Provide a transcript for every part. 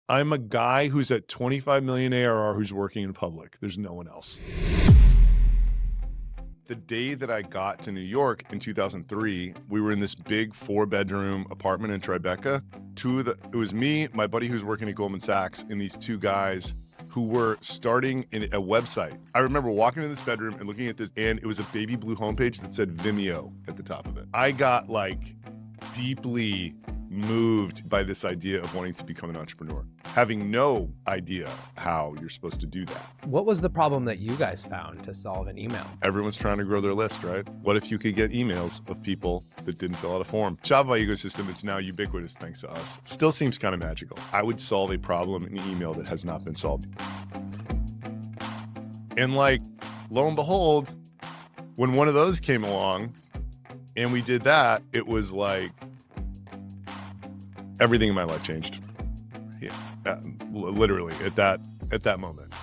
I'm a guy who's at 25 million ARR who's working in public. There's no one else. The day that I got to New York in 2003, we were in this big 4-bedroom apartment in Tribeca. It was me, my buddy who's working at Goldman Sachs, and these two guys who were starting a website. I remember walking in this bedroom and looking at this, and it was a baby blue homepage that said Vimeo at the top of it. I got deeply moved by this idea of wanting to become an entrepreneur, having no idea how you're supposed to do that. What was the problem that you guys found to solve an email? Everyone's trying to grow their list, right? What if you could get emails of people that didn't fill out a form? Shopify ecosystem, it's now ubiquitous thanks to us. Still seems kind of magical. I would solve a problem in email that has not been solved. And lo and behold, when one of those came along and we did that, it was everything in my life changed. Yeah, literally at that moment.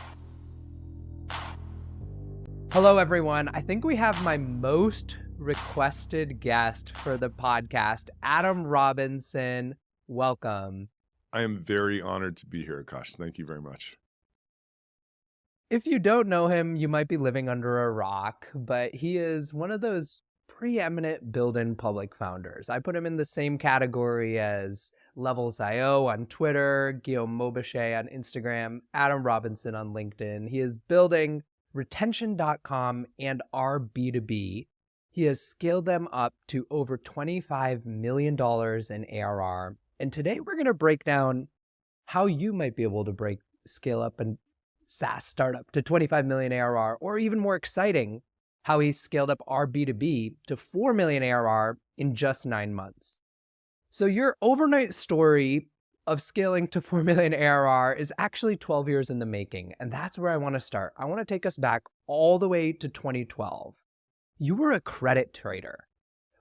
Hello, everyone. I think we have my most requested guest for the podcast, Adam Robinson. Welcome. I am very honored to be here, Aakash. Thank you very much. If you don't know him, you might be living under a rock, but he is one of those preeminent build-in public founders. I put him in the same category as Levels.io on Twitter, Guillaume Maubuchet on Instagram, Adam Robinson on LinkedIn. He is building retention.com and RB2B. He has scaled them up to over $25 million in ARR. And today we're going to break down how you might be able to scale up a SaaS startup to 25 million ARR, or even more exciting, how he scaled up RB2B to 4 million ARR in just 9 months. So your overnight story of scaling to 4 million ARR is actually 12 years in the making. And that's where I want to start. I want to take us back all the way to 2012. You were a credit trader.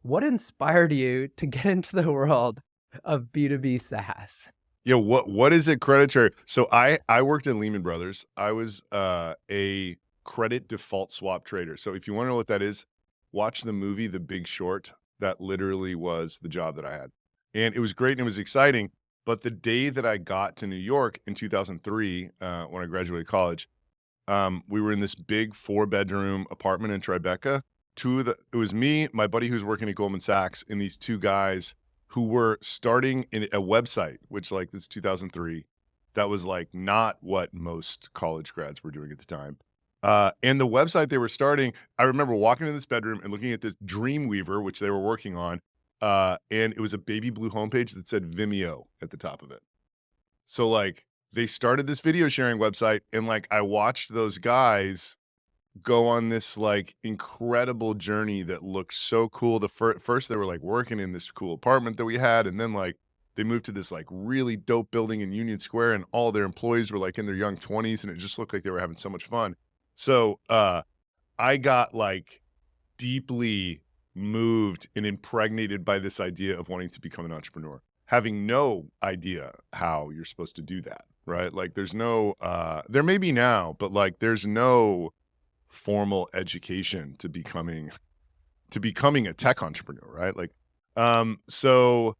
What inspired you to get into the world of B2B SaaS? Yeah, what is a credit trader? So I worked at Lehman Brothers. I was a credit default swap trader. So if you want to know what that is, watch the movie The Big Short. That literally was the job that I had. And it was great and it was exciting. But the day that I got to New York in 2003, when I graduated college, we were in this big 4-bedroom apartment in Tribeca. It was me, my buddy who's working at Goldman Sachs, and these two guys who were starting a website, which this is 2003. That was not what most college grads were doing at the time. And the website they were starting, I remember walking in this bedroom and looking at this Dreamweaver, which they were working on, and it was a baby blue homepage that said Vimeo at the top of it. So they started this video sharing website, and I watched those guys go on this incredible journey that looked so cool. First they were working in this cool apartment that we had, and then they moved to this really dope building in Union Square, and all their employees were in their young 20s, and it just looked like they were having so much fun. So I got deeply moved and impregnated by this idea of wanting to become an entrepreneur, having no idea how you're supposed to do that, right? There's no, there may be now, but there's no formal education to becoming a tech entrepreneur, right? So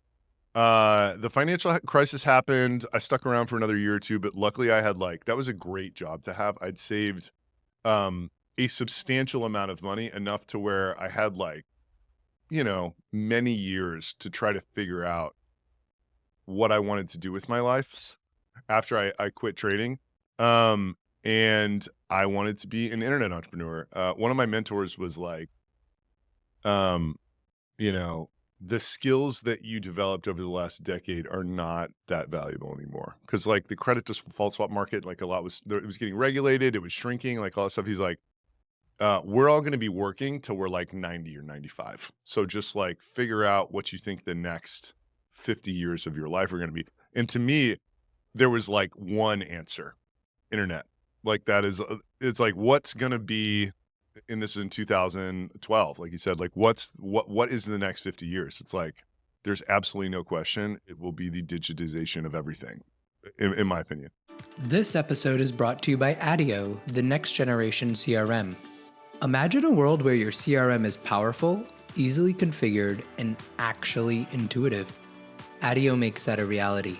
the financial crisis happened. I stuck around for another year or two, but luckily I had that was a great job to have. I'd saved a substantial amount of money, enough to where I had many years to try to figure out what I wanted to do with my life after I quit trading. And I wanted to be an internet entrepreneur. One of my mentors was the skills that you developed over the last decade are not that valuable anymore. Because the credit default swap market, a lot it was getting regulated, it was shrinking, all that stuff. He's we're all going to be working till we're 90 or 95. So just figure out what you think the next 50 years of your life are going to be. And to me, there was one answer: internet. That is, it's what's going to be, and this is in 2012, like you said, what is the next 50 years? It's there's absolutely no question. It will be the digitization of everything, in my opinion. This episode is brought to you by Adio, the next generation CRM. Imagine a world where your CRM is powerful, easily configured, and actually intuitive. Adio makes that a reality.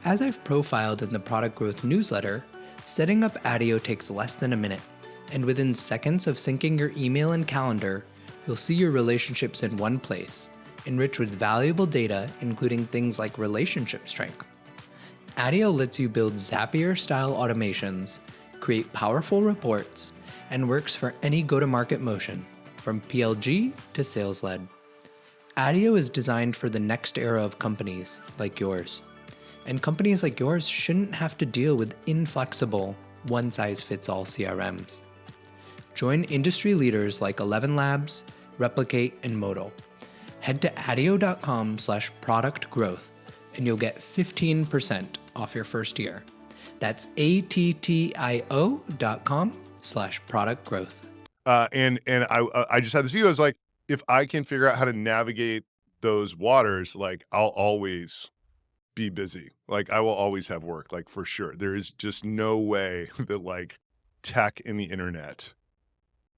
As I've profiled in the Product Growth newsletter, setting up ADIO takes less than a minute, and within seconds of syncing your email and calendar, you'll see your relationships in one place, enriched with valuable data including things like relationship strength. ADIO lets you build Zapier-style automations, create powerful reports, and works for any go-to-market motion, from PLG to sales-led. ADIO is designed for the next era of companies like yours. And companies like yours shouldn't have to deal with inflexible, one-size-fits-all CRMs. Join industry leaders like 11 Labs, Replicate, and Modal. Head to adio.com/productgrowth and you'll get 15% off your first year. That's attio.com/productgrowth. And I just had this view. I was like, if I can figure out how to navigate those waters, like I'll always be busy. Like I will always have work, like for sure. There is just no way that like tech and the internet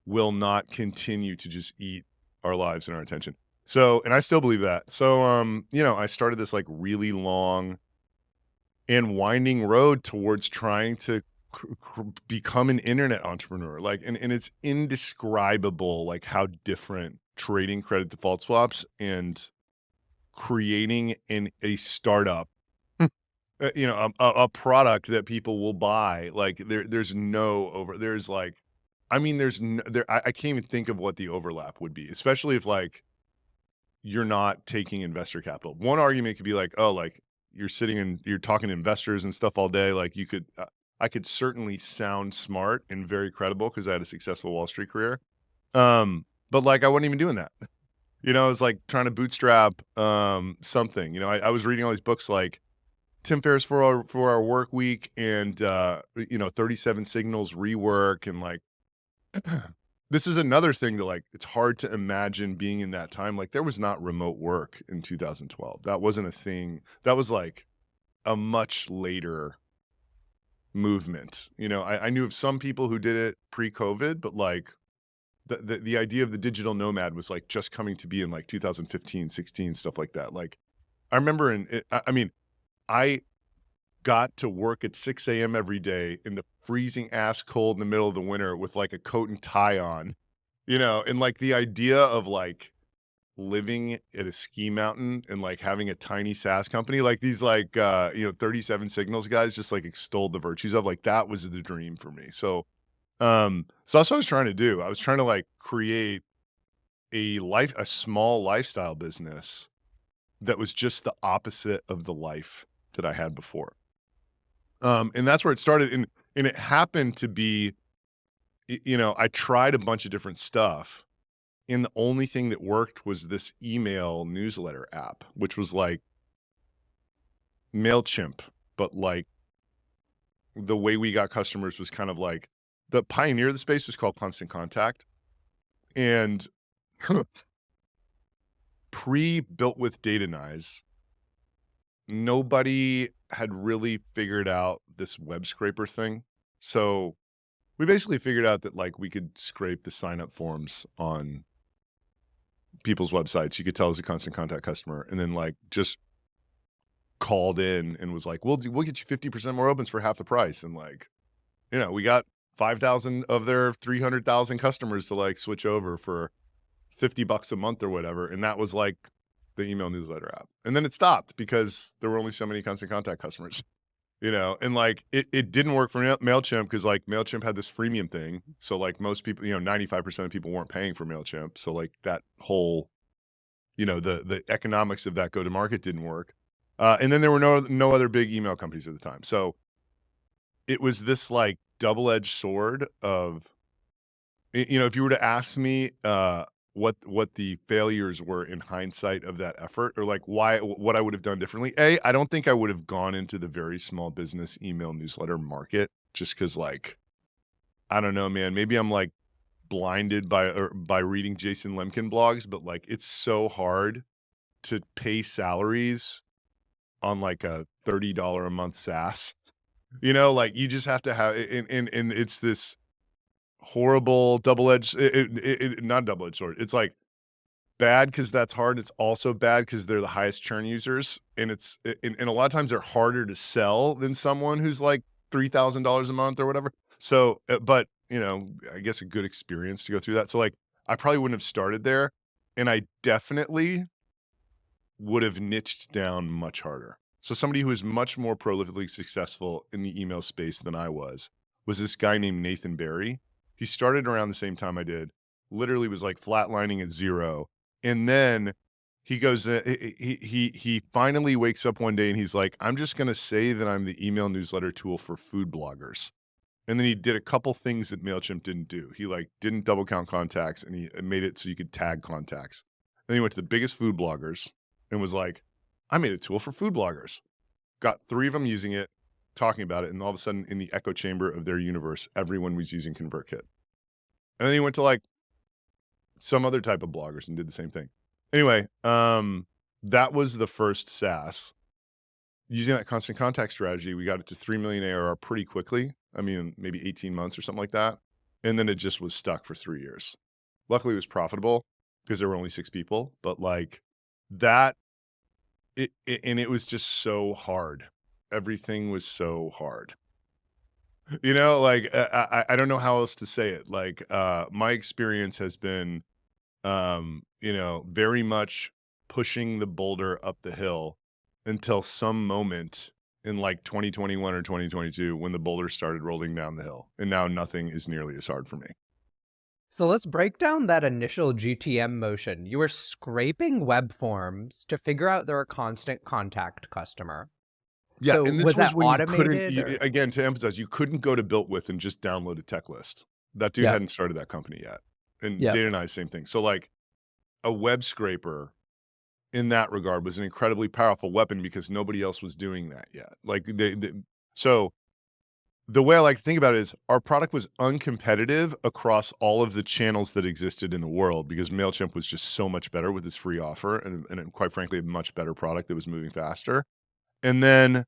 will not continue to just eat our lives and our attention. So, and I still believe that. So, I started this like really long and winding road towards trying to become an internet entrepreneur. Like, and it's indescribable, like how different trading credit default swaps and creating a startup, a product that people will buy. Like there's no over, there's like, I mean, there's no, there, I can't even think of what the overlap would be, especially if like you're not taking investor capital. One argument could be like, oh, like you're talking to investors and stuff all day. Like you could, I could certainly sound smart and very credible because I had a successful Wall Street career. But like I wasn't even doing that. It was like trying to bootstrap something. I was reading all these books like Tim Ferriss for our work week and 37 Signals rework and like this is another thing that like it's hard to imagine being in that time. Like there was not remote work in 2012. That wasn't a thing. That was like a much later movement. I knew of some people who did it pre-COVID, but like the idea of the digital nomad was like just coming to be in like 2015, 16, stuff like that. Like I remember I got to work at 6 a.m. every day in the freezing ass cold in the middle of the winter with like a coat and tie on, and like the idea of like living at a ski mountain and like having a tiny SaaS company, like these like, 37 Signals guys just like extolled the virtues of, like that was the dream for me. So that's what I was trying to do. I was trying to like create a small lifestyle business that was just the opposite of the life that I had before. And that's where it started. And it happened to be, I tried a bunch of different stuff and the only thing that worked was this email newsletter app, which was like MailChimp, but like the way we got customers was kind of like the pioneer of the space was called Constant Contact. And pre-built with Datanyze, nobody had really figured out this web scraper thing. So we basically figured out that like we could scrape the sign up forms on people's websites. You could tell as a Constant Contact customer and then like just called in and was like, we'll get you 50% more opens for half the price. And like, we got 5,000 of their 300,000 customers to like switch over for $50 a month or whatever. And that was like the email newsletter app. And then it stopped because there were only so many Constant Contact customers, and like it didn't work for MailChimp because like MailChimp had this freemium thing. So like most people, 95% of people weren't paying for MailChimp. So like that whole, the economics of that go-to-market didn't work. And then there were no other big email companies at the time. So it was this like double-edged sword of, if you were to ask me what the failures were in hindsight of that effort or like what I would have done differently. I don't think I would have gone into the very small business email newsletter market just because like, I don't know, man, maybe I'm like blinded by reading Jason Lemkin blogs, but like it's so hard to pay salaries on like a $30 a month SaaS, like you just have to have, and it's this horrible double-edged, not double-edged sword. It's like bad because that's hard. It's also bad because they're the highest churn users, and and a lot of times they're harder to sell than someone who's like $3,000 a month or whatever. So, but you know, I guess a good experience to go through that. So, like, I probably wouldn't have started there, and I definitely would have niched down much harder. So, somebody who is much more prolifically successful in the email space than I was this guy named Nathan Barry. He started around the same time I did. Literally was like flatlining at zero, and then he goes, he finally wakes up one day and he's like, I'm just going to say that I'm the email newsletter tool for food bloggers. And then he did a couple things that MailChimp didn't do. He like didn't double count contacts, and he made it so you could tag contacts. Then he went to the biggest food bloggers and was like, I made a tool for food bloggers. Got 3 of them using it, talking about it. And all of a sudden in the echo chamber of their universe, everyone was using ConvertKit. And then he went to like some other type of bloggers and did the same thing. Anyway, that was the first SaaS. Using that constant contact strategy, we got it to 3 million ARR pretty quickly. I mean, maybe 18 months or something like that. And then it just was stuck for 3 years. Luckily, it was profitable because there were only 6 people, but like that, and it was just so hard. Everything was so hard. You know, like I don't know how else to say it. Like my experience has been, you know, very much pushing the boulder up the hill until some moment in like 2021 or 2022 when the boulder started rolling down the hill. And now nothing is nearly as hard for me. So let's break down that initial GTM motion. You were scraping web forms to figure out they're a constant contact customer. Yeah, So and this was was that when you couldn't, automated or? again, to emphasize, you couldn't go to Built With and just download a tech list. That dude Yep. hadn't started that company yet. And Yep. Data and I, same thing. So like a web scraper in that regard was an incredibly powerful weapon because nobody else was doing that yet. Like so the way I like to think about it is our product was uncompetitive across all of the channels that existed in the world because MailChimp was just so much better with its free offer and quite frankly, a much better product that was moving faster. And then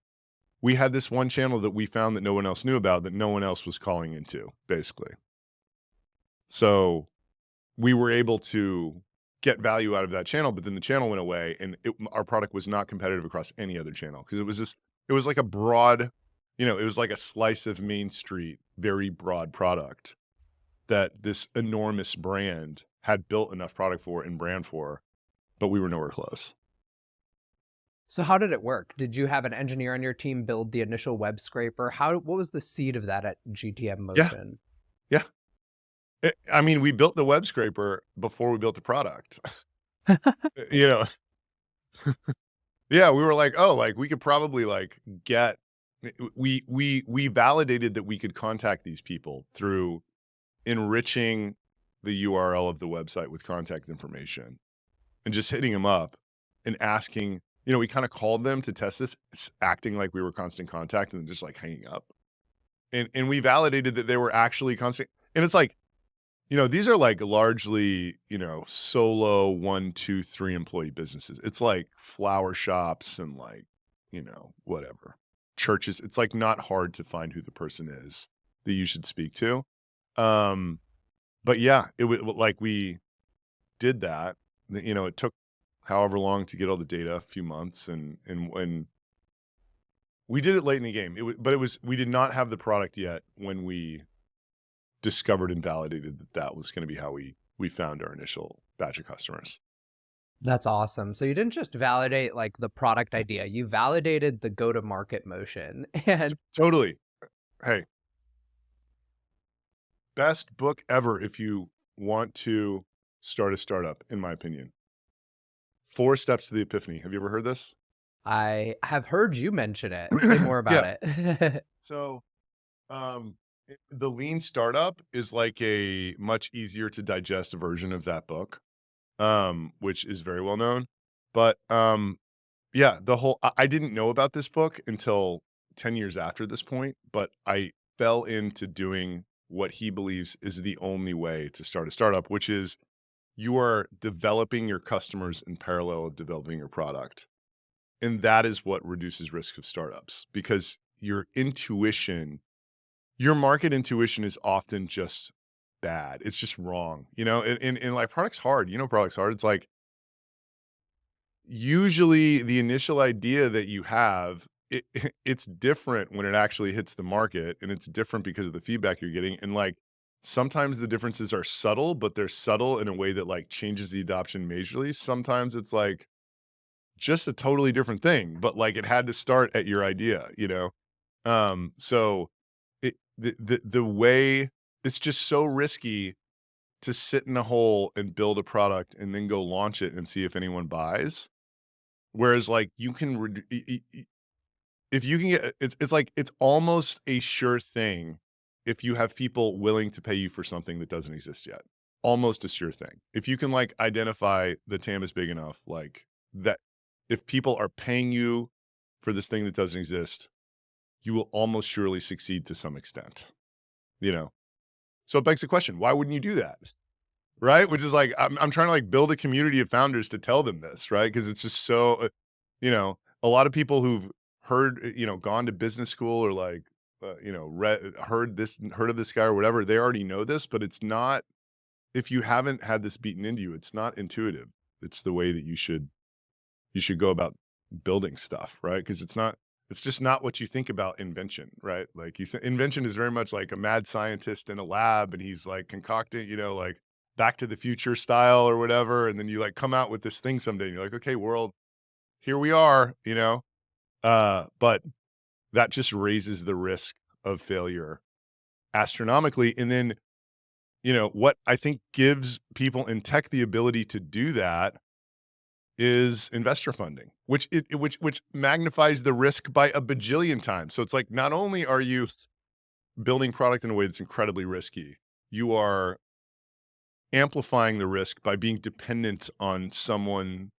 we had this one channel that we found that no one else knew about that no one else was calling into, basically. So we were able to get value out of that channel, but then the channel went away and our product was not competitive across any other channel because it was like a broad, you know, it was like a slice of Main Street, very broad product that this enormous brand had built enough product for and brand for, but we were nowhere close. So how did it work? Did you have an engineer on your team build the initial web scraper? What was the seed of that at GTM Yeah. motion? Yeah. I mean, we built the web scraper before we built the product. You know, yeah, we were like, oh, like we could probably like get we validated that we could contact these people through enriching the URL of the website with contact information and just hitting them up and asking, you know, we kind of called them to test this, acting like we were constant contact and then just like hanging up. And we validated that they were actually constant. And it's like, you know, these are like largely, you know, solo 1, 2, 3 employee businesses. It's like flower shops and like, you know, whatever churches. It's like not hard to find who the person is that you should speak to. But yeah, it was like we did that. You know, it took however long to get all the data, a few months, and when we did it late in the game. We did not have the product yet when we discovered and validated that that was going to be how we found our initial batch of customers. That's awesome. So you didn't just validate like the product idea, you validated the go-to-market motion. And Totally. Hey, best book ever if you want to start a startup, in my opinion. 4 Steps to the Epiphany. Have you ever heard this? I have heard you mention it. Say more about Yeah. it. So, the lean startup is like a much easier to digest version of that book, which is very well known. But yeah, I didn't know about this book until 10 years after this point, but I fell into doing what he believes is the only way to start a startup, which is you are developing your customers in parallel of developing your product. And that is what reduces risk of startups because your market intuition is often just bad. It's just wrong, you know, and like product's hard, you know, product's hard. It's like usually the initial idea that you have, it's different when it actually hits the market, and it's different because of the feedback you're getting, and, like, sometimes the differences are subtle, but they're subtle in a way that, like, changes the adoption majorly. Sometimes it's, like, just a totally different thing, but, like, it had to start at your idea, you know? So the way it's just so risky to sit in a hole and build a product and then go launch it and see if anyone buys. Whereas, like, you can if you can get it's like it's almost a sure thing if you have people willing to pay you for something that doesn't exist yet. Almost a sure thing. If you can, like, identify the TAM is big enough, like, that if people are paying you for this thing that doesn't exist, you will almost surely succeed to some extent, you know? So it begs the question, why wouldn't you do that? Right? Which is like, I'm trying to, like, build a community of founders to tell them this, right? Because it's just so, a lot of people who've heard, gone to business school or, like, heard of this guy or whatever, they already know this, but it's not, if you haven't had this beaten into you, it's not intuitive. It's the way that you should go about building stuff, right? Because it's just not what you think about invention, right? Like, invention is very much like a mad scientist in a lab, and he's, like, concocting, like, Back to the Future style or whatever, and then you, like, come out with this thing someday, and you're like, "Okay, world, here we are," you know? But that just raises the risk of failure astronomically, and then, what I think gives people in tech the ability to do that is investor funding, which magnifies the risk by a bajillion times. So it's like, not only are you building product in a way that's incredibly risky, you are amplifying the risk by being dependent on someone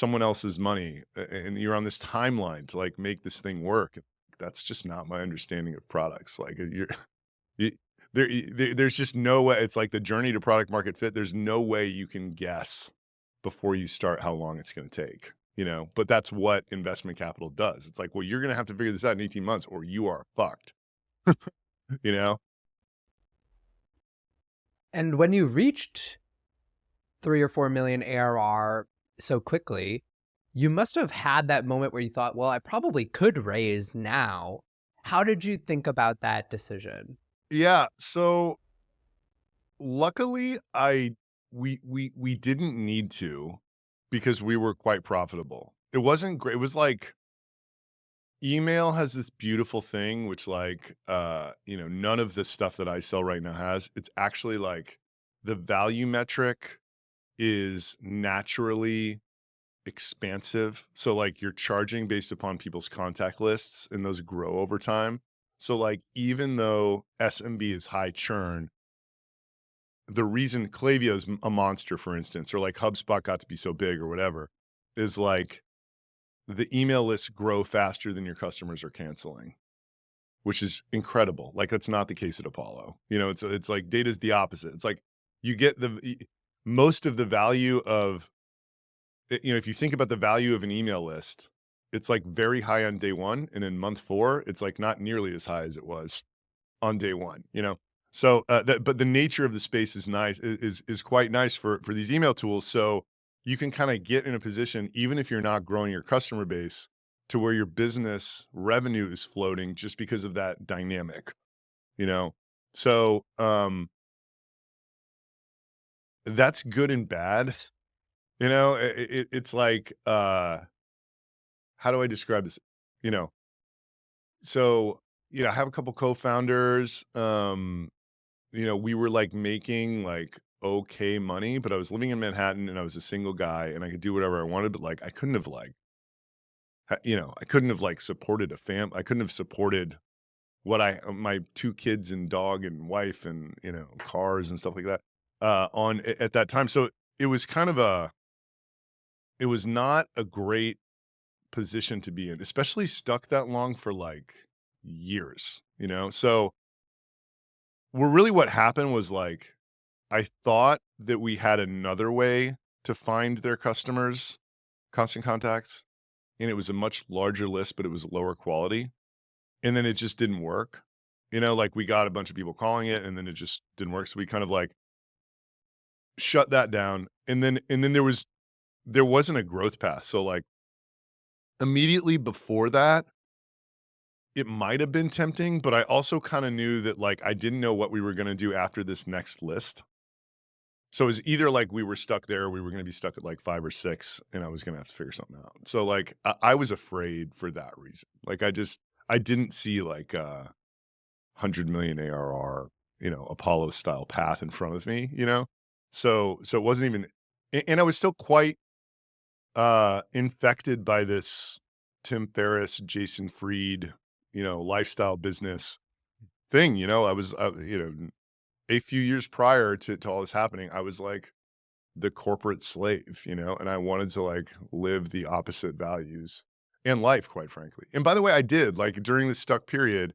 else's money, and you're on this timeline to, like, make this thing work. That's just not my understanding of products. Like, you, there's just no way. It's like the journey to product market fit. There's no way you can guess before you start how long it's going to take, but that's what investment capital does. It's like, well, you're going to have to figure this out in 18 months or you are fucked, you know? And when you reached 3 or 4 million ARR so quickly, you must have had that moment where you thought, well, I probably could raise now. How did you think about that decision? Yeah. So luckily we didn't need to, because we were quite profitable. It wasn't great. It was like, email has this beautiful thing, which, like, none of the stuff that I sell right now has. It's actually like the value metric is naturally expansive. So, like, you're charging based upon people's contact lists, and those grow over time. So, like, even though SMB is high churn, the reason Klaviyo is a monster, for instance, or like HubSpot got to be so big or whatever, is like the email lists grow faster than your customers are canceling, which is incredible. Like, that's not the case at Apollo. It's like data's the opposite. It's like you get most of the value of, if you think about the value of an email list, it's like very high on day one, and in month 4, it's like not nearly as high as it was on day one. So, but the nature of the space is nice, is quite nice for these email tools. So you can kind of get in a position, even if you're not growing your customer base, to where your business revenue is floating just because of that dynamic, you know? So, that's good and bad. It's like, how do I describe this? You know, so, I have a couple co-founders. We were, like, making, like, okay money, but I was living in Manhattan, and I was a single guy, and I could do whatever I wanted, but, like, I couldn't have, like, supported I couldn't have supported my 2 kids and dog and wife and, cars and stuff like that, at that time. So it was not a great position to be in, especially stuck that long for, like, years. So, what happened was, like, I thought that we had another way to find their customers, constant contacts, and it was a much larger list, but it was lower quality, and then it just didn't work. Like, we got a bunch of people calling it, and then it just didn't work, so we kind of, like, shut that down, and then there was there wasn't a growth path. So like immediately before that, it might have been tempting, but I also kind of knew that like I didn't know what we were going to do after this next list. So it was either like we were stuck there, or we were going to be stuck at like 5 or 6, and I was going to have to figure something out. So like I was afraid for that reason. Like I didn't see like 100 million ARR, Apollo style path in front of me, So it wasn't even, and I was still quite infected by this Tim Ferriss, Jason Fried, lifestyle business thing. I was, a few years prior to all this happening, I was like the corporate slave, and I wanted to like live the opposite values and life, quite frankly. And by the way, I did like during this stuck period.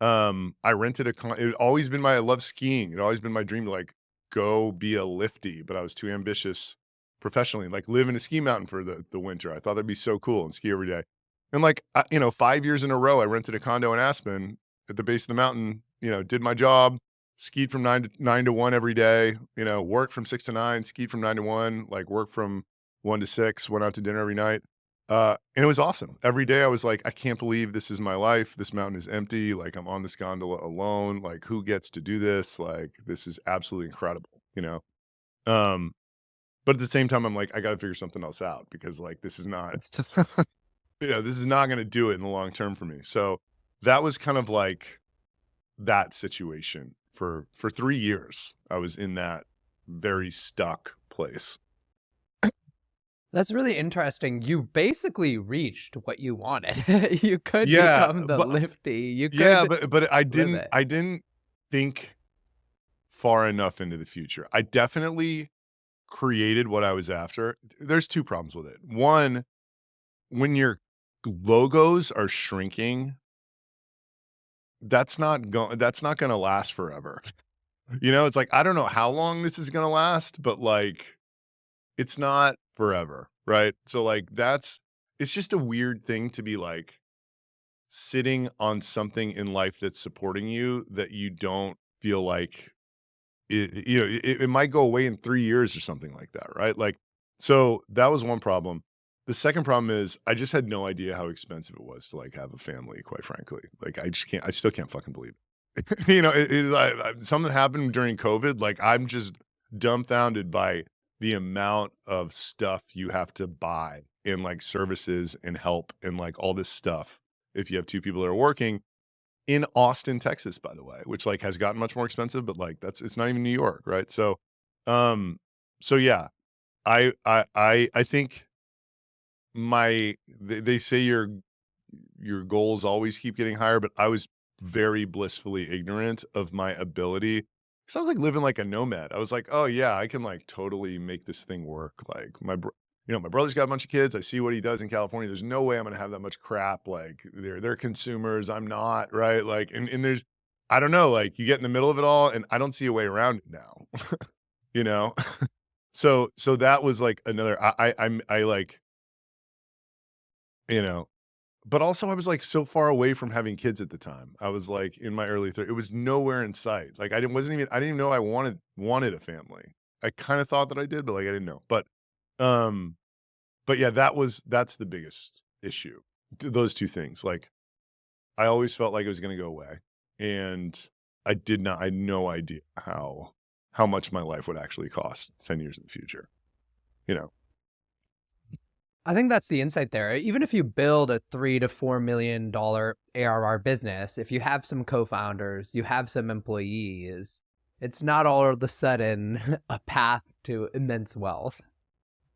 I rented it had always been I love skiing. It had always been my dream to like go be a lifty, but I was too ambitious professionally, like live in a ski mountain for the winter. I thought that'd be so cool and ski every day. And like, 5 years in a row, I rented a condo in Aspen at the base of the mountain, did my job, skied from 9 to 1 every day, worked from 6 to 9, skied from 9 to 1, like worked from 1 to 6, went out to dinner every night. And it was awesome. Every day I was like, I can't believe this is my life. This mountain is empty. Like I'm on this gondola alone. Like who gets to do this? Like this is absolutely incredible. Um, but at the same time, I'm like, I got to figure something else out because like this is not, this is not going to do it in the long term for me. So that was kind of like that situation for 3 years. I was in that very stuck place. That's really interesting. You basically reached what you wanted. You could Yeah, become the but lifty. You yeah, could but I live didn't it. I didn't think far enough into the future. I definitely created what I was after. There's 2 problems with it. One, when your logos are shrinking, that's not gonna last forever. It's like, I don't know how long this is gonna last, but, like, it's not forever, right? So, like, it's just a weird thing to be, like, sitting on something in life that's supporting you that you don't feel like it might go away in 3 years or something like that, right? Like, so that was one problem. The second problem is I just had no idea how expensive it was to, like, have a family, quite frankly. Like, I still can't fucking believe it. Something happened during COVID, like, I'm just dumbfounded by the amount of stuff you have to buy and, like, services and help and, like, all this stuff if you have 2 people that are working in Austin, Texas, by the way, which, like, has gotten much more expensive, but, like, it's not even New York, right? Um, so yeah, I think they say your goals always keep getting higher, but I was very blissfully ignorant of my ability because I was like living like a nomad. I was like, oh yeah, I can like totally make this thing work. Like my brother's got a bunch of kids. I see what he does in California. There's no way I'm gonna have that much crap. Like they're consumers. I'm not, right? Like and there's I don't know, like you get in the middle of it all and I don't see a way around it now. you know? So that was like another I like, you know, but also I was, like, so far away from having kids at the time. I was, like, in my early 30s. It was nowhere in sight. Like, I didn't even know I wanted a family. I kinda thought that I did, but, like, I didn't know. Um, but yeah, that's the biggest issue. Those 2 things. Like, I always felt like it was gonna go away, and I had no idea how much my life would actually cost 10 years in the future, you know? I think that's the insight there. Even if you build a $3 to $4 million ARR business, if you have some co-founders, you have some employees, it's not all of a sudden a path to immense wealth.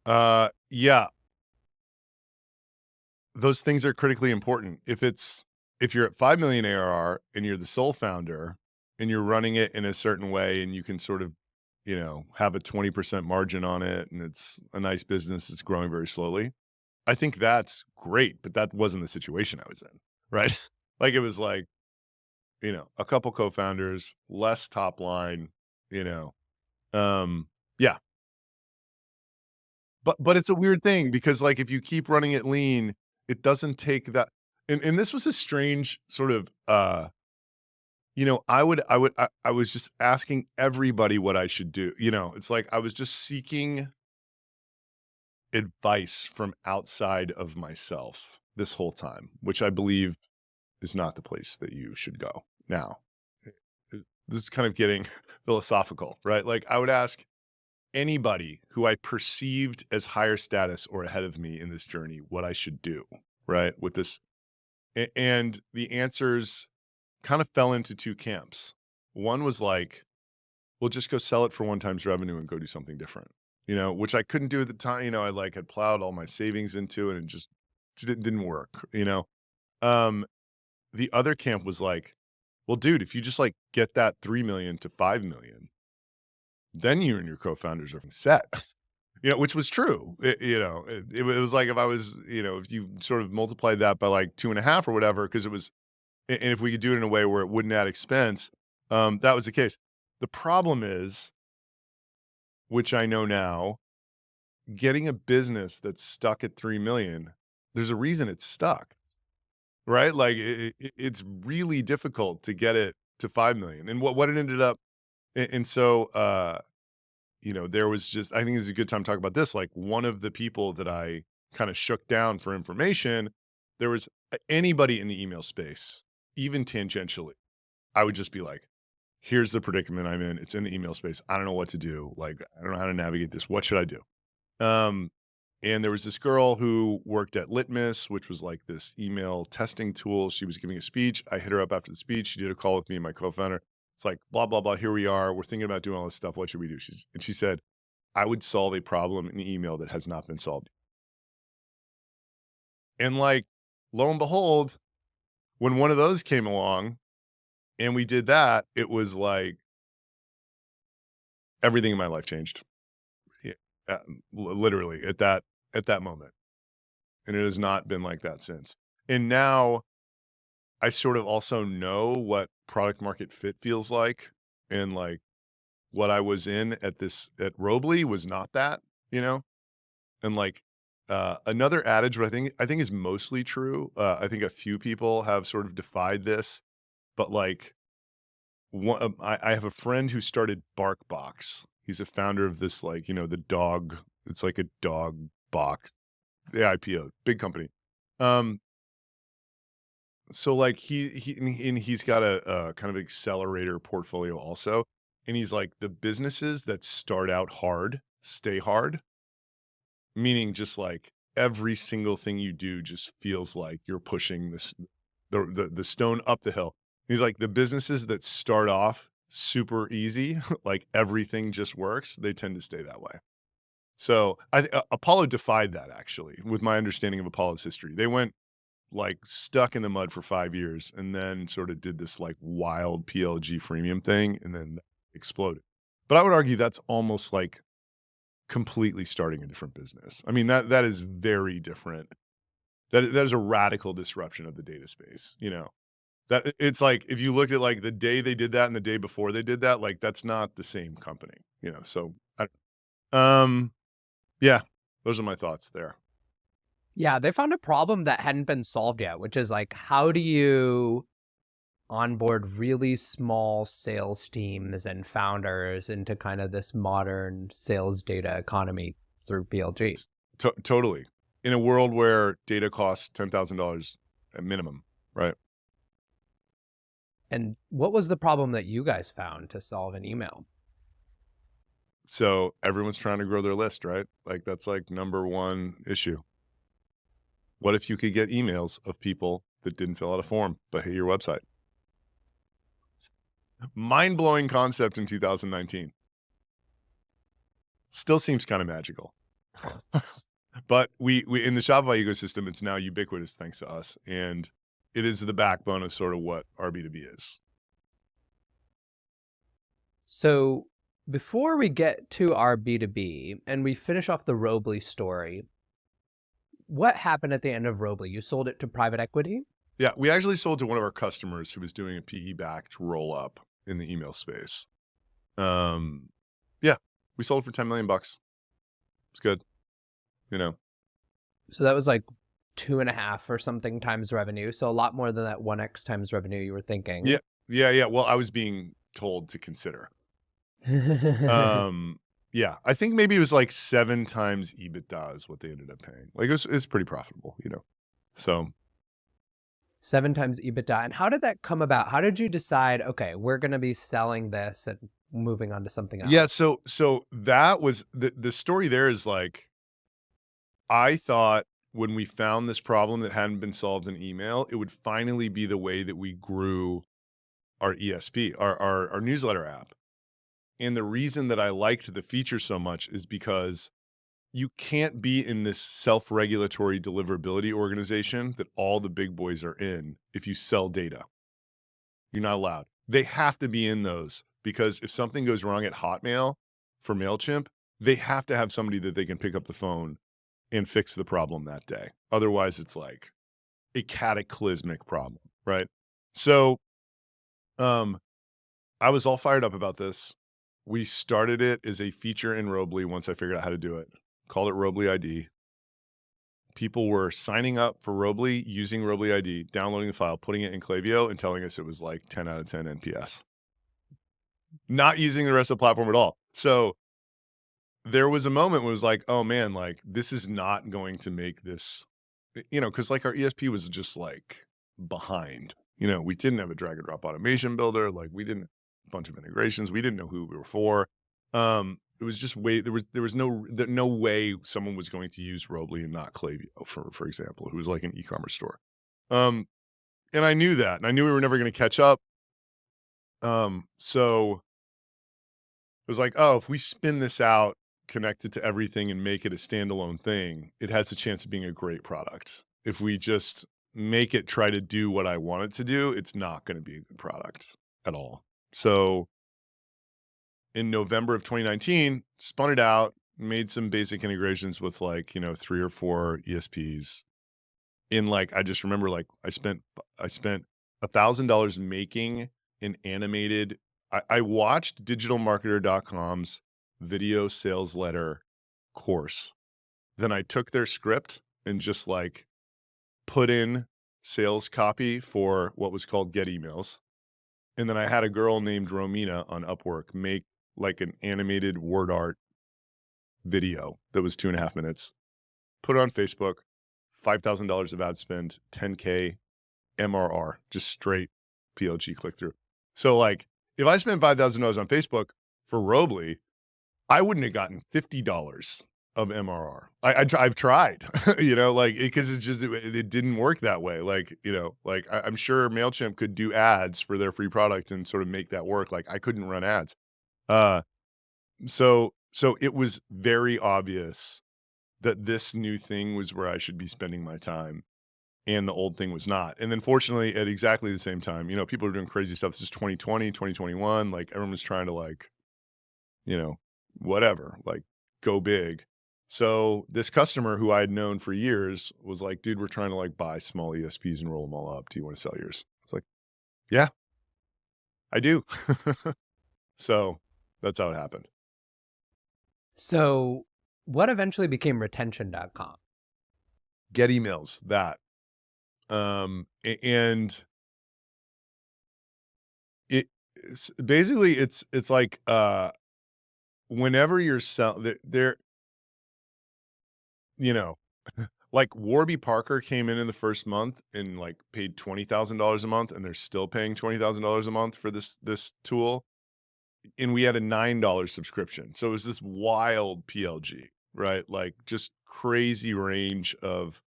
Yeah. Those things are critically important. If you're at 5 million ARR and you're the sole founder and you're running it in a certain way and you can sort of, have a 20% margin on it and it's a nice business, it's growing very slowly. I think that's great, but that wasn't the situation I was in, right? Like it was like, a couple co-founders, less top line, you know. Yeah, but it's a weird thing because, like, if you keep running it lean, it doesn't take that and this was a strange sort of, I was just asking everybody what I should do, it's like I was just seeking advice from outside of myself this whole time, which I believe is not the place that you should go. Now, this is kind of getting philosophical, right? Like I would ask anybody who I perceived as higher status or ahead of me in this journey what I should do, right? With this. And the answers kind of fell into two camps. One was like, well, just go sell it for 1 times revenue and go do something different, which I couldn't do at the time. I like had plowed all my savings into it and just didn't work. The other camp was like, well, dude, if you just like get that 3 million to 5 million, then you and your co-founders are set, which was true. It was like if I was, if you sort of multiplied that by like 2.5 or whatever, because it was, and if we could do it in a way where it wouldn't add expense, that was the case. The problem is, which I know now, getting a business that's stuck at 3 million, there's a reason it's stuck, right? Like it's really difficult to get it to 5 million. And what it ended up, and so, there was just, I think it's a good time to talk about this. Like one of the people that I kind of shook down for information, there was anybody in the email space, even tangentially, I would just be like, here's the predicament I'm in. It's in the email space. I don't know what to do. Like, I don't know how to navigate this. What should I do? And there was this girl who worked at Litmus, which was like this email testing tool. She was giving a speech. I hit her up after the speech. She did a call with me and my co-founder. It's like, blah, blah, blah. Here we are. We're thinking about doing all this stuff. What should we do? She said, I would solve a problem in email that has not been solved. And like, lo and behold, when one of those came along and we did that, it was like everything in my life changed. Yeah, literally at that moment. And it has not been like that since. And now I sort of also know what product market fit feels like. And like what I was in at Robley was not that, and like, another adage, what I think is mostly true. I think a few people have sort of defied this, but like I have a friend who started BarkBox. He's a founder of this, like, the dog, it's like a dog box. The IPO, big company. So like he's got a kind of accelerator portfolio also. And he's like, the businesses that start out hard, stay hard, meaning just like every single thing you do just feels like you're pushing the stone up the hill. He's like, the businesses that start off super easy, like everything just works, they tend to stay that way. So Apollo defied that, actually, with my understanding of Apollo's history. They went like stuck in the mud for 5 years and then sort of did this like wild PLG freemium thing and then exploded. But I would argue that's almost like completely starting a different business. I mean, that is very different. That is a radical disruption of the data space, That it's like if you looked at like the day they did that and the day before they did that, like that's not the same company, So yeah, those are my thoughts there. Yeah, they found a problem that hadn't been solved yet, which is like, how do you onboard really small sales teams and founders into kind of this modern sales data economy through PLG? Totally. In a world where data costs $10,000 at minimum, right? And what was the problem that you guys found to solve in email? So everyone's trying to grow their list, right? Like that's like number one issue. What if you could get emails of people that didn't fill out a form but hit your website? Mind-blowing concept in 2019. Still seems kind of magical. But we in the Shopify ecosystem, it's now ubiquitous thanks to us. And it is the backbone of sort of what RB2B is. So before we get to our B2B and we finish off the Robley story, what happened at the end of Robley? You sold it to private equity? Yeah, we actually sold to one of our customers who was doing a PE-backed roll-up in the email space. Yeah, we sold for $10 million. It's good, So that was like 2.5 or something times revenue. So a lot more than that 1x times revenue you were thinking. Yeah. Well, I was being told to consider. Yeah, I think maybe it was like 7 times EBITDA is what they ended up paying. Like, it's pretty profitable, you know? So, 7 times EBITDA. And how did that come about? How did you decide, okay, we're going to be selling this and moving on to something yeah, else? so that was the story there is like, I thought when we found this problem that hadn't been solved in email, it would finally be the way that we grew our ESP, our newsletter app. And the reason that I liked the feature so much is because you can't be in this self-regulatory deliverability organization that all the big boys are in if you sell data. You're not allowed. They have to be in those because if something goes wrong at Hotmail for MailChimp, they have to have somebody that they can pick up the phone and fix the problem that day. Otherwise, it's like a cataclysmic problem, right? So, um, I was all fired up about this. We started it as a feature in Robly once I figured out how to do it. Called it Robly ID. People were signing up for Robly, using Robly ID, downloading the file, putting it in Klaviyo, and telling us it was like 10 out of 10 NPS. Not using the rest of the platform at all. So there was a moment when it was like, oh man, like this is not going to make this, you know, because like our ESP was just like behind. You know, we didn't have a drag and drop automation builder. Like we didn't a bunch of integrations. We didn't know who we were for. It was just way there was no way someone was going to use Robly and not Klaviyo, for example, who was like an e-commerce store. Um, and I knew that, and I knew we were never going to catch up. So it was like, oh, if we spin this out, connect it to everything, and make it a standalone thing, it has a chance of being a great product. If we just make it try to do what I want it to do, it's not going to be a good product at all. So in November of 2019, spun it out, made some basic integrations with like, you know, 3 or 4 ESPs. In like, I just remember like I spent $1,000 making an animated. I watched digitalmarketer.com's video sales letter course. Then I took their script and just like put in sales copy for what was called get emails. And then I had a girl named Romina on Upwork make like an animated word art video that was 2.5 minutes, put it on Facebook, $5,000 of ad spend, 10K MRR, just straight PLG click through. So like if I spent $5,000 on Facebook for Robly, I wouldn't have gotten $50 of MRR. I've tried, you know, like because it's just it didn't work that way. Like, you know, like I'm sure MailChimp could do ads for their free product and sort of make that work. Like I couldn't run ads. Uh so it was very obvious that this new thing was where I should be spending my time and the old thing was not. And then fortunately at exactly the same time, you know, people are doing crazy stuff. This is 2020, 2021, like everyone was trying to like, you know, whatever, like go big. So this customer who I had known for years was like, dude, we're trying to like buy small ESPs and roll them all up. Do you want to sell yours? I was like, yeah, I do. So that's how it happened. So, what eventually became retention.com? Get emails, that. And basically it's like, whenever you're there, you know, like Warby Parker came in the first month and like paid $20,000 a month, and they're still paying $20,000 a month for this tool. And we had a $9 subscription. So it was this wild PLG, right? Like just crazy range of,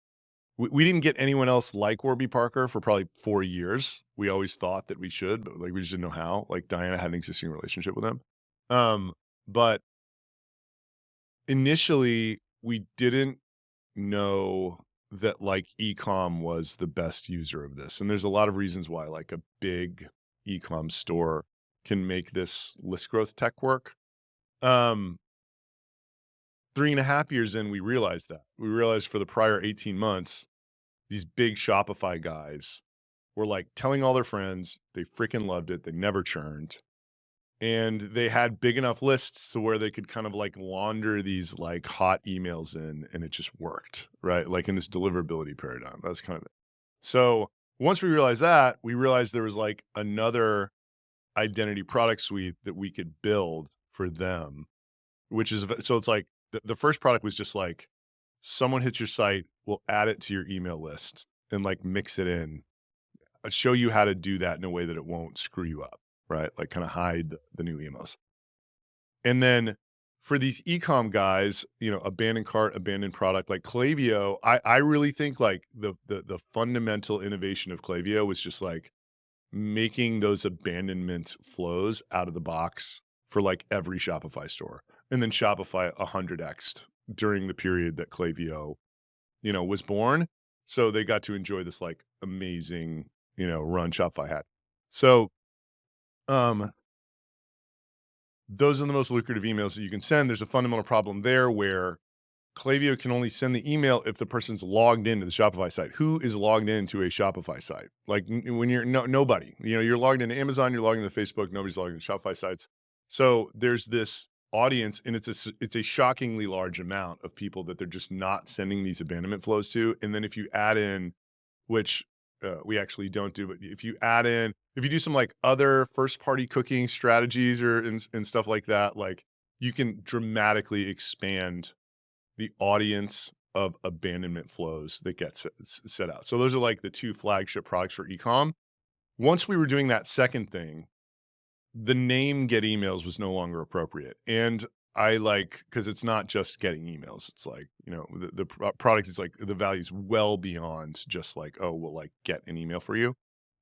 we didn't get anyone else like Warby Parker for probably 4 years. We always thought that we should, but like we just didn't know how. Like Diana had an existing relationship with them. But initially we didn't know that like ecom was the best user of this. And there's a lot of reasons why like a big ecom store can make this list growth tech work. 3.5 years in, we realized that. We realized for the prior 18 months, these big Shopify guys were like telling all their friends, they freaking loved it. They never churned. And they had big enough lists to where they could kind of like launder these like hot emails in, and it just worked, right? Like in this deliverability paradigm. That's kind of it. So once we realized that, we realized there was like another identity product suite that we could build for them, which is so it's like the first product was just like someone hits your site, we'll add it to your email list and like mix it in, show you how to do that in a way that it won't screw you up, right? Like kind of hide the new emails. And then for these e-com guys, abandoned cart, abandoned product, like Klaviyo, I really think like the fundamental innovation of Klaviyo was just like making those abandonment flows out of the box for like every Shopify store. And then Shopify 100x'd during the period that Klaviyo, was born. So they got to enjoy this like amazing, run Shopify had. So, um, those are the most lucrative emails that you can send. There's a fundamental problem there where Klaviyo can only send the email if the person's logged into the Shopify site. Who is logged into a Shopify site? Like when you're nobody, you're logged into Amazon, you're logged into Facebook, nobody's logged into Shopify sites. So there's this audience, and it's a shockingly large amount of people that they're just not sending these abandonment flows to. And then if you add in, which we actually don't do, but if you do some like other first party cooking strategies and stuff like that, like you can dramatically expand the audience of abandonment flows that get set out. So those are like the two flagship products for ecom. Once we were doing that second thing, the name get emails was no longer appropriate. And I like, because it's not just getting emails. It's like, the product is like the value is well beyond just like, oh, we'll like get an email for you.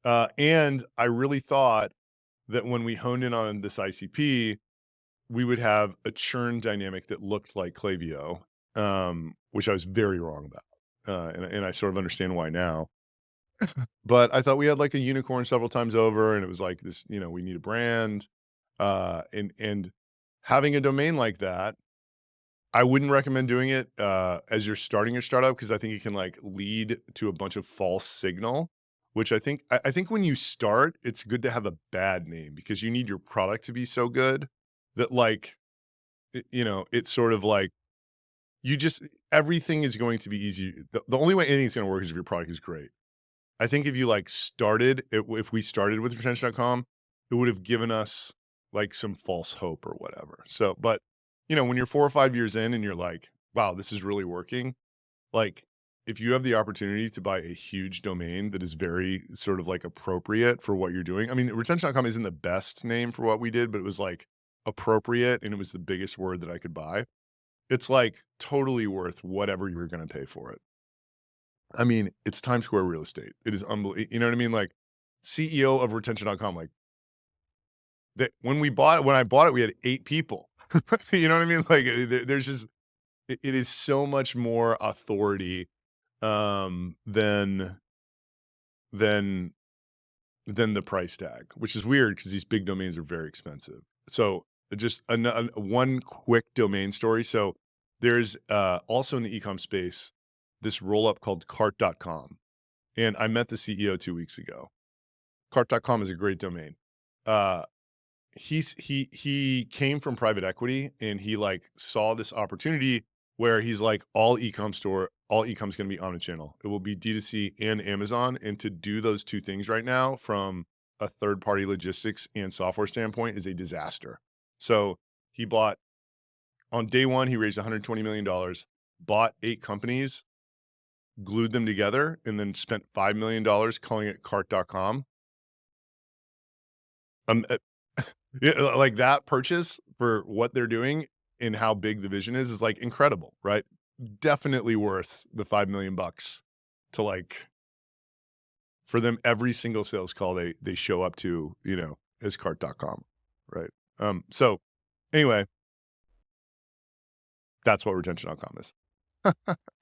And I really thought that when we honed in on this ICP, we would have a churn dynamic that looked like Klaviyo, which I was very wrong about. And I sort of understand why now. But I thought we had like a unicorn several times over, and it was like this, we need a brand. And having a domain like that, I wouldn't recommend doing it as you're starting your startup, because I think it can like lead to a bunch of false signal, which I think when you start, it's good to have a bad name because you need your product to be so good that like, it's sort of like everything is going to be easy. The only way anything's going to work is if your product is great. I think if you like if we started with retention.com, it would have given us like some false hope or whatever. So, but when you're 4 or 5 years in and you're like, wow, this is really working. Like if you have the opportunity to buy a huge domain that is very sort of like appropriate for what you're doing. I mean, retention.com isn't the best name for what we did, but it was like appropriate and it was the biggest word that I could buy. It's like totally worth whatever you're going to pay for it. I mean, it's Times Square real estate. It is unbelievable. You know what I mean? Like CEO of retention.com, like that when I bought it, we had 8 people. You know what I mean? Like there's just, it is so much more authority, than the price tag, which is weird because these big domains are very expensive. So just one quick domain story. So there's also in the ecom space, this roll up called cart.com. And I met the CEO 2 weeks ago. Cart.com is a great domain. He came from private equity and he like saw this opportunity where he's like, all ecom is going to be omnichannel. It will be D2C and Amazon. And to do those two things right now from a third party logistics and software standpoint is a disaster. So he bought, on day one, he raised $120 million, bought 8 companies, glued them together, and then spent $5 million calling it cart.com. Yeah, like that purchase for what they're doing and how big the vision is like incredible, right? Definitely worth the $5 million to like, for them, every single sales call they show up to, is cart.com, right? So anyway, that's what retention.com is.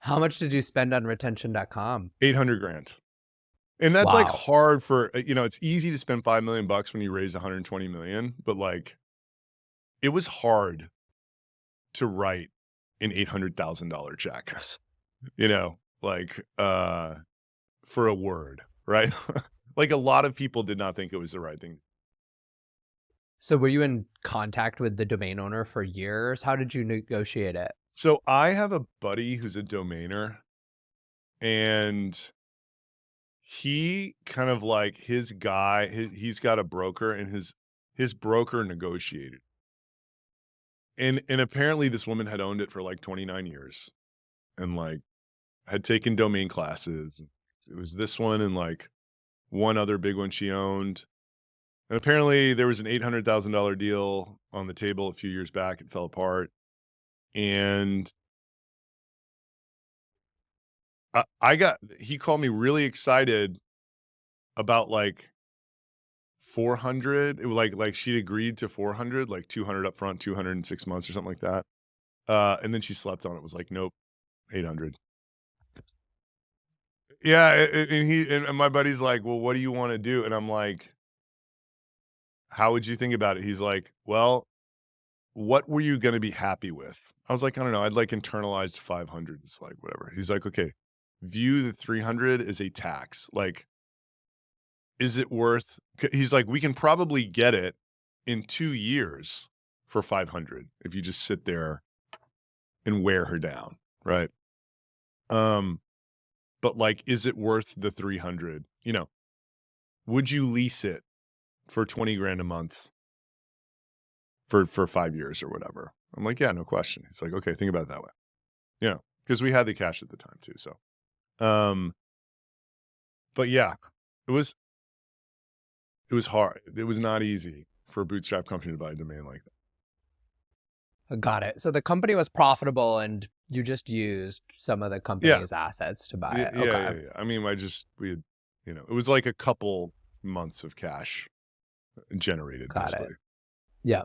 How much did you spend on retention.com? 800 grand. And that's like Wow. hard for, it's easy to spend $5 million when you raise 120 million, but like it was hard to write an $800,000 check, like, for a word, right? Like a lot of people did not think it was the right thing. So were you in contact with the domain owner for years? How did you negotiate it? So I have a buddy who's a domainer, and he kind of like he's got a broker, and his broker negotiated. and apparently this woman had owned it for like 29 years and like had taken domain classes. It was this one and like one other big one she owned. And apparently there was an $800,000 deal on the table a few years back. It fell apart. And he called me really excited about like 400. It was like she'd agreed to 400, like 200 up front, 200 in 6 months or something like that. And then she slept on it. Was like, nope, 800. Yeah. And my buddy's like, well, what do you want to do? And I'm like, how would you think about it? He's like, well, what were you going to be happy with? I was like, I don't know. I'd like internalized 500. It's like, whatever. He's like, okay, view the 300 as a tax. Like, is it worth, he's like, we can probably get it in 2 years for 500 if you just sit there and wear her down. Right. But like, is it worth the 300? You know, would you lease it for 20 grand a month for 5 years or whatever? I'm like, yeah, no question. He's like, okay, think about it that way. You know, because we had the cash at the time too. So, but yeah, it was hard. It was not easy for a bootstrap company to buy a domain like that. Got it. So the company was profitable and you just used some of the company's assets to buy it. Okay. Yeah. I mean, we had, you know, it was like a couple months of cash generated. Got basically. it. Yeah.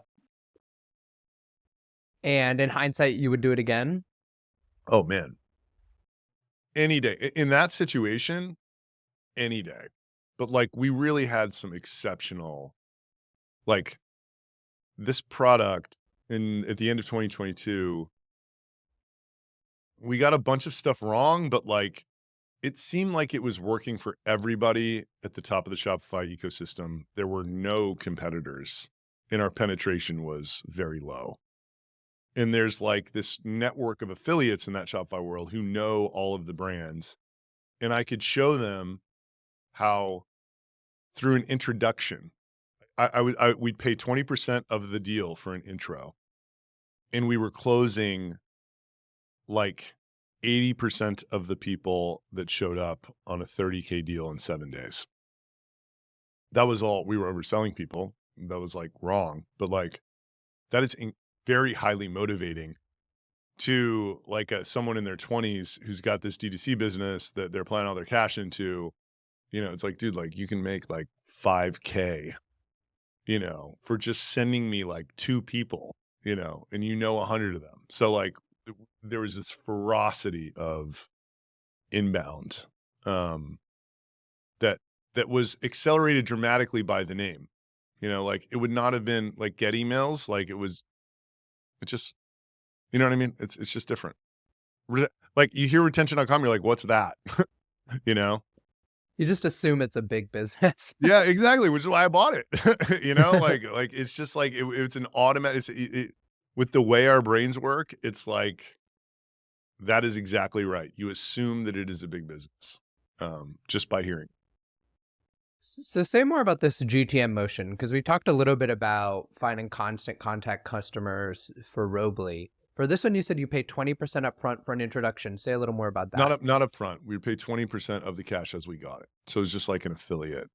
And in hindsight, you would do it again? Oh man. Any day. In that situation, any day. But like we really had some exceptional, like this product at the end of 2022, we got a bunch of stuff wrong, but like it seemed like it was working for everybody at the top of the Shopify ecosystem. There were no competitors and our penetration was very low. And there's like this network of affiliates in that Shopify world who know all of the brands. And I could show them how through an introduction, we'd pay 20% of the deal for an intro. And we were closing like 80% of the people that showed up on a 30K deal in 7 days. That was all. We were overselling people. That was like wrong. But like that is very highly motivating to like someone in their 20s who's got this D2C business that they're planning all their cash into. You know, it's like, dude, like you can make like 5K, you know, for just sending me like 2 people, you know, and you know 100 of them. So like there was this ferocity of inbound that was accelerated dramatically by the name. You know, like it would not have been like get emails, like it just, you know what I mean? It's just different. Like you hear retention.com, you're like, what's that? You know? You just assume it's a big business. Yeah, exactly, which is why I bought it. You know, like it's just like it's an automatic. With the way our brains work, it's like that is exactly right. You assume that it is a big business just by hearing. So say more about this GTM motion, because we talked a little bit about finding constant contact customers for Robly. For this one, you said you pay 20% upfront for an introduction. Say a little more about that. Not up front. We pay 20% of the cash as we got it. So it's just like an affiliate.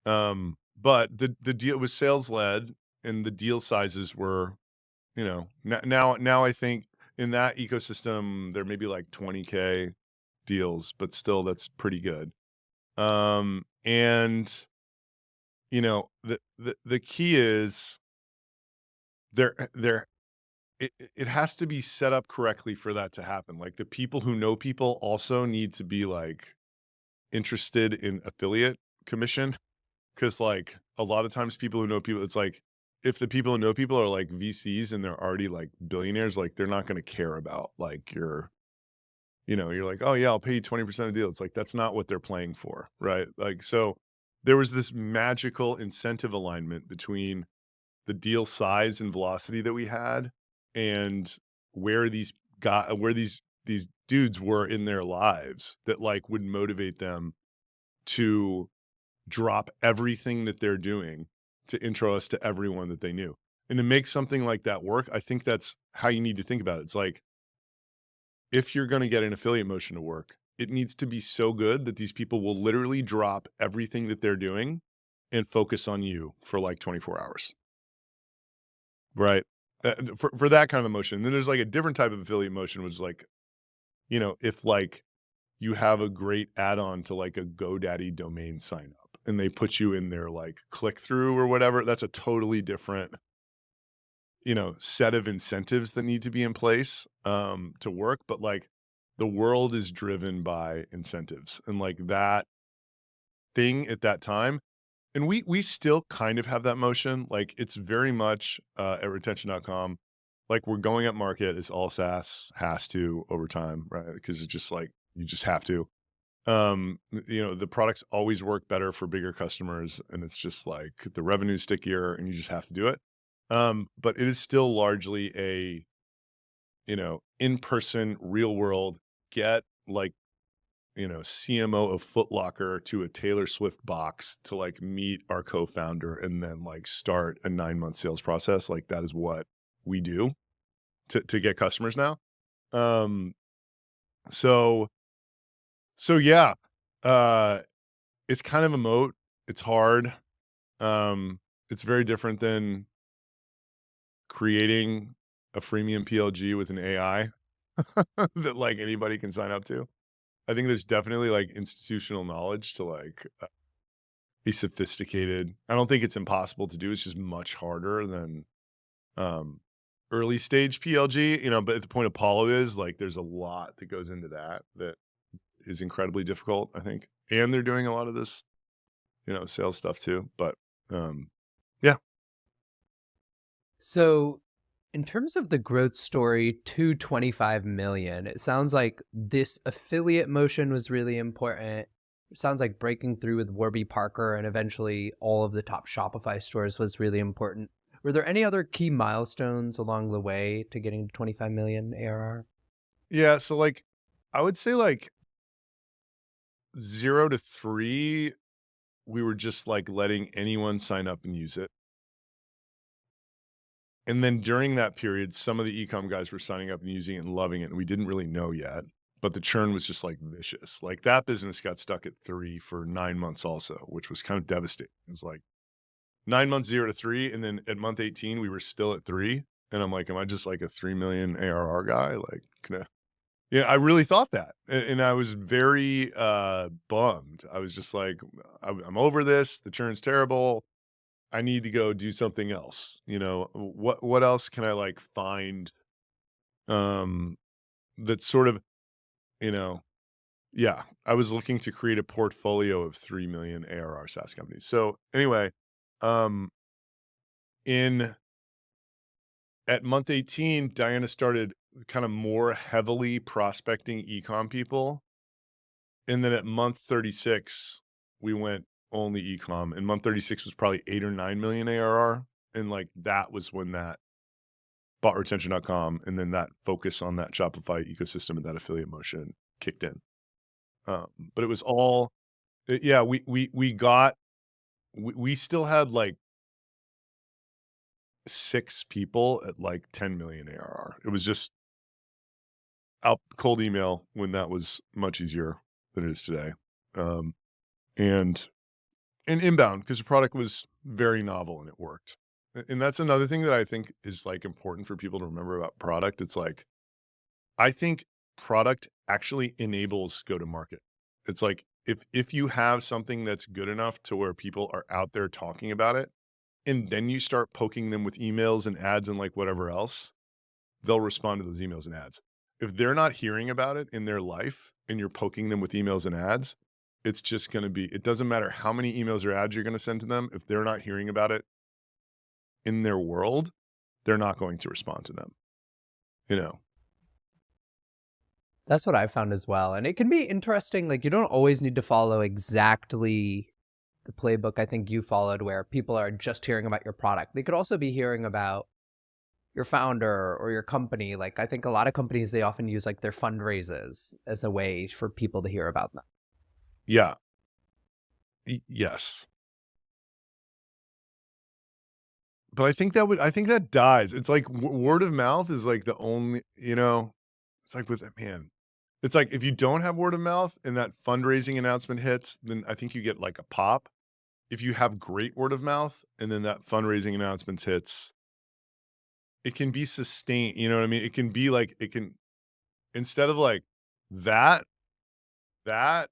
But the deal was sales led and the deal sizes were, you know, now I think in that ecosystem, there may be like 20K deals, but still that's pretty good. And you know, the key is it has to be set up correctly for that to happen. Like the people who know people also need to be like interested in affiliate commission. Cause like a lot of times people who know people, it's like if the people who know people are like VCs and they're already like billionaires, like they're not going to care about like you know, you're like, oh yeah, I'll pay you 20% of the deal. It's like, that's not what they're playing for. Right. Like, so there was this magical incentive alignment between the deal size and velocity that we had and where these dudes were in their lives that like would motivate them to drop everything that they're doing to intro us to everyone that they knew. And to make something like that work, I think that's how you need to think about it. It's like, if you're gonna get an affiliate motion to work, it needs to be so good that these people will literally drop everything that they're doing and focus on you for like 24 hours, right? For that kind of emotion. And then there's like a different type of affiliate motion, which is like, if like you have a great add-on to like a GoDaddy domain sign up and they put you in their like click through or whatever, that's a totally different, set of incentives that need to be in place to work. But like the world is driven by incentives and like that thing at that time. And we still kind of have that motion. Like it's very much at retention.com. Like we're going up market as all SaaS has to over time, right? Because it's just like you just have to. The products always work better for bigger customers, and it's just like the revenue's stickier and you just have to do it. But it is still largely a, in-person, real world, get like, CMO of Foot Locker to a Taylor Swift box to like meet our co-founder and then like start a 9-month sales process. Like that is what we do to get customers now. Um, so yeah, uh, it's kind of a moat. It's hard. It's very different than creating a freemium PLG with an AI that like anybody can sign up to. I think there's definitely like institutional knowledge to like be sophisticated. I don't think it's impossible to do. It's just much harder than um early stage PLG, but at the point Apollo is like there's a lot that goes into that is incredibly difficult, I think. And they're doing a lot of this, sales stuff too. But yeah. So, in terms of the growth story to 25 million, it sounds like this affiliate motion was really important. It sounds like breaking through with Warby Parker and eventually all of the top Shopify stores was really important. Were there any other key milestones along the way to getting to 25 million ARR? Yeah. So like I would say like 0 to 3, we were just like letting anyone sign up and use it. And then during that period, some of the e-com guys were signing up and using it and loving it, and we didn't really know yet, but the churn was just like vicious. Like that business got stuck at 3 for 9 months also, which was kind of devastating. It was like 9 months, 0 to 3, and then at month 18, we were still at 3. And I'm like, am I just like a 3 million ARR guy? Like, yeah, I really thought that. And I was very bummed. I was just like, I'm over this. The churn's terrible. I need to go do something else. What else can I like find um that's sort of, you know, yeah, I was looking to create a portfolio of 3 million ARR SaaS companies. So anyway, um in at month 18, Diana started kind of more heavily prospecting ecom people. And then at month 36, we went only ecom. And month 36 was probably 8 or 9 million ARR. And like that was when that bought retention.com and then that focus on that Shopify ecosystem and that affiliate motion kicked in. But it was all, yeah, we still had like 6 people at like 10 million ARR. It was just out cold email when that was much easier than it is today. Um, and inbound because the product was very novel and it worked. And that's another thing that I think is like important for people to remember about product. It's like, I think product actually enables go to market. It's like, if you have something that's good enough to where people are out there talking about it, and then you start poking them with emails and ads and like whatever else, they'll respond to those emails and ads. If they're not hearing about it in their life and you're poking them with emails and ads, it's just going to be, it doesn't matter how many emails or ads you're going to send to them. If they're not hearing about it in their world, they're not going to respond to them, you know? That's what I found as well. And it can be interesting. Like, you don't always need to follow exactly the playbook I think you followed, where people are just hearing about your product. They could also be hearing about your founder or your company. Like, I think a lot of companies, they often use like their fundraisers as a way for people to hear about them. Yeah. Yes. but I think that dies. It's like word of mouth is like the only, it's like with man. It's like if you don't have word of mouth and that fundraising announcement hits, then I think you get like a pop. If you have great word of mouth and then that fundraising announcement hits, it can be sustained, you know what I mean? It can be like it can instead of like that that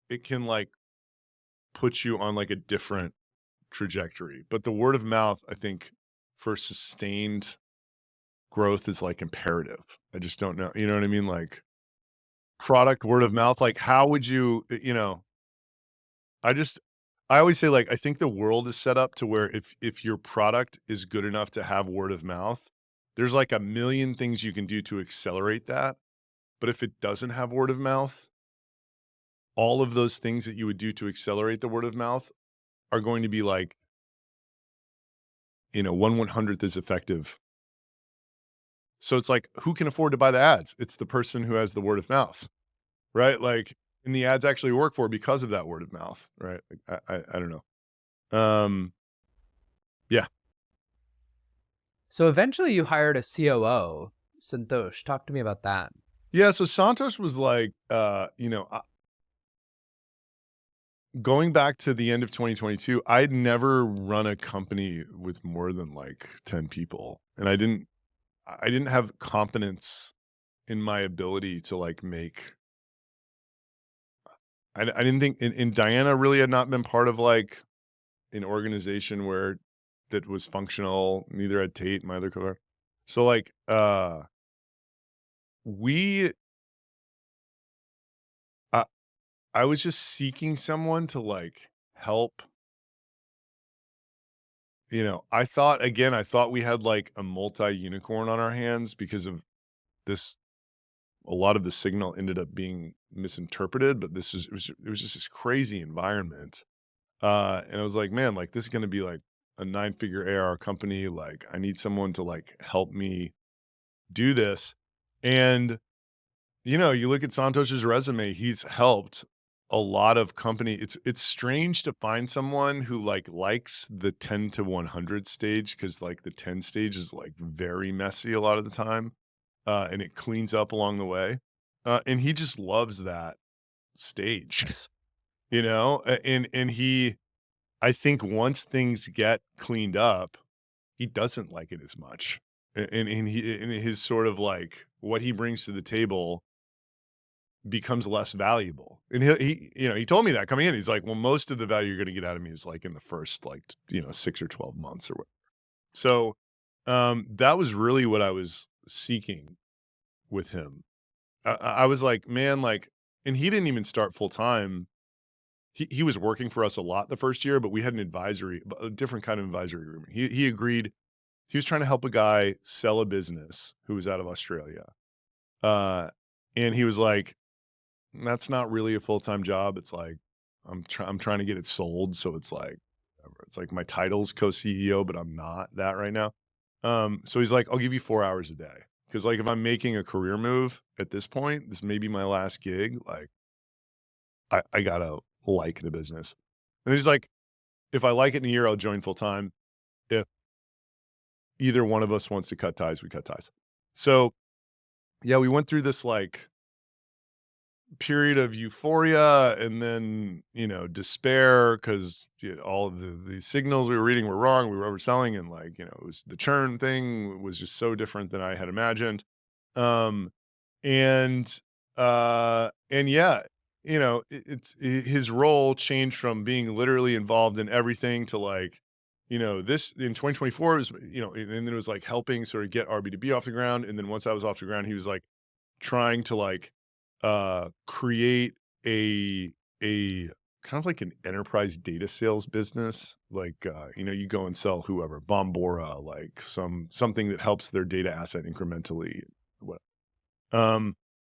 it can like put you on like a different trajectory. But the word of mouth, I think for sustained growth is like imperative. I just don't know. You know what I mean? Like product word of mouth, like how would you, I just I always say like I think the world is set up to where if your product is good enough to have word of mouth, there's like a million things you can do to accelerate that. But if it doesn't have word of mouth, all of those things that you would do to accelerate the word of mouth are going to be like, 1/100th as effective. So it's like, who can afford to buy the ads? It's the person who has the word of mouth, right? Like, and the ads actually work for because of that word of mouth, right? Like, I don't know. Yeah. So eventually you hired a COO, Santosh. Talk to me about that. Yeah, so Santos was like, going back to the end of 2022, I'd never run a company with more than like 10 people, and I didn't have confidence in my ability to like make. I didn't think, and Diana really had not been part of like an organization where that was functional. Neither had Tate, my other co. So like, we, I, I was just seeking someone to like help. I thought we had like a multi unicorn on our hands because of this. A lot of the signal ended up being misinterpreted, but it was just this crazy environment. And I was like, man, like this is going to be like a 9-figure ARR company. Like I need someone to like help me do this. And, you look at Santos's resume, he's helped a lot of company. It's strange to find someone who like likes the 10 to 100 stage because like the 10 stage is like very messy a lot of the time. And it cleans up along the way. And he just loves that stage, and he, I think once things get cleaned up, he doesn't like it as much. And his sort of like what he brings to the table becomes less valuable. And he told me that coming in. He's like, "Well, most of the value you're going to get out of me is like in the first like, 6 or 12 months or what." So, that was really what I was seeking with him. I was like, "Man, like," and he didn't even start full time. He was working for us a lot the first year, but we had a different kind of advisory room. He agreed. He was trying to help a guy sell a business who was out of Australia. Uh, and he was like, "That's not really a full-time job." It's like, I'm trying to get it sold, so it's like whatever. It's like my title's co-CEO, but I'm not that right now. So he's like, "I'll give you 4 hours a day." Because like if I'm making a career move at this point, this may be my last gig, like I gotta like the business. And he's like, "If I like it in a year, I'll join full time. If either one of us wants to cut ties, we cut ties." So, yeah, we went through this, like, period of euphoria and then, despair 'cause, all of the signals we were reading were wrong, we were overselling, and, like, it was the churn thing was just so different than I had imagined. Um, and, and yeah, his role changed from being literally involved in everything to like, this in 2024 is, and then it was like helping sort of get RB2B off the ground. And then once I was off the ground, he was like trying to like, create a kind of like an enterprise data sales business. Like, you go and sell whoever, Bombora, like something that helps their data asset incrementally. Um,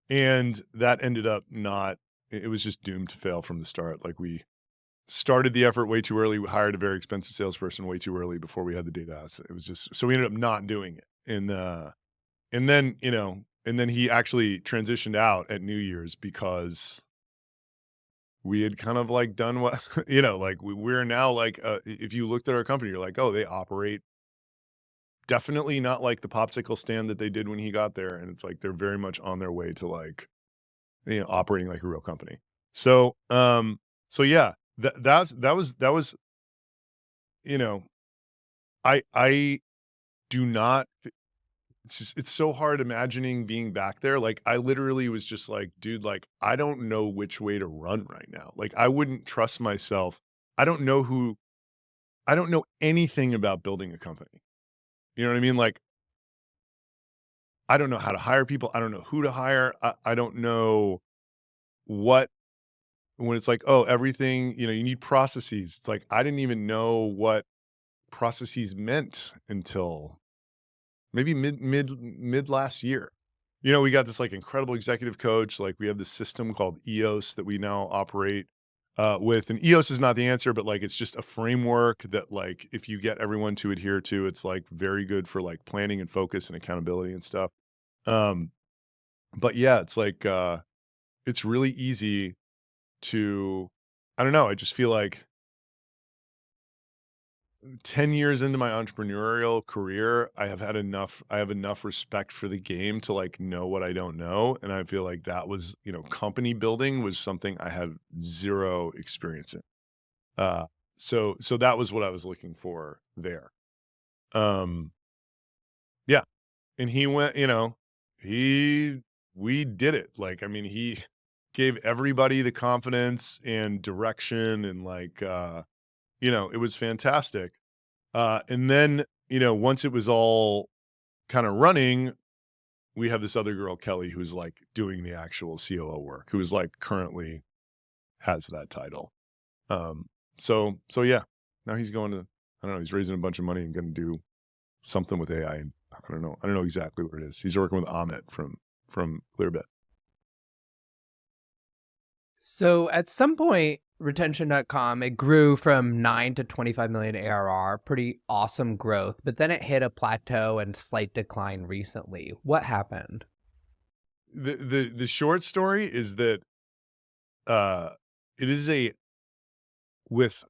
and that ended up not it was just doomed to fail from the start. Like, we started the effort way too early, we hired a very expensive salesperson way too early before we had the data asset. It was just so we ended up not doing it. And then, and then he actually transitioned out at New Year's because we had kind of, like, done what like, we're now, like, if you looked at our company, you're like, "Oh, they operate definitely not like the popsicle stand that they did when he got there, and it's like they're very much on their way to, like, operating like a real company. So, so yeah, that was, you know, I do not it's just it's so hard imagining being back there. Like, I literally was just like, "Dude, like, I don't know which way to run right now." Like, I wouldn't trust myself. I don't know who I don't know anything about building a company. You know what I mean? Like, I don't know how to hire people. I don't know who to hire. I don't know what when it's like, "Oh, everything, you need processes." It's like, I didn't even know what processes meant until maybe mid last year. We got this, like, incredible executive coach, like, we have this system called EOS that we now operate, with, and EOS is not the answer, but, like, it's just a framework that, like, if you get everyone to adhere to, it's, like, very good for, like, planning and focus and accountability and stuff. Um, but yeah, it's like, it's really easy to I don't know, I just feel like 10 years into my entrepreneurial career, I have enough respect for the game to, like, know what I don't know, and I feel like that was, company building was something I had 0 experience in. Uh, so that was what I was looking for there. Um, yeah, and he went, he we did it. Like, I mean, he gave everybody the confidence and direction and, like, it was fantastic. And then, once it was all kind of running, we have this other girl, Kelly, who's like doing the actual COO work, who's like currently has that title. Um, so yeah, now he's going to, I don't know, he's raising a bunch of money and going to do something with AI. And I don't know. I don't know exactly what it is. He's working with Amit from Clearbit. So at some point, retention.com, it grew from 9 to 25 million ARR, pretty awesome growth, but then it hit a plateau and slight decline recently. What happened? The short story is that uh it is a with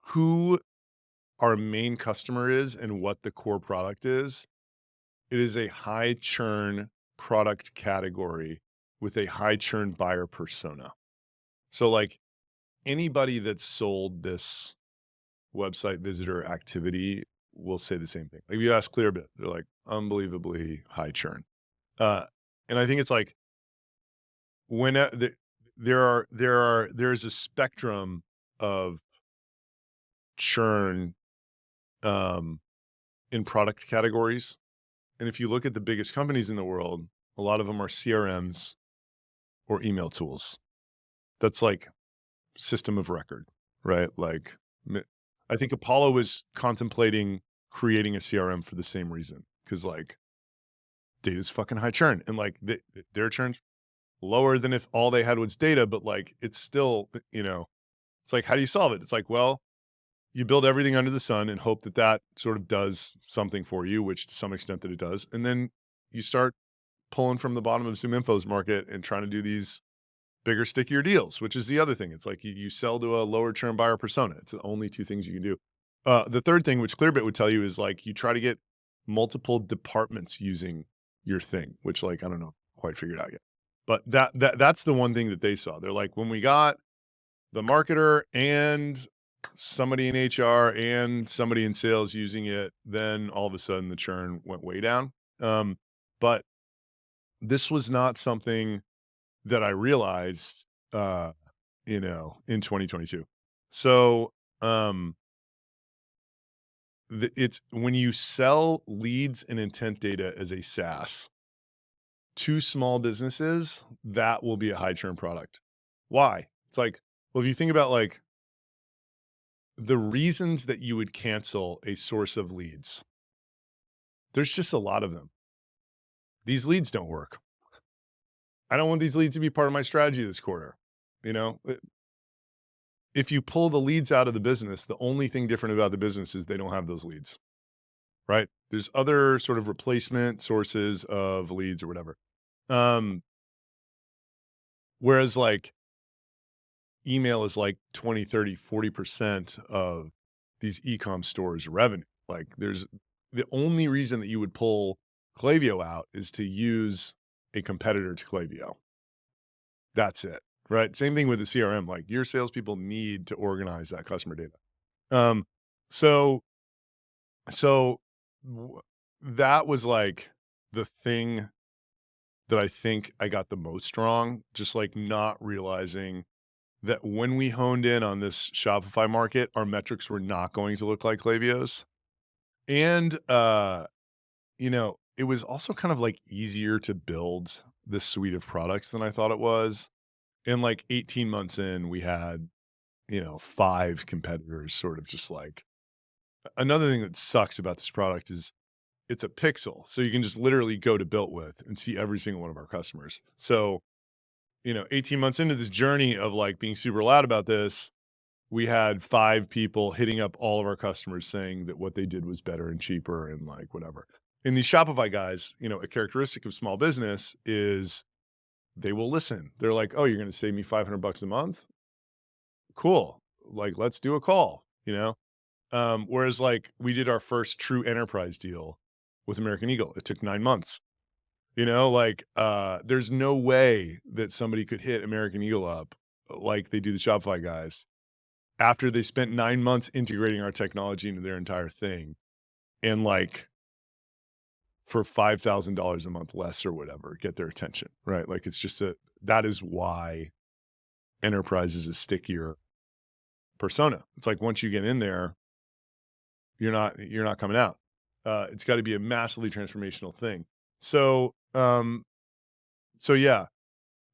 who our main customer is and what the core product is, it is a high churn product category with a high churn buyer persona. So, like, anybody that's sold this website visitor activity will say the same thing. Like, if you ask Clearbit, they're like, unbelievably high churn. Uh, and I think it's like when there's a spectrum of churn um, in product categories. And if you look at the biggest companies in the world, a lot of them are CRMs or email tools. That's like system of record, right? Like, I think Apollo was contemplating creating a CRM for the same reason, because, like, data's fucking high churn, and, like, their churn's lower than if all they had was data, but, like, it's still, it's like, how do you solve it? It's like, well, you build everything under the sun and hope that that sort of does something for you, which to some extent that it does, and then you start pulling from the bottom of ZoomInfo's market and trying to do these bigger, stickier deals, which is the other thing. It's like you sell to a lower churn buyer persona. It's the only 2 things you can do. The third thing, which Clearbit would tell you, is like you try to get multiple departments using your thing, which, like, I don't know, quite figured out yet. But that's the one thing that they saw. They're like, when we got the marketer and somebody in HR and somebody in sales using it, then all of a sudden the churn went way down. But this was not something that I realized, uh, in 2022. So, it's when you sell leads and intent data as a SaaS to small businesses, that will be a high churn product. Why? It's like, well, if you think about, like, the reasons that you would cancel a source of leads, there's just a lot of them. These leads don't work. I don't want these leads to be part of my strategy this quarter. You know, if you pull the leads out of the business, the only thing different about the business is they don't have those leads, right? There's other sort of replacement sources of leads or whatever. Um, whereas, like, email is like 20, 30, 40% of these e-com stores revenue. Like, there's the only reason that you would pull Klaviyo out is to use a competitor to Klaviyo. That's it, right? Same thing with the CRM. Like your salespeople need to organize that customer data. Um, so so w- that was like the thing that I think I got the most strong, just like not realizing that when we honed in on this Shopify market, our metrics were not going to look like Klaviyo's. And it was also kind of like easier to build this suite of products than I thought it was. And like 18 months in, we had, 5 competitors sort of just like another thing that sucks about this product is it's a pixel. So you can just literally go to Built With and see every single one of our customers. So, 18 months into this journey of like being super loud about this, we had 5 people hitting up all of our customers saying that what they did was better and cheaper and like whatever. And these Shopify guys, a characteristic of small business is they will listen. They're like, "Oh, you're going to save me $500 a month? Cool. Like, let's do a call." Whereas like we did our first true enterprise deal with American Eagle. It took 9 months. There's no way that somebody could hit American Eagle up like they do the Shopify guys after they spent 9 months integrating our technology into their entire thing and like for $5,000 a month less or whatever, get their attention, right? Like it's just that is why enterprise is a stickier persona. It's like once you get in there, you're not coming out. It's got to be a massively transformational thing. So yeah,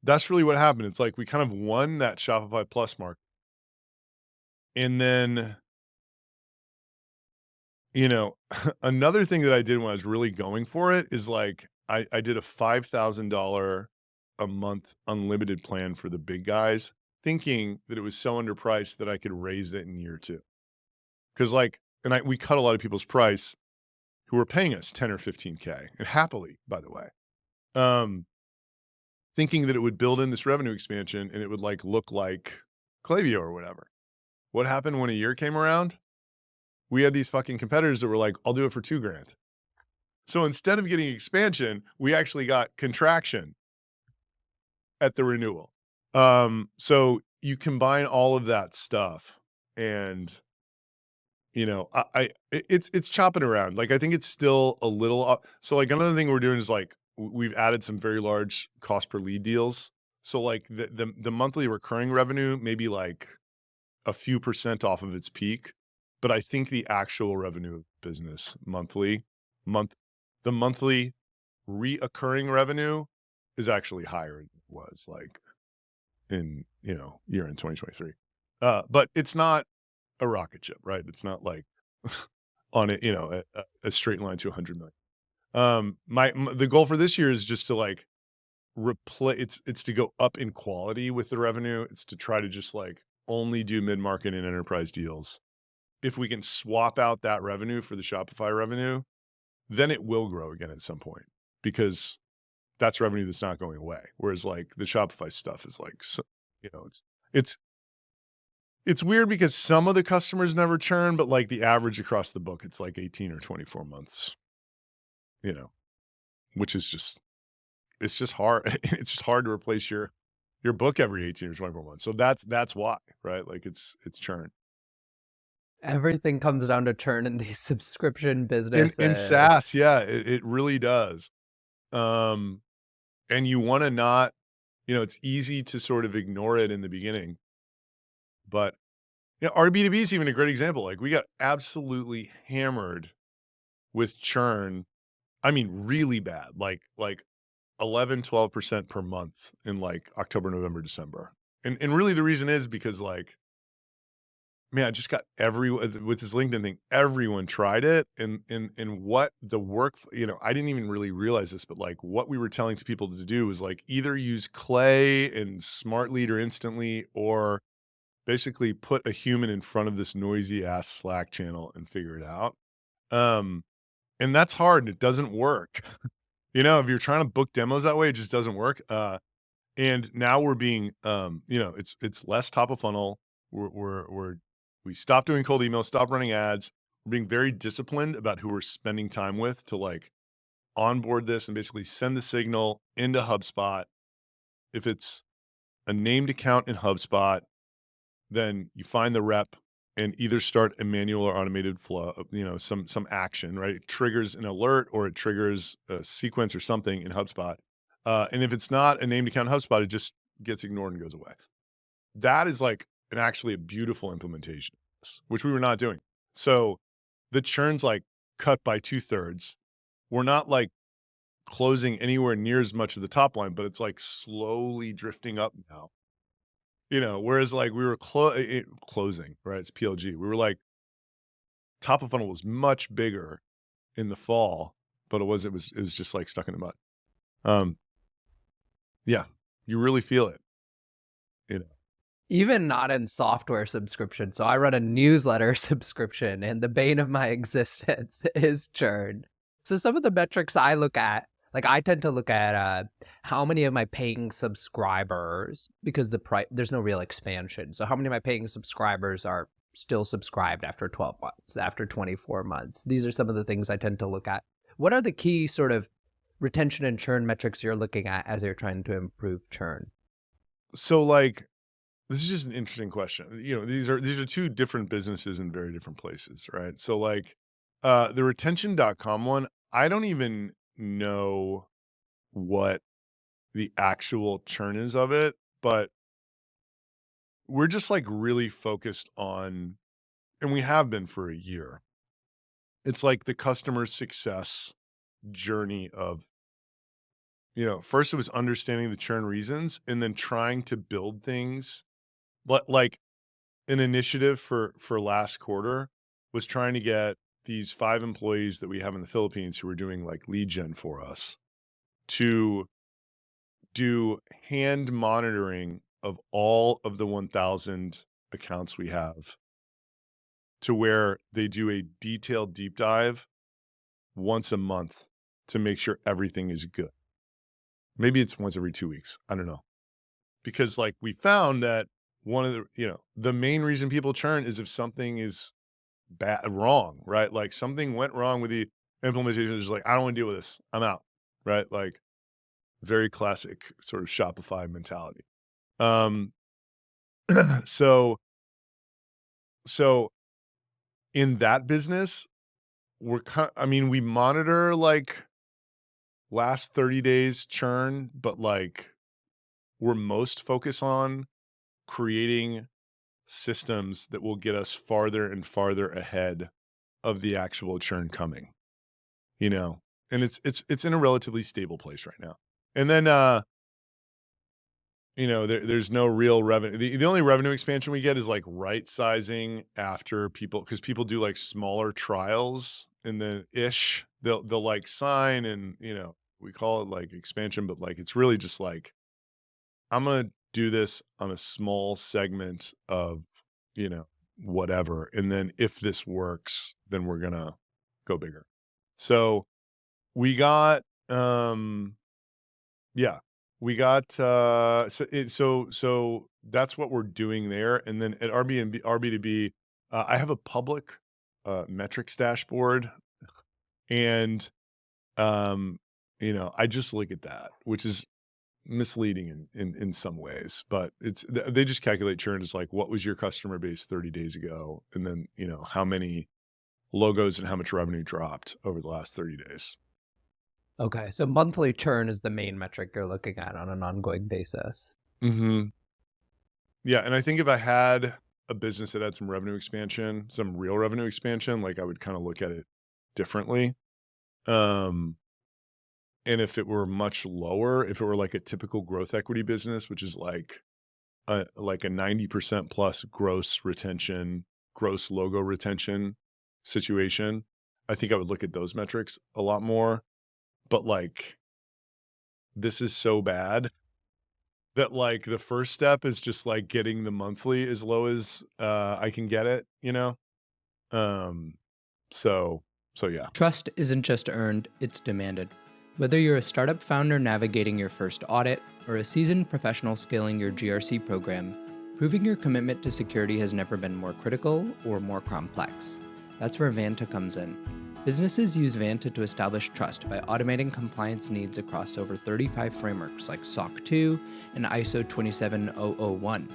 that's really what happened. It's like we kind of won that Shopify Plus market. And then, another thing that I did when I was really going for it is like I did a $5,000 a month unlimited plan for the big guys, thinking that it was so underpriced that I could raise it in year 2. Because like, we cut a lot of people's price who were paying us 10 or 15K, and happily, by the way. Um, Thinking that it would build in this revenue expansion and it would like look like Klaviyo or whatever. What happened when a year came around? We had these fucking competitors that were like, "I'll do it for 2 grand." So instead of getting expansion, we actually got contraction at the renewal. So you combine all of that stuff and it's chopping around. Like I think it's still a little so like another thing we're doing is like we've added some very large cost per lead deals. So like the monthly recurring revenue maybe like a few percent off of its peak, but I think the actual revenue of business month the monthly reoccurring revenue is actually higher than it was like in, year in 2023. But it's not a rocket ship, right? It's not like on it, a straight line to 100 million. The goal for this year is just to like replace it's to go up in quality with the revenue. It's to try to just like only do mid-market and enterprise deals. If we can swap out that revenue for the Shopify revenue, then it will grow again at some point because that's revenue that's not going away. Whereas like the Shopify stuff is like, it's it's weird because some of the customers never churn, but like the average across the book, it's like 18 or 24 months, you know, which is just, it's just hard. It's just hard to replace your book every 18 or 24 months. So that's why, right? Like it's churn. Everything comes down to churn in these subscription In businesses. SaaS, yeah, it really does. Um, and you want to not, it's easy to sort of ignore it in the beginning, but RB2B is even a great example. Like we got absolutely hammered with churn. I mean, really bad, like 11-12% per month in like October, November, December. And really the reason is because like, man, I just got with this LinkedIn thing, everyone tried it and what the work, I didn't even really realize this, but like what we were telling to people to do was like either use Clay and Smart Leader instantly or basically put a human in front of this noisy ass Slack channel and figure it out. Um, and that's hard and it doesn't work. If you're trying to book demos that way, it just doesn't work. And now we're being, it's less top of funnel. We stopped doing cold email, stopped running ads. We're being very disciplined about who we're spending time with to like onboard this and basically send the signal into HubSpot. If it's a named account in HubSpot, then you find the rep and either start a manual or automated flow of, some action, right? It triggers an alert or it triggers a sequence or something in HubSpot. And if it's not a named account in HubSpot, it just gets ignored and goes away. That is like actually a beautiful implementation, which we were not doing. So the churn's like cut by 2/3. We're not like closing anywhere near as much of the top line, but it's like slowly drifting up now. Whereas like we were closing, right? It's PLG. We were like top of funnel was much bigger in the fall, but it was just like stuck in the mud. Yeah, you really feel it. Even not in software subscription. So I run a newsletter subscription, and the bane of my existence is churn. So some of the metrics I look at, like I tend to look at how many of my paying subscribers, because there's no real expansion. So how many of my paying subscribers are still subscribed after 12 months, after 24 months? These are some of the things I tend to look at. What are the key sort of retention and churn metrics you're looking at as you're trying to improve churn? So like, this is just an interesting question. These are two different businesses in very different places, right? So like, the retention.com one, I don't even know what the actual churn is of it, but we're just like really focused on, and we have been for a year. It's like the customer success journey of, first it was understanding the churn reasons and then trying to build things. But like an initiative for last quarter was trying to get these 5 employees that we have in the Philippines who are doing like lead gen for us to do hand monitoring of all of the 1,000 accounts we have, to where they do a detailed deep dive once a month to make sure everything is good. Maybe it's once every 2 weeks. I don't know. Because like we found that one of the main reason people churn is if something is wrong, right? Like something went wrong with the implementation. It's like, I don't want to deal with this. I'm out, right? Like very classic sort of Shopify mentality. So in that business, we monitor like last 30 days churn, but like we're most focused on creating systems that will get us farther and farther ahead of the actual churn coming, and it's in a relatively stable place right now. And then, there's no real revenue. The only revenue expansion we get is like right sizing after because people do like smaller trials, and then they'll like sign, and we call it like expansion, but like it's really just like, I'm gonna do this on a small segment of whatever, and then if this works, then we're gonna go bigger. So we got yeah, we got so that's what we're doing there. And then at RB2B, I have a public metrics dashboard, and I just look at that, which is misleading in some ways, but they just calculate churn as like, what was your customer base 30 days ago, and then how many logos and how much revenue dropped over the last 30 days. Okay, so monthly churn is the main metric you're looking at on an ongoing basis. Yeah, and I think if I had a business that had some revenue expansion, some real revenue expansion, like I would kind of look at it differently. And if it were much lower, if it were like a typical growth equity business, which is like a 90% plus gross retention, gross logo retention situation, I think I would look at those metrics a lot more. But like, this is so bad that like the first step is just like getting the monthly as low as I can get it, So yeah. Trust isn't just earned, it's demanded. Whether you're a startup founder navigating your first audit or a seasoned professional scaling your GRC program, proving your commitment to security has never been more critical or more complex. That's where Vanta comes in. Businesses use Vanta to establish trust by automating compliance needs across over 35 frameworks like SOC 2 and ISO 27001.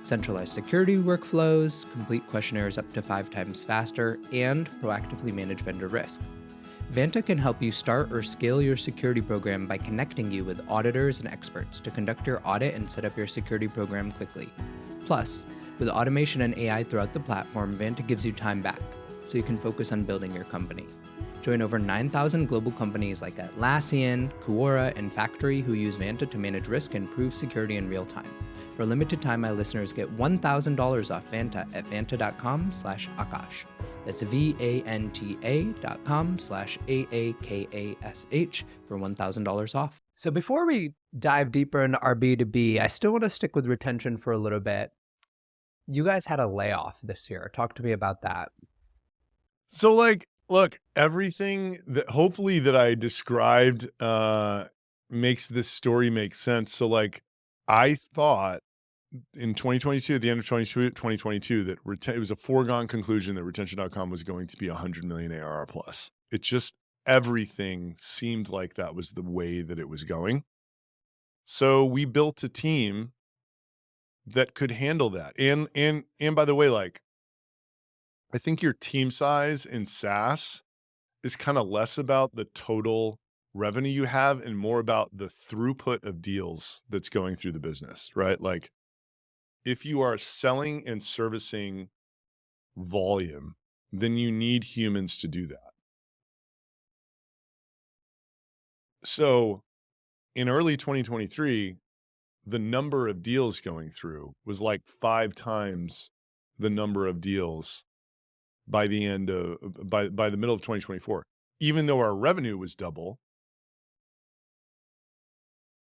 Centralized security workflows, complete questionnaires up to 5 times faster, and proactively manage vendor risk. Vanta can help you start or scale your security program by connecting you with auditors and experts to conduct your audit and set up your security program quickly. Plus, with automation and AI throughout the platform, Vanta gives you time back, so you can focus on building your company. Join over 9,000 global companies like Atlassian, Quora, and Factory who use Vanta to manage risk and prove security in real time. For a limited time, my listeners get $1,000 off Vanta at vanta.com/Aakash. That's vanta.com/AAKASH for $1,000 off. So before we dive deeper into RB2B, I still want to stick with retention for a little bit. You guys had a layoff this year. Talk to me about that. So like, look, everything that hopefully that I described makes this story make sense. So like, I thought in 2022, at the end of 2022, that it was a foregone conclusion that retention.com was going to be 100 million ARR plus. It just, everything seemed like that was the way that it was going. So we built a team that could handle that. And by the way, like, I think your team size in SaaS is kind of less about the total revenue you have and more about the throughput of deals that's going through the business, right? Like, if you are selling and servicing volume, then you need humans to do that. So in early 2023, the number of deals going through was like 5 times the number of deals by the end of, by the middle of 2024. Even though our revenue was double,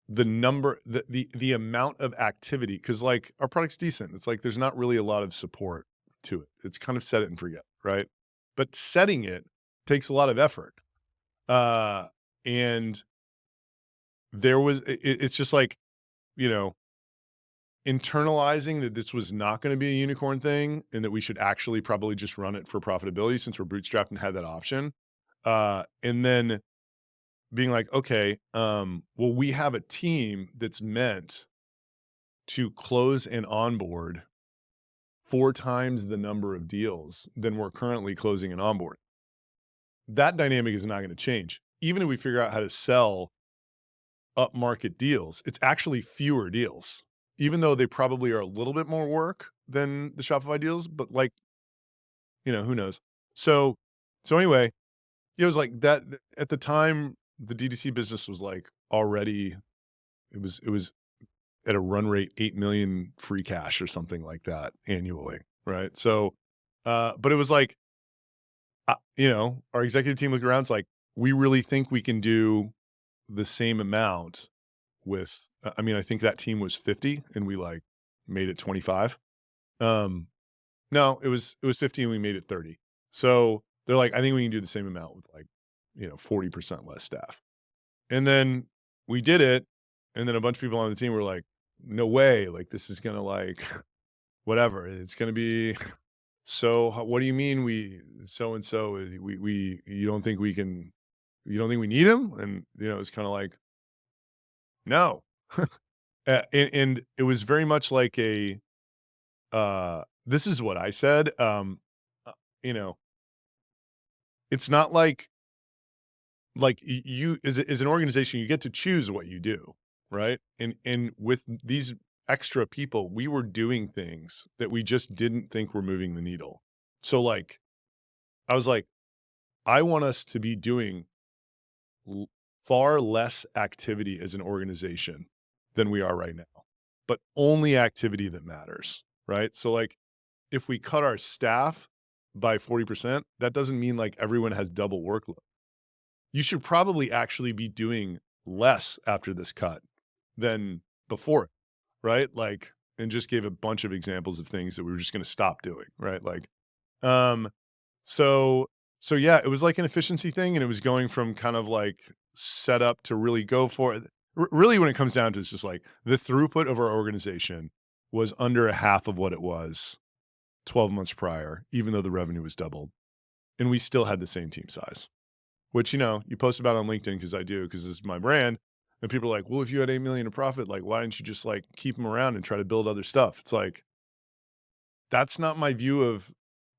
the number, the amount of activity, because like our product's decent. It's like there's not really a lot of support to it. It's kind of set it and forget, right? But setting it takes a lot of effort. And there was, it's just like, you know, internalizing that this was not going to be a unicorn thing and that we should actually probably just run it for profitability since we're bootstrapped and had that option. And then being like, okay, well, we have a team that's meant to close and onboard 4 times the number of deals than we're currently closing and onboard. That dynamic is not going to change. Even if we figure out how to sell upmarket deals, it's actually fewer deals, even though they probably are a little bit more work than the Shopify deals, but like, you know, who knows? So anyway, it was like that at the time, the DTC business was like already, it was at a run rate, 8 million free cash or something like that annually. Right. So, but it was like, you know, our executive team looked around. It's like, we really think we can do the same amount with, I mean, I think that team was 50 and we like made it 25. No, it was 50 and we made it 30. So they're like, I think we can do the same amount with like, you know, 40% less staff. And then we did it. And then a bunch of people on the team were like, no way. Like, this is going to like, whatever. It's going to be, so what do you mean you don't think we can, you don't think we need him? And, you know, it's kind of like, no. And it was very much like this is what I said. You know, it's not like you as an organization, you get to choose what you do, right? And with these extra people, we were doing things that we just didn't think were moving the needle. So like, I was like, I want us to be doing far less activity as an organization than we are right now, but only activity that matters, right? So like, if we cut our staff by 40%, that doesn't mean like everyone has double workload. You should probably actually be doing less after this cut than before, right? Like, and just gave a bunch of examples of things that we were just going to stop doing, right? Like, so yeah, it was like an efficiency thing, and it was going from kind of like set up to really go for it. Really, when it comes down to, it's just like the throughput of our organization was under a half of what it was 12 months prior, even though the revenue was doubled. and we still had the same team size, which, you know, you post about on LinkedIn because I do, because this is my brand. And people are like, well, if you had 8 million in profit, like, why didn't you just like keep them around and try to build other stuff? It's like, that's not my view of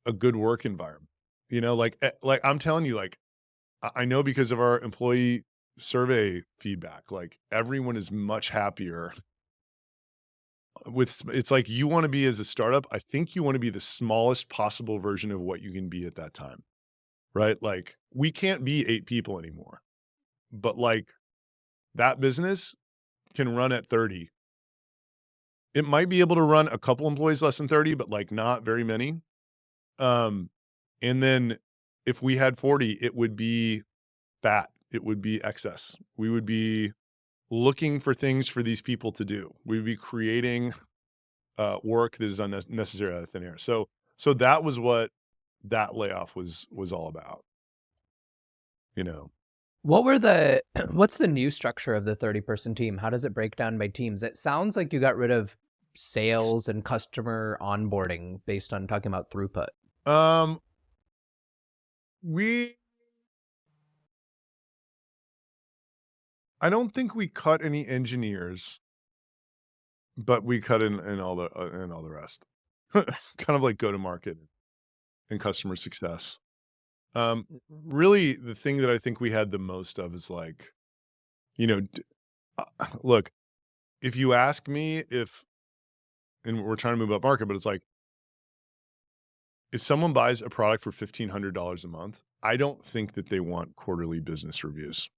a good work environment. You know, like I'm telling you, like, I know because of our employee survey feedback, like everyone is much happier with, it's like, you want to be, as a startup, I think you want to be the smallest possible version of what you can be at that time, right? Like, we can't be 8 people anymore, but like that business can run at 30. It might be able to run a couple employees less than 30, but like not very many. Um, and then if we had 40, it would be fat. It would be excess. We would be looking for things for these people to do. We would be creating work that is unnecessary out of thin air. So that was what that layoff was all about. You know, What's the new structure of the 30-person team? How does it break down by teams? It sounds like you got rid of sales and customer onboarding based on talking about throughput. I don't think we cut any engineers, but we cut in all the rest. It's kind of like go to market and customer success. Really, the thing that I think we had the most of is like, you know, look, if you ask me if, and we're trying to move up market, but it's like, if someone buys a product for $1,500 a month, I don't think that they want quarterly business reviews.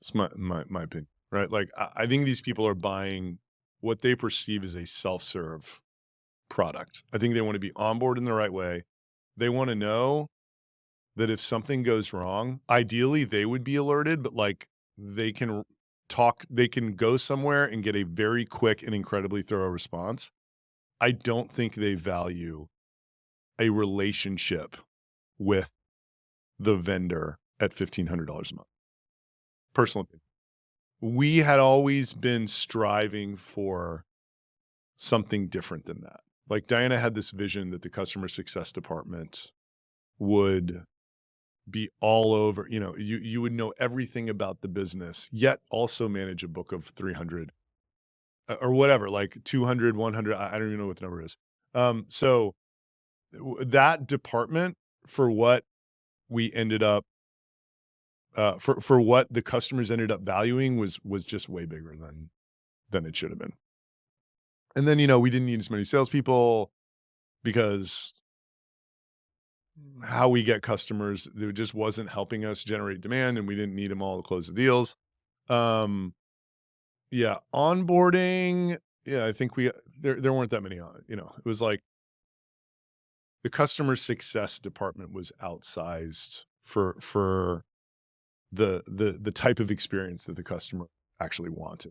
It's my opinion, right? Like, I think these people are buying what they perceive as a self-serve product. I think they want to be onboarded in the right way. They want to know that if something goes wrong, ideally they would be alerted, but like they can go somewhere and get a very quick and incredibly thorough response. I don't think they value a relationship with the vendor at $1,500 a month. Personal opinion. We had always been striving for something different than that. Like, Diana had this vision that the customer success department would be all over, you know, you would know everything about the business, yet also manage a book of 300 or whatever, like 200, 100. I don't even know what the number is. So that department, for what we ended up, for what the customers ended up valuing, was just way bigger than it should have been. And then, you know, we didn't need as many salespeople because how we get customers, it just wasn't helping us generate demand, and we didn't need them all to close the deals. Yeah, onboarding. Yeah, I think there weren't that many on, you know, it was like the customer success department was outsized for the type of experience that the customer actually wanted.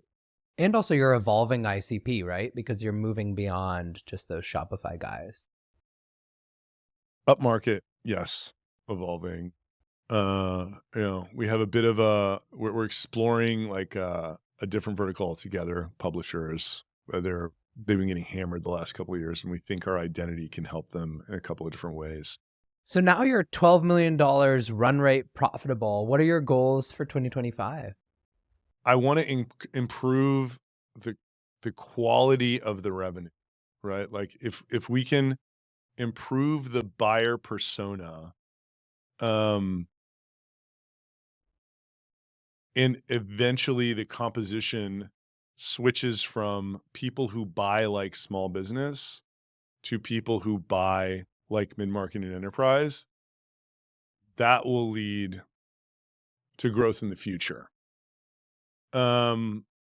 And also you're evolving ICP, right? Because you're moving beyond just those Shopify guys. Upmarket, yes, evolving. You know, we have a bit of we're exploring like a different vertical altogether. Publishers, they've been getting hammered the last couple of years, and we think our identity can help them in a couple of different ways. So now you're $12 million run rate profitable. What are your goals for 2025? I want to improve the quality of the revenue, right? Like, if we can improve the buyer persona, and eventually the composition switches from people who buy like small business to people who buy like mid-market and enterprise, that will lead to growth in the future.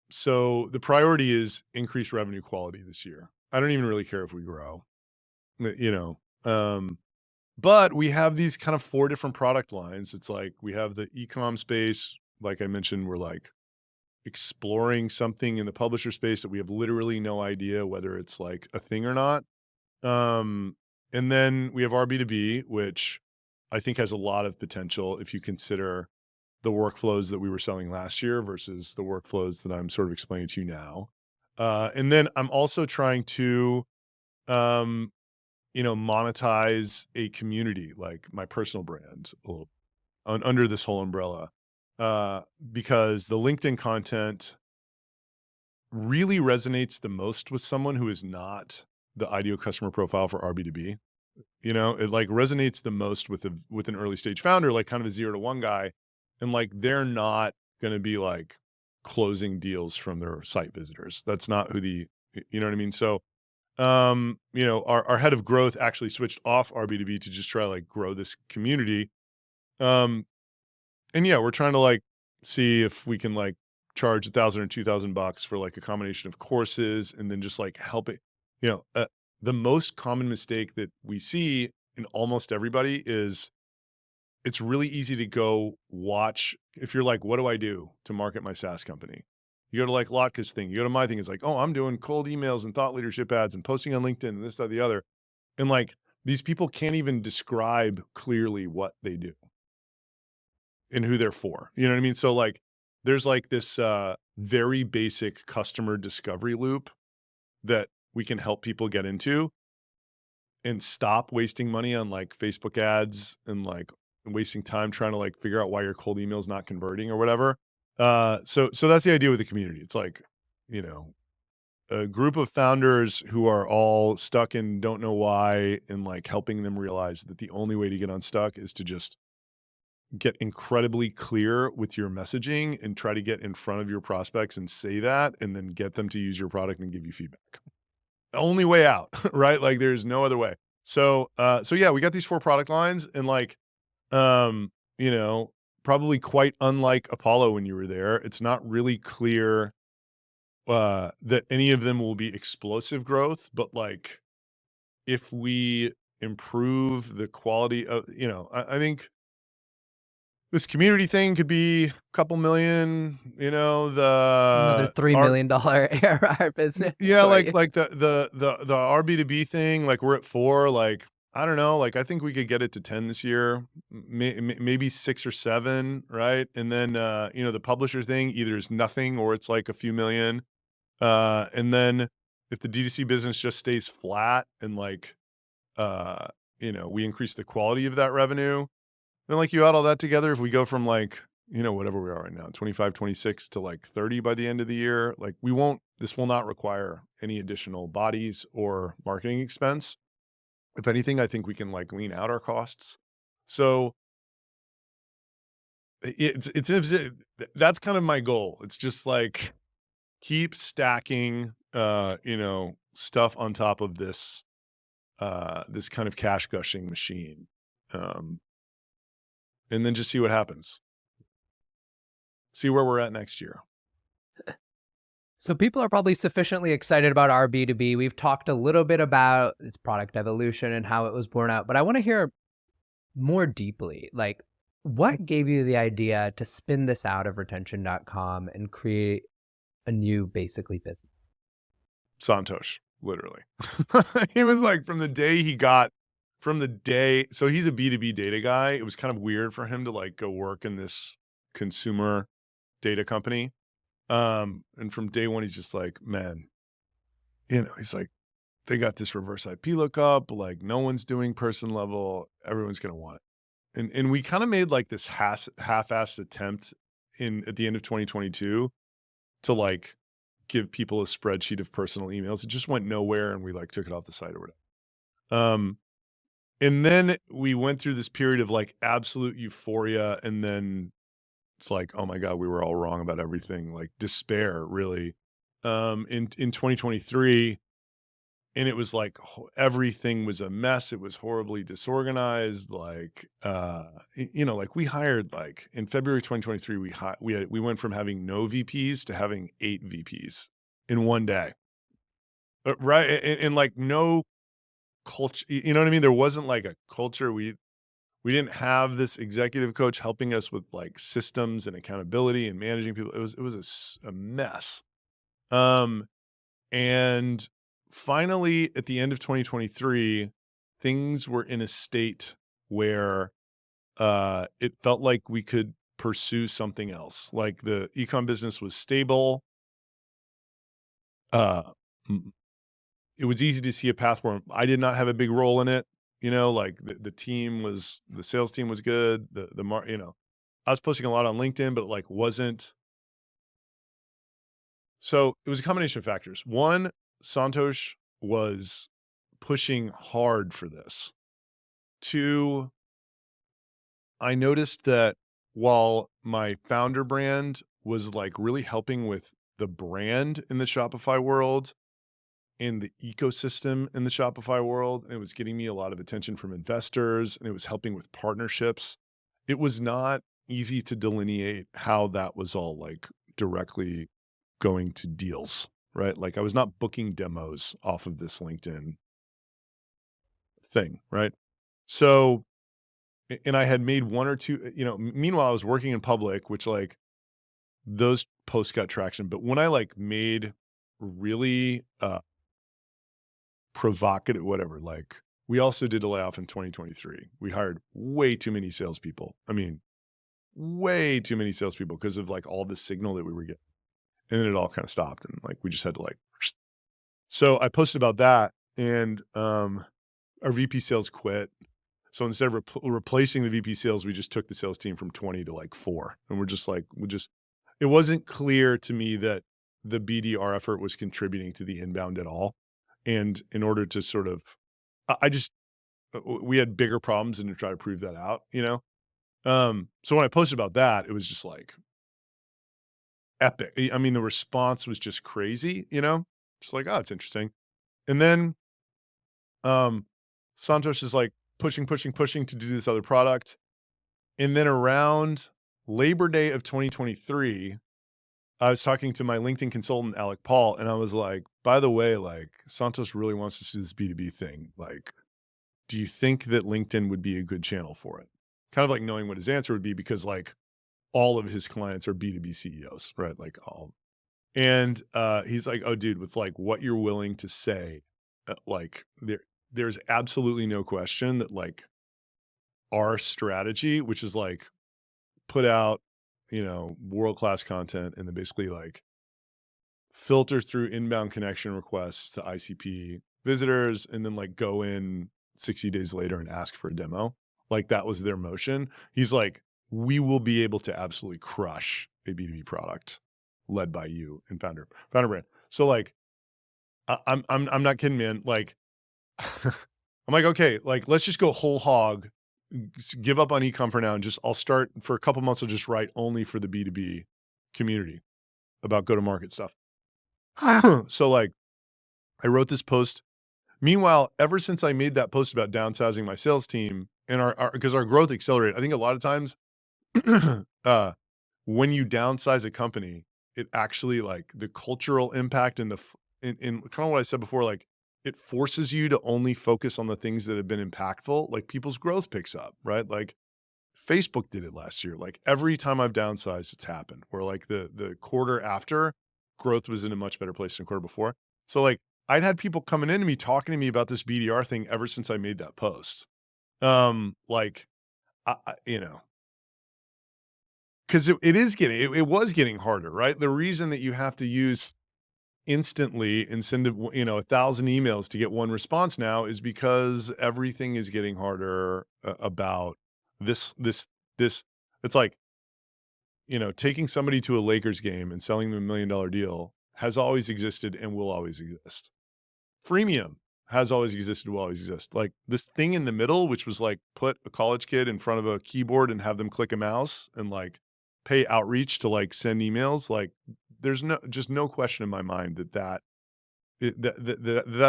So the priority is increase revenue quality this year. I don't even really care if we grow, you know. But we have these kind of 4 different product lines. It's like, we have the e-com space. Like I mentioned, we're like exploring something in the publisher space that we have literally no idea whether it's like a thing or not. And then we have RB2B, which I think has a lot of potential if you consider the workflows that we were selling last year versus the workflows that I'm sort of explaining to you now. And then I'm also trying to, monetize a community like my personal brand under this whole umbrella, because the LinkedIn content really resonates the most with someone who is not the ideal customer profile for RB2B. It like resonates the most with an early stage founder, like kind of a 0 to 1 guy. And like, they're not going to be like closing deals from their site visitors. That's not who you know what I mean? So, our head of growth actually switched off RB2B to just try to like grow this community. And yeah, we're trying to like see if we can like charge $1,000 or $2,000 for like a combination of courses, and then just like help it. The most common mistake that we see in almost everybody is it's really easy to go watch. If you're like, what do I do to market my SaaS company? You go to like Lotka's thing, you go to my thing. It's like, oh, I'm doing cold emails and thought leadership ads and posting on LinkedIn and this, that, the other. And like, these people can't even describe clearly what they do and who they're for. You know what I mean? So like, there's like this very basic customer discovery loop that we can help people get into and stop wasting money on like Facebook ads and like wasting time trying to like figure out why your cold email is not converting or whatever. So that's the idea with the community. It's like, a group of founders who are all stuck and don't know why, and like helping them realize that the only way to get unstuck is to just get incredibly clear with your messaging and try to get in front of your prospects and say that, and then get them to use your product and give you feedback. Only way out, right? Like, there's no other way. So yeah, we got these 4 product lines, and like, probably quite unlike Apollo when you were there, it's not really clear that any of them will be explosive growth, but like, if we improve the quality of, I think this community thing could be a couple million, Another $3 million ARR business. yeah, for like you. the RB2B thing, like we're at 4, like, I don't know, like I think we could get it to 10 this year, maybe 6 or 7, right? And then the publisher thing either is nothing or it's like a few million. And then if the D2C business just stays flat and like we increase the quality of that revenue, then like you add all that together, if we go from like, whatever we are right now, 25, 26 to like 30 by the end of the year, like this will not require any additional bodies or marketing expense. If anything, I think we can like lean out our costs. So that's kind of my goal. It's just like keep stacking, stuff on top of this kind of cash gushing machine. And then just see what happens. See where we're at next year. So people are probably sufficiently excited about RB2B. We've talked a little bit about its product evolution and how it was born out, but I want to hear more deeply, like, what gave you the idea to spin this out of retention.com and create a new, basically, business? Santosh, literally. He was like, so he's a B2B data guy. It was kind of weird for him to like go work in this consumer data company. And from day one, he's just like, man, he's like, they got this reverse IP lookup, like no one's doing person level, everyone's going to want it. And we kind of made like this half-assed attempt at the end of 2022 to like give people a spreadsheet of personal emails. It just went nowhere, and we like took it off the site or whatever. And then we went through this period of like absolute euphoria, and then it's like, oh my God, we were all wrong about everything, like despair, really. In 2023, and it was like everything was a mess. It was horribly disorganized. Like, like we hired, like in February 2023, we went from having no VPs to having 8 VPs in one day. But right, and like no culture, you know what I mean? There wasn't like a culture. We didn't have this executive coach helping us with like systems and accountability and managing people. It was a mess. And finally, at the end of 2023, things were in a state where it felt like we could pursue something else. Like the ecom business was stable. it was easy to see a path where I did not have a big role in it. Like the sales team was good. I was posting a lot on LinkedIn, but like wasn't. So it was a combination of factors. One, Santosh was pushing hard for this. Two, I noticed that while my founder brand was like really helping with the brand in the Shopify world and the ecosystem in the Shopify world, and it was getting me a lot of attention from investors and it was helping with partnerships, it was not easy to delineate how that was all like directly going to deals, right? Like I was not booking demos off of this LinkedIn thing, right? So, and I had made one or two, meanwhile I was working in public, which like those posts got traction. But when I like made really provocative, whatever, like we also did a layoff in 2023. We hired way too many salespeople. I mean, way too many salespeople because of like all the signal that we were getting. And then it all kind of stopped and like we just had to like. So I posted about that, and our VP sales quit. So instead of replacing the VP sales, we just took the sales team from 20 to like 4. And we're just like, it wasn't clear to me that the BDR effort was contributing to the inbound at all. And in order to sort of, we had bigger problems and to try to prove that out, So when I posted about that, it was just like epic. I mean, the response was just crazy, just like, oh, it's interesting. And then Santosh is like pushing to do this other product. And then around Labor Day of 2023, I was talking to my LinkedIn consultant, Alec Paul, and I was like, by the way, like Santosh really wants to do this B2B thing. Like, do you think that LinkedIn would be a good channel for it? Kind of like knowing what his answer would be, because like all of his clients are B2B CEOs, right? Like all. And he's like, oh, dude, with like what you're willing to say, like there's absolutely no question that like our strategy, which is like put out, world-class content and then basically like filter through inbound connection requests to ICP visitors and then like go in 60 days later and ask for a demo. Like that was their motion. He's like, we will be able to absolutely crush a B2B product led by you and founder brand. So like, I'm not kidding, man. Like, I'm like, okay, like let's just go whole hog, give up on e-com for now, and I'll start for a couple months. I'll just write only for the B2B community about go-to-market stuff. So like, I wrote this post. Meanwhile, ever since I made that post about downsizing my sales team and because our growth accelerated, I think a lot of times when you downsize a company, it actually like the cultural impact and in kind of what I said before, like it forces you to only focus on the things that have been impactful. Like people's growth picks up, right? Like Facebook did it last year. Like every time I've downsized, it's happened where like the quarter after growth was in a much better place than the quarter before. So like I'd had people coming into me talking to me about this BDR thing ever since I made that post. Like, because it was getting harder, right? The reason that you have to use instantly and send 1,000 emails to get one response now is because everything is getting harder about this. It's like, taking somebody to a Lakers game and selling them $1 million deal has always existed and will always exist. Freemium has always existed, will always exist. Like this thing in the middle, which was like put a college kid in front of a keyboard and have them click a mouse and like pay outreach to like send emails. Like there's no question in my mind that's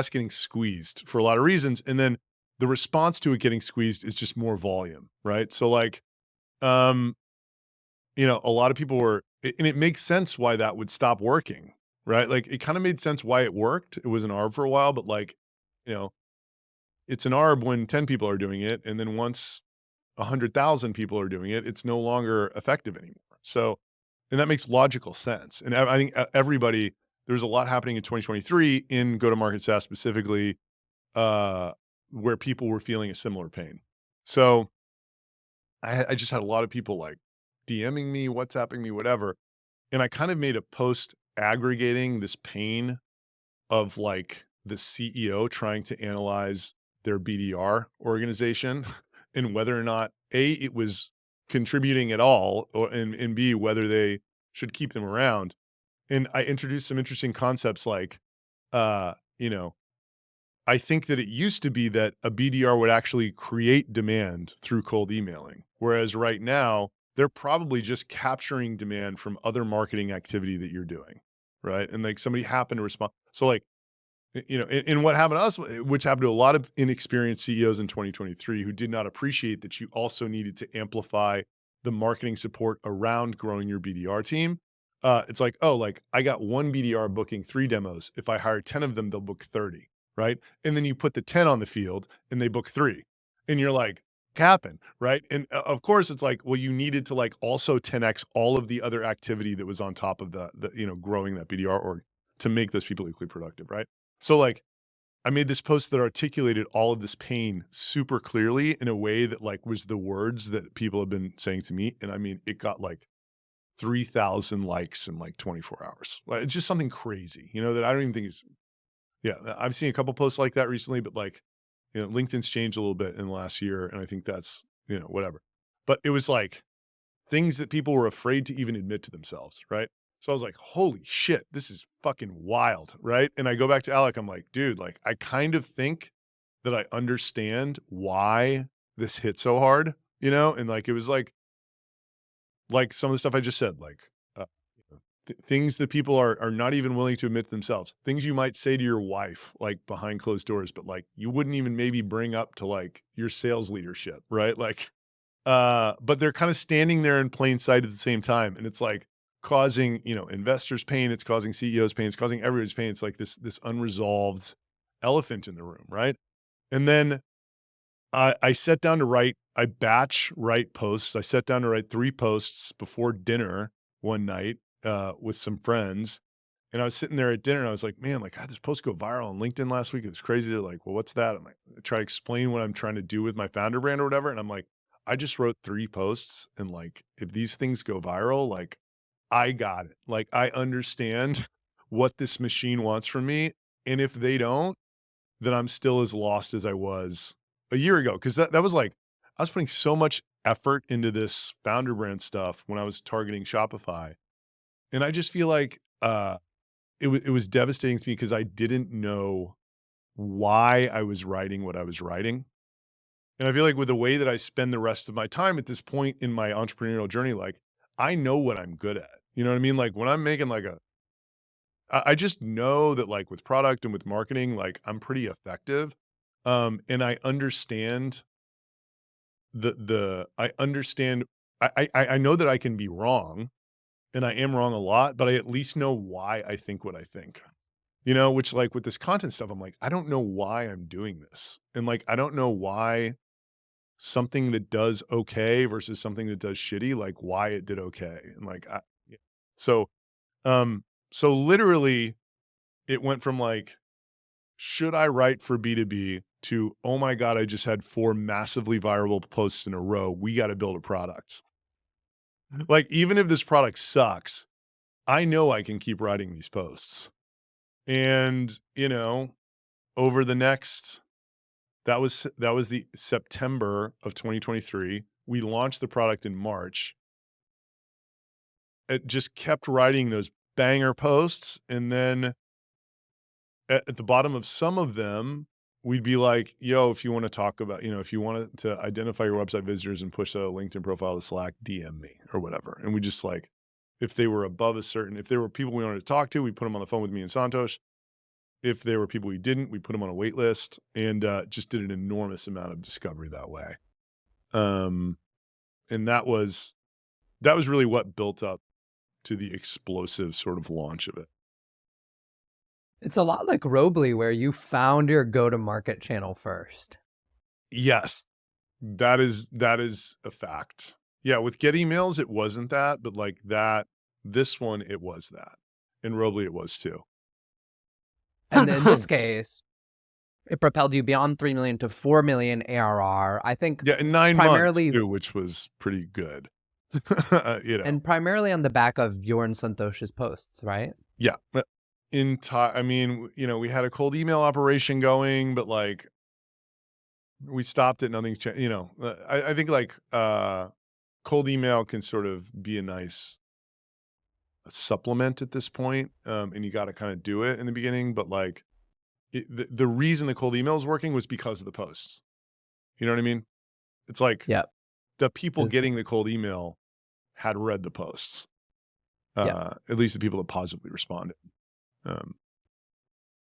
getting squeezed for a lot of reasons. And then the response to it getting squeezed is just more volume, right? So like, a lot of people and it makes sense why that would stop working, right? Like it kind of made sense why it worked. It was an ARB for a while, but like, it's an ARB when 10 people are doing it. And then once 100,000 people are doing it, it's no longer effective anymore. So, and that makes logical sense. And I think there's a lot happening in 2023 in go-to-market SaaS specifically, where people were feeling a similar pain. So I just had a lot of people like DMing me, WhatsApping me, whatever. And I kind of made a post aggregating this pain of like the CEO trying to analyze their BDR organization and whether or not A, it was contributing at all, and B, whether they should keep them around. And I introduced some interesting concepts like, you know, I think that it used to be that a BDR would actually create demand through cold emailing, whereas right now they're probably just capturing demand from other marketing activity that you're doing, right? And like somebody happened to respond. So like, and what happened to us, which happened to a lot of inexperienced CEOs in 2023 who did not appreciate that you also needed to amplify the marketing support around growing your BDR team. It's like, oh, like I got one BDR booking 3 demos. If I hire 10 of them, they'll book 30, right? And then you put the 10 on the field and they book 3. And you're like, happen, right? And of course it's like, well, you needed to like also 10x all of the other activity that was on top of the growing that BDR org to make those people equally productive, right? So like I made this post that articulated all of this pain super clearly in a way that like was the words that people have been saying to me. And I mean, it got like 3,000 likes in like 24 hours. Like, it's just something crazy, that I don't even think is, yeah, I've seen a couple posts like that recently, but like, LinkedIn's changed a little bit in the last year. And I think that's, whatever, but it was like things that people were afraid to even admit to themselves. Right. So I was like, holy shit, this is fucking wild. Right. And I go back to Alec. I'm like, dude, like, I kind of think that I understand why this hit so hard, and like, it was like some of the stuff I just said, like, things that people are not even willing to admit to themselves, things you might say to your wife, like behind closed doors, but like you wouldn't even maybe bring up to like your sales leadership. Right. Like, but they're kind of standing there in plain sight at the same time. And it's like causing, investors pain. It's causing CEOs pain. It's causing everybody's pain. It's like this unresolved elephant in the room. Right. And then I sat down to write, I batch write posts. I sat down to write 3 posts before dinner one night with some friends. And I was sitting there at dinner and I was like, man, like I had this post go viral on LinkedIn last week. It was crazy. They're like, well, what's that? I'm like, I try to explain what I'm trying to do with my founder brand or whatever. And I'm like, I just wrote 3 posts and like, if these things go viral, like I got it. Like I understand what this machine wants from me. And if they don't, then I'm still as lost as I was a year ago. Cause that was like, I was putting so much effort into this founder brand stuff when I was targeting Shopify. And I just feel like, it was devastating to me because I didn't know why I was writing what I was writing. And I feel like with the way that I spend the rest of my time at this point in my entrepreneurial journey, like I know what I'm good at. You know what I mean? Like when I'm making like I just know that like with product and with marketing, like I'm pretty effective. And I understand I understand, I know that I can be wrong and I am wrong a lot, but I at least know why I think what I think, which like with this content stuff, I'm like, I don't know why I'm doing this. And like, I don't know why something that does okay versus something that does shitty, like why it did okay. And like, yeah. So, so literally it went from like, should I write for B2B to, oh my God, I just had 4 massively viral posts in a row. We got to build a product. Like, even if this product sucks, I know I can keep writing these posts. And, over the next, that was the September of 2023. We launched the product in March. It just kept writing those banger posts. And then at the bottom of some of them, we'd be like, yo, if you want to talk about, if you want to identify your website visitors and push a LinkedIn profile to Slack, DM me or whatever. And we just like, if they were above a certain, if there were people we wanted to talk to, we put them on the phone with me and Santosh. If there were people we didn't, we put them on a wait list and just did an enormous amount of discovery that way. And that was really what built up to the explosive sort of launch of it. It's a lot like Robly, where you found your go-to-market channel first. Yes, that is a fact. Yeah, with Get Emails, it wasn't that, but like this one, it was that. And Robly, it was too. And in this case, it propelled you beyond 3 million to 4 million ARR. I think in 9 months too, which was pretty good. And primarily on the back of your and Santosh's posts, right? Yeah. I mean, we had a cold email operation going, but like we stopped it. Nothing's changed. I think like cold email can sort of be a nice supplement at this point, and you got to kind of do it in the beginning. But like the reason the cold email is working was because of the posts. You know what I mean? It's like Yep. the people Is getting the cold email had read the posts, Yep. at least the people that positively responded. Um,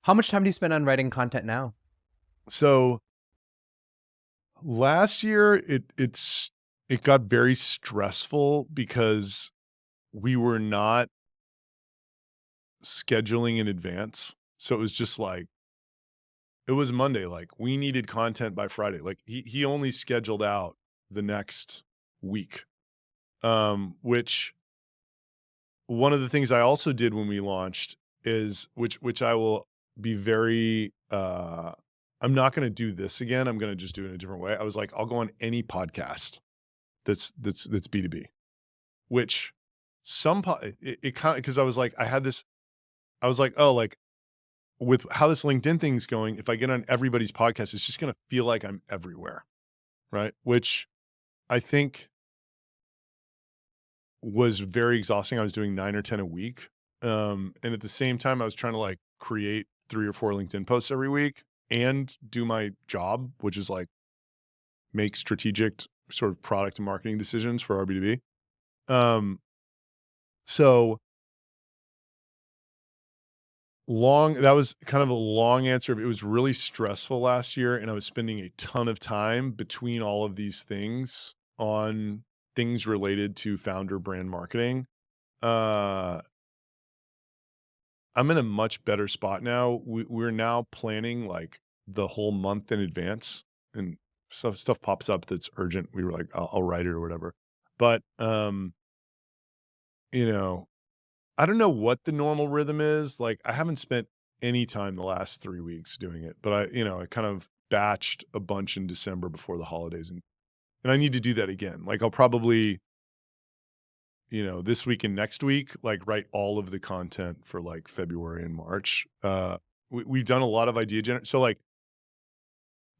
How much time do you spend on writing content now? so last year it got very stressful because we were not scheduling in advance. So it was just like it was Monday, like we needed content by Friday. Like he only scheduled out the next week. Which one of the things I also did when we launched is which I will be very I'm not going to do this again. I'm going to just do it in a different way. I was like, I'll go on any podcast that's B2B, which it kind of, because I was like, I was like, oh, like with how this LinkedIn thing's going, if I get on everybody's podcast, it's just going to feel like I'm everywhere. Right. Which I think was very exhausting. I was doing 9 or 10 a week. And at the same time, I was trying to like create 3 or 4 LinkedIn posts every week and do my job, which is like make strategic sort of product and marketing decisions for RB2B. So that was kind of a long answer. It was really stressful last year, and I was spending a ton of time between all of these things on things related to founder brand marketing. I'm in a much better spot now. We're now planning like the whole month in advance, and stuff pops up that's urgent. We were like, I'll write it or whatever. But I don't know what the normal rhythm is. Like I haven't spent any time the last 3 weeks doing it, but I kind of batched a bunch in December before the holidays, and I need to do that again. Like I'll probably, this week and next week, like write all of the content for like February and March. We've done a lot of idea generation. So like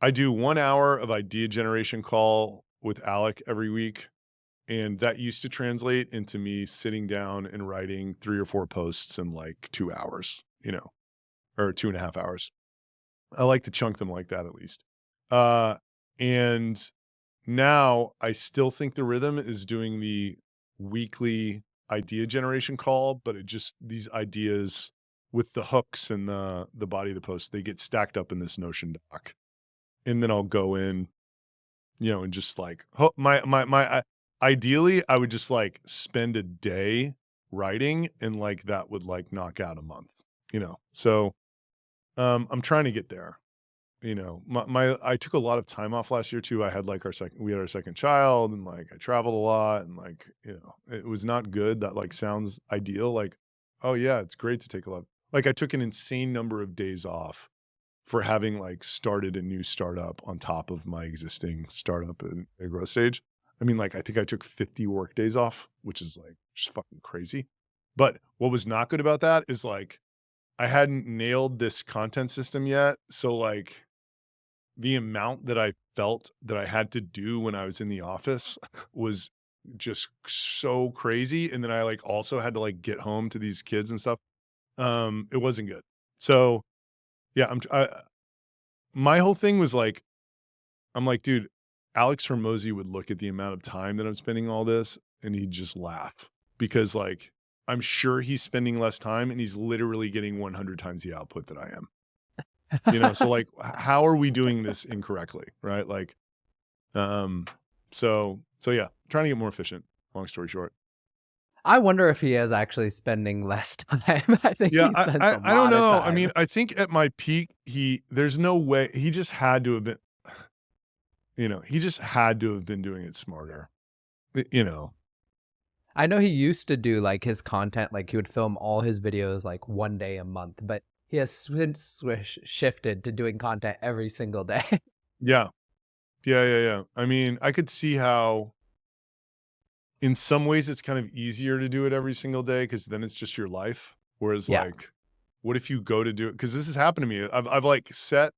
I do 1 hour of idea generation call with Alec every week. And that used to translate into me sitting down and writing 3 or 4 posts in like 2 hours, or 2.5 hours. I like to chunk them like that at least. And now I still think the rhythm is doing the weekly idea generation call, but these ideas with the hooks and the body of the post, they get stacked up in this Notion doc. And then I'll go in, and just like ideally I would just like spend a day writing, and like that would like knock out a month, So I'm trying to get there. I took a lot of time off last year too. I had like we had our second child, and like I traveled a lot, and like, it was not good. That like sounds ideal. Like, oh yeah, it's great to take a lot. Like I took an insane number of days off for having like started a new startup on top of my existing startup in a growth stage. I mean, like, I think I took 50 work days off, which is like just fucking crazy. But what was not good about that is like, I hadn't nailed this content system yet. So like the amount that I felt that I had to do when I was in the office was just so crazy. And then I like also had to like get home to these kids and stuff. It wasn't good. So yeah, my whole thing was like, I'm like, dude, Alex Hormozy would look at the amount of time that I'm spending all this, and he'd just laugh, because like, I'm sure he's spending less time and he's literally getting 100 times the output that I am, so like, how are we doing this incorrectly? Right. Like, so yeah, trying to get more efficient, long story short. I wonder if he is actually spending less time. I think Yeah. he spends a I don't lot of know. time. I mean, I think at my peak, there's no way he just had to have been, he just had to have been doing it smarter, I know he used to do like his content, like he would film all his videos like 1 day a month, but he has since shifted to doing content every single day. Yeah. Yeah. I mean, I could see how in some ways it's kind of easier to do it every single day, because then it's just your life. Whereas Yeah. like what if you go to do it? Because this has happened to me. I've like set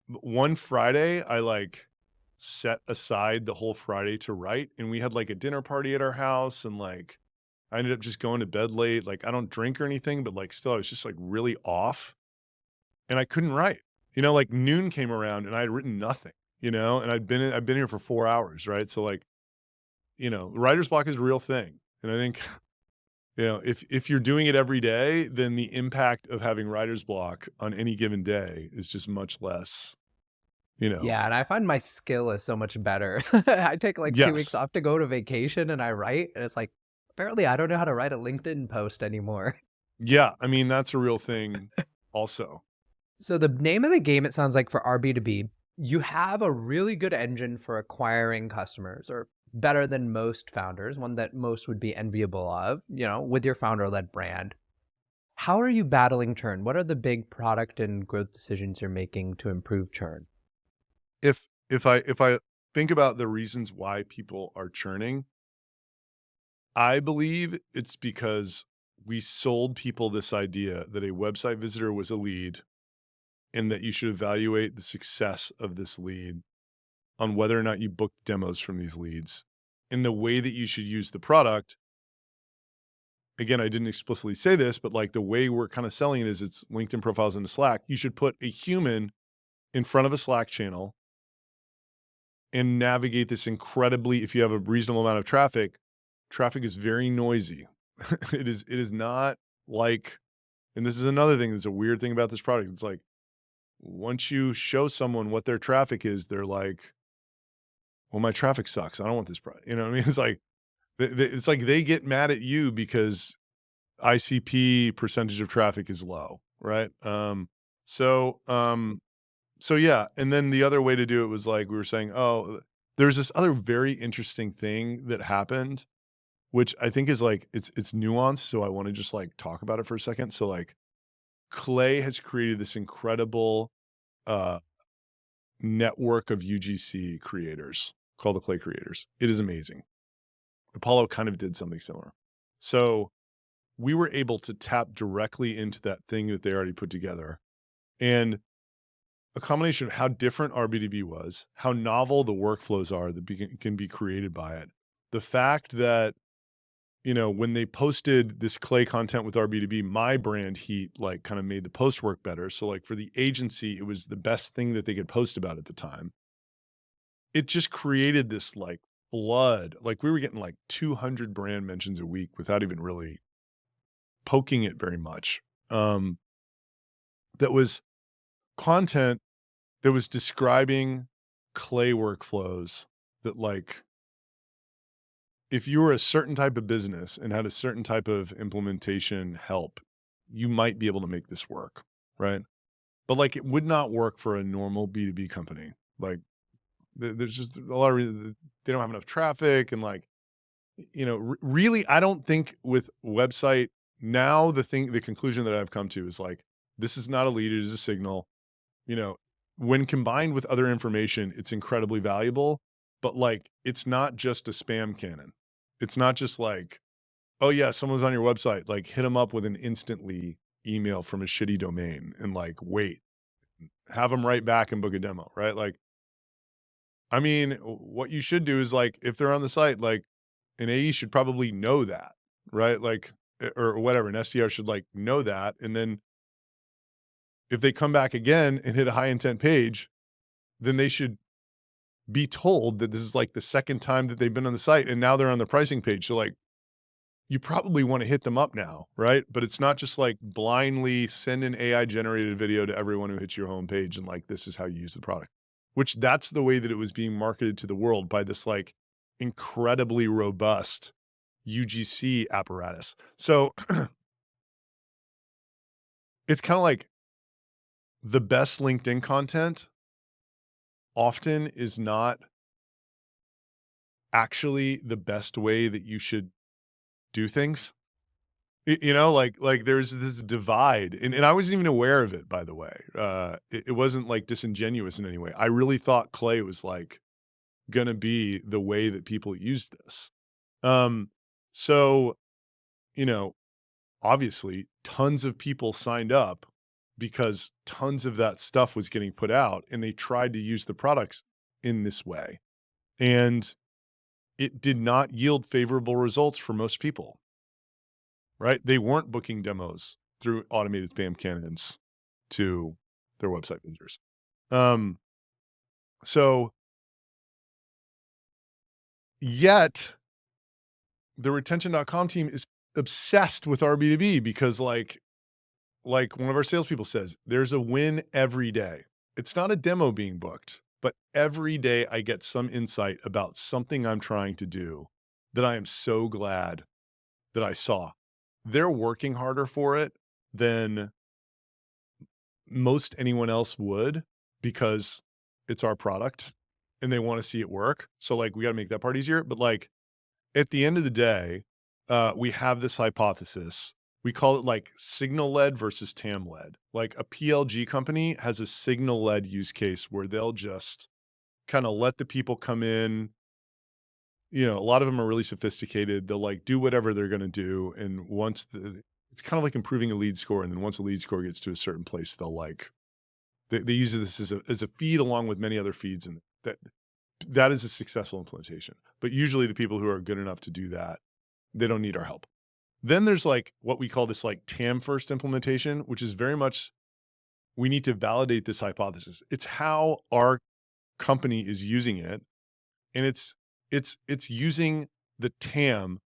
one Friday, I like set aside the whole Friday to write, and we had like a dinner party at our house, and like I ended up just going to bed late. Like I don't drink or anything, but like still I was just like really off and I couldn't write. Like noon came around and I had written nothing, and I've been here for 4 hours, right? So like, writer's block is a real thing. And I think, if you're doing it every day, then the impact of having writer's block on any given day is just much less, you know. Yeah, and I find my skill is so much better. I take like 2 weeks Yes. off to go to vacation and I write, and it's like, apparently I don't know how to write a LinkedIn post anymore. Yeah, I mean, that's a real thing also. So the name of the game, it sounds like, for RB2B, you have a really good engine for acquiring customers, or better than most founders, one that most would be enviable of, with your founder-led brand. How are you battling churn? What are the big product and growth decisions you're making to improve churn? If I think about the reasons why people are churning, I believe it's because we sold people this idea that a website visitor was a lead and that you should evaluate the success of this lead on whether or not you book demos from these leads. And the way that you should use the product, again, I didn't explicitly say this, but like the way we're kind of selling it is it's LinkedIn profiles into Slack. You should put a human in front of a Slack channel and navigate this incredibly, if you have a reasonable amount of traffic is very noisy. It is not like, and this is another thing that's a weird thing about this product. It's like, once you show someone what their traffic is, they're like, well, my traffic sucks. I don't want this product. You know what I mean? It's like, it's like they get mad at you because ICP percentage of traffic is low. Right. So, so yeah. And then the other way to do it was like, we were saying, oh, there's this other very interesting thing that happened, which I think is like, it's nuanced. So I want to just like talk about it for a second. So like Clay has created this incredible, uh, network of UGC creators called the Clay Creators. It is amazing. Apollo kind of did something similar. So we were able to tap directly into that thing that they already put together. And a combination of how different RB2B was, how novel the workflows are that can be created by it. The fact that, when they posted this Clay content with RB2B, my brand heat like kind of made the post work better. So like for the agency, it was the best thing that they could post about at the time. It just created this like flood. Like we were getting like 200 brand mentions a week without even really poking it very much. That was content that was describing Clay workflows that like, if you were a certain type of business and had a certain type of implementation help, you might be able to make this work, right? But like it would not work for a normal B2B company. Like there's just a lot of reasons they don't have enough traffic and like, really, I don't think with website now, the conclusion that I've come to is like, this is not a lead, it is a signal. When combined with other information, it's incredibly valuable, but like, it's not just a spam cannon. It's not just like, oh yeah, someone's on your website, like hit them up with an instantly email from a shitty domain and like, wait, have them write back and book a demo, right? Like, I mean, what you should do is like, if they're on the site, like an AE should probably know that, right? Like, or whatever, an SDR should like know that. And then if they come back again and hit a high intent page, then they should be told that this is like the second time that they've been on the site and now they're on the pricing page. So like, you probably want to hit them up now, right? But it's not just like blindly send an AI generated video to everyone who hits your homepage and like, this is how you use the product, which that's the way that it was being marketed to the world by this like incredibly robust UGC apparatus. So it's kind of like the best LinkedIn content often is not actually the best way that you should do things. Like there's this divide and I wasn't even aware of it, by the way. It wasn't like disingenuous in any way. I really thought Clay was like going to be the way that people use this. So, you know, obviously tons of people signed up because tons of that stuff was getting put out, and they tried to use the products in this way. And it did not yield favorable results for most people, right? They weren't booking demos through automated spam cannons to their website visitors. So yet the retention.com team is obsessed with RB2B because like one of our salespeople says, there's a win every day. It's not a demo being booked, but every day I get some insight about something I'm trying to do that I am so glad that I saw. They're working harder for it than most anyone else would because it's our product and they want to see it work. So like we got to make that part easier. But like at the end of the day, we have this hypothesis. We call it like signal-led versus TAM-led. Like a PLG company has a signal-led use case where they'll just kind of let the people come in. You know, a lot of them are really sophisticated. They'll like do whatever they're going to do. And it's kind of like improving a lead score. And then once a lead score gets to a certain place, they'll like, they use this as a feed along with many other feeds. And that is a successful implementation. But usually the people who are good enough to do that, they don't need our help. Then there's like what we call this like TAM first implementation, which is very much, we need to validate this hypothesis. It's how our company is using it. And it's using the TAM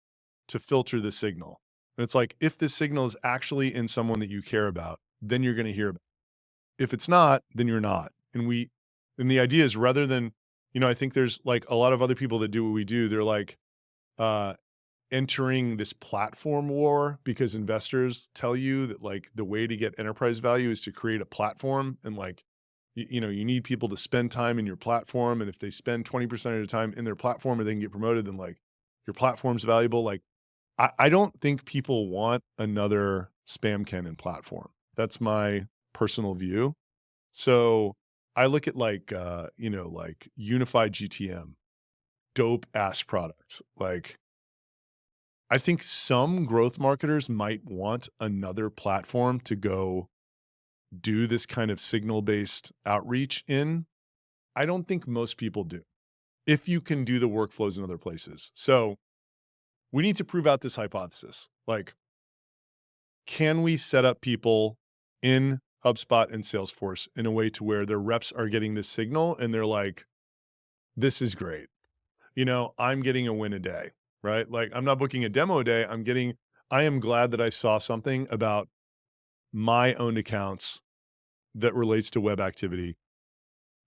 to filter the signal. And it's like, if this signal is actually in someone that you care about, then you're going to hear about it. If it's not, then you're not. And the idea is rather than, you know, I think there's like a lot of other people that do what we do. They're like, entering this platform war because investors tell you that like the way to get enterprise value is to create a platform. And like, you know, you need people to spend time in your platform. And if they spend 20% of the time in their platform and they can get promoted, then like your platform's valuable. Like, I don't think people want another spam cannon platform. That's my personal view. So I look at like, you know, like unified GTM, dope ass products. Like, I think some growth marketers might want another platform to go do this kind of signal-based outreach in. I don't think most people do, if you can do the workflows in other places. So we need to prove out this hypothesis. Like, can we set up people in HubSpot and Salesforce in a way to where their reps are getting this signal and they're like, this is great. You know, I'm getting a win a day, right? Like I'm not booking a demo a day. I am glad that I saw something about my own accounts that relates to web activity.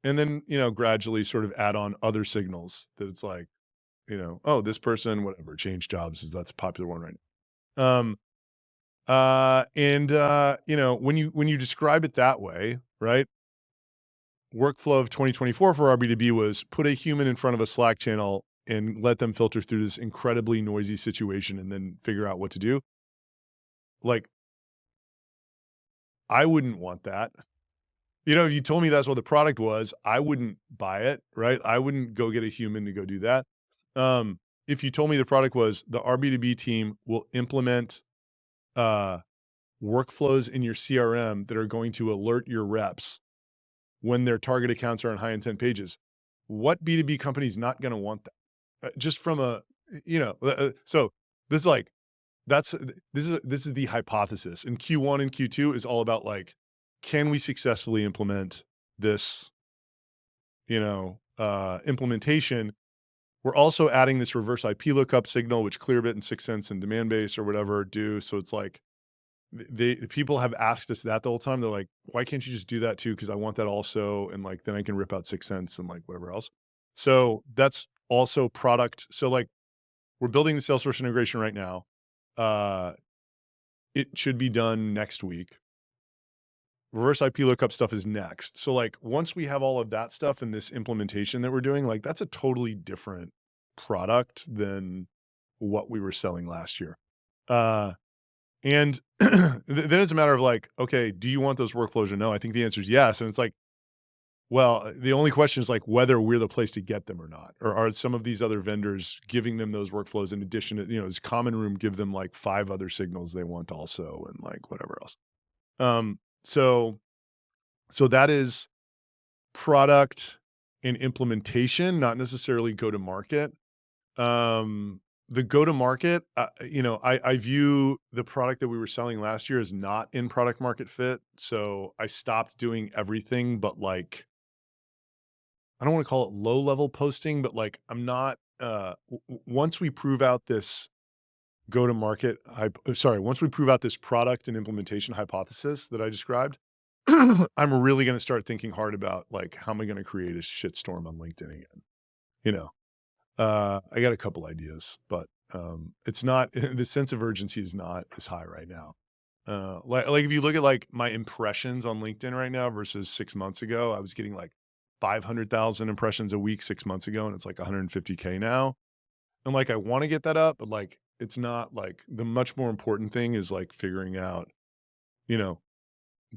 And then, you know, gradually sort of add on other signals that it's like, you know, oh, this person, whatever, change jobs that's a popular one right now. You know, when you describe it that way, right? Workflow of 2024 for RB2B was put a human in front of a Slack channel and let them filter through this incredibly noisy situation and then figure out what to do. Like, I wouldn't want that. You know, if you told me that's what the product was, I wouldn't buy it, right? I wouldn't go get a human to go do that. If you told me the product was the RB2B team will implement workflows in your CRM that are going to alert your reps when their target accounts are on high intent pages, what B2B company is not going to want that? Just from a, you know, so this is like, this is the hypothesis. And Q1 and Q2 is all about like, can we successfully implement this, you know, implementation? We're also adding this reverse IP lookup signal, which Clearbit and 6sense and Demandbase or whatever do. So it's like, people have asked us that the whole time. They're like, why can't you just do that too? Because I want that also. And like, then I can rip out 6sense and like whatever else. So that's also product. So like we're building the Salesforce integration right now. It should be done next week. Reverse IP lookup stuff is next. So like once we have all of that stuff in this implementation that we're doing, like that's a totally different product than what we were selling last year. And then it's a matter of like, okay, do you want those workflows or no? I think the answer is yes. And it's like, Well, the only question is like whether we're the place to get them or not, or are some of these other vendors giving them those workflows in addition to, does Common Room give them like 5 other signals they want also and like whatever else. Um, so that is product and implementation, not necessarily go to market. The go to market, I view the product that we were selling last year as not in product market fit. So I stopped doing everything, but like, I don't want to call it low level posting, but like, I'm not, once we prove out this go to market, once we prove out this product and implementation hypothesis that I described, I'm really going to start thinking hard about like, how am I going to create a shitstorm on LinkedIn again? You know, I got a couple ideas, but it's not the sense of urgency is not as high right now. Like if you look at like my impressions on LinkedIn right now versus 6 months ago, I was getting like 500,000 impressions a week 6 months ago, and it's like 150K now. And like I want to get that up, but like it's not like the much more important thing is like figuring out, you know,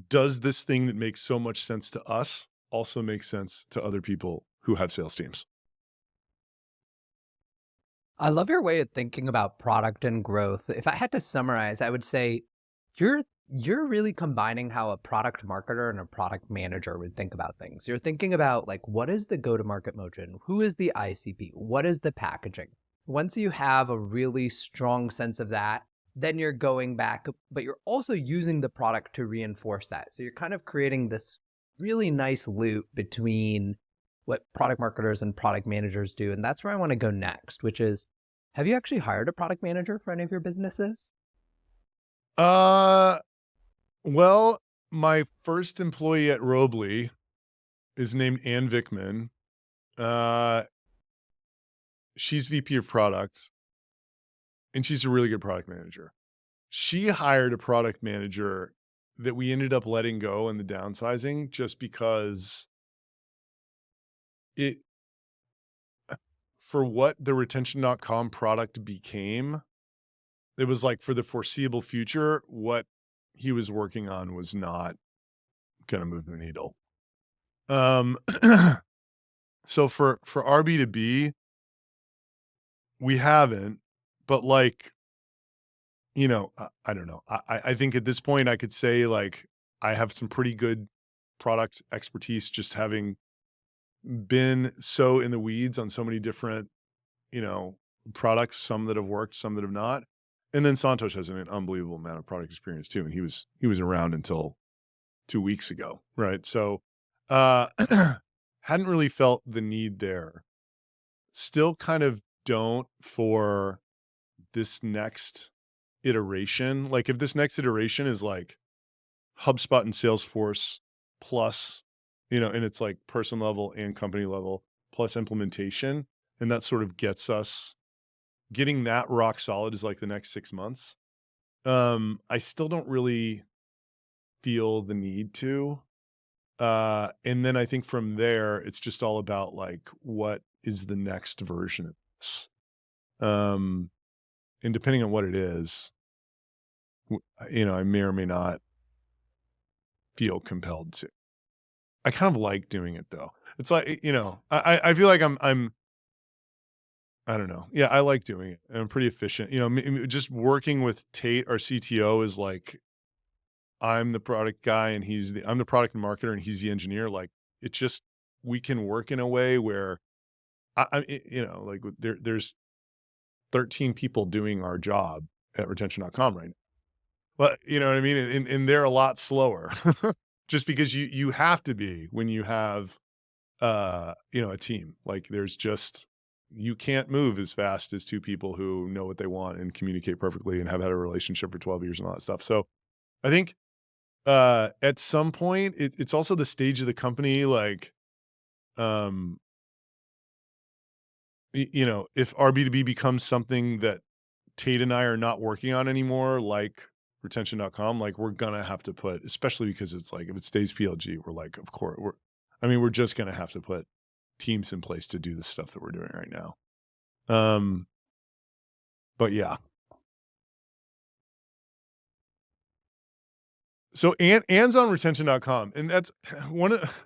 does this thing that makes so much sense to us also make sense to other people who have sales teams? I love your way of thinking about product and growth. If I had to summarize, I would say you're really combining how a product marketer and a product manager would think about things. You're thinking about like what is the go-to-market motion? Who is the ICP? What is the packaging? Once you have a really strong sense of that, then you're going back, but you're also using the product to reinforce that. So you're kind of creating this really nice loop between what product marketers and product managers do. And that's where I want to go next, which is, have you actually hired a product manager for any of your businesses? Uh, well, my first employee at Robley is named Ann Vickman. Uh, she's VP of product and she's a really good product manager. She hired a product manager that we ended up letting go in the downsizing just because it, for what the retention.com product became, it was like for the foreseeable future, what he was working on was not going to move the needle. So for RB2B, we haven't, but like, I don't know. I think at this point I could say like, I have some pretty good product expertise, just having been so in the weeds on so many different, you know, products, some that have worked, some that have not. And then Santosh has an unbelievable amount of product experience too. And he was around until 2 weeks ago. Right. So, uh, hadn't really felt the need there. Still kind of don't for this next iteration. Like if this next iteration is like HubSpot and Salesforce plus, and it's like person level and company level plus implementation. And that sort of gets us getting that rock solid is like the next 6 months. I still don't really feel the need to. And then I think from there, it's just all about like, what is the next version of this? And depending on what it is, I may or may not feel compelled to. I kind of like doing it though. It's like, I feel like I don't know. Yeah, I like doing it. And I'm pretty efficient. Just working with Tate, our CTO, is like, I'm the product guy and I'm the product marketer and he's the engineer. Like it's just, we can work in a way where like there's 13 people doing our job at retention.com right now. But you know what I mean? And they're a lot slower just because you have to be when you have, a team. Like you can't move as fast as 2 people who know what they want and communicate perfectly and have had a relationship for 12 years and all that stuff. So I think, at some point it's also the stage of the company. Like, if RB2B becomes something that Tate and I are not working on anymore, like retention.com, like we're gonna have to put, especially because it's like, if it stays PLG, we're like, of course we're just gonna have to put teams in place to do the stuff that we're doing right now. But yeah. So Ann's on retention.com, and that's one of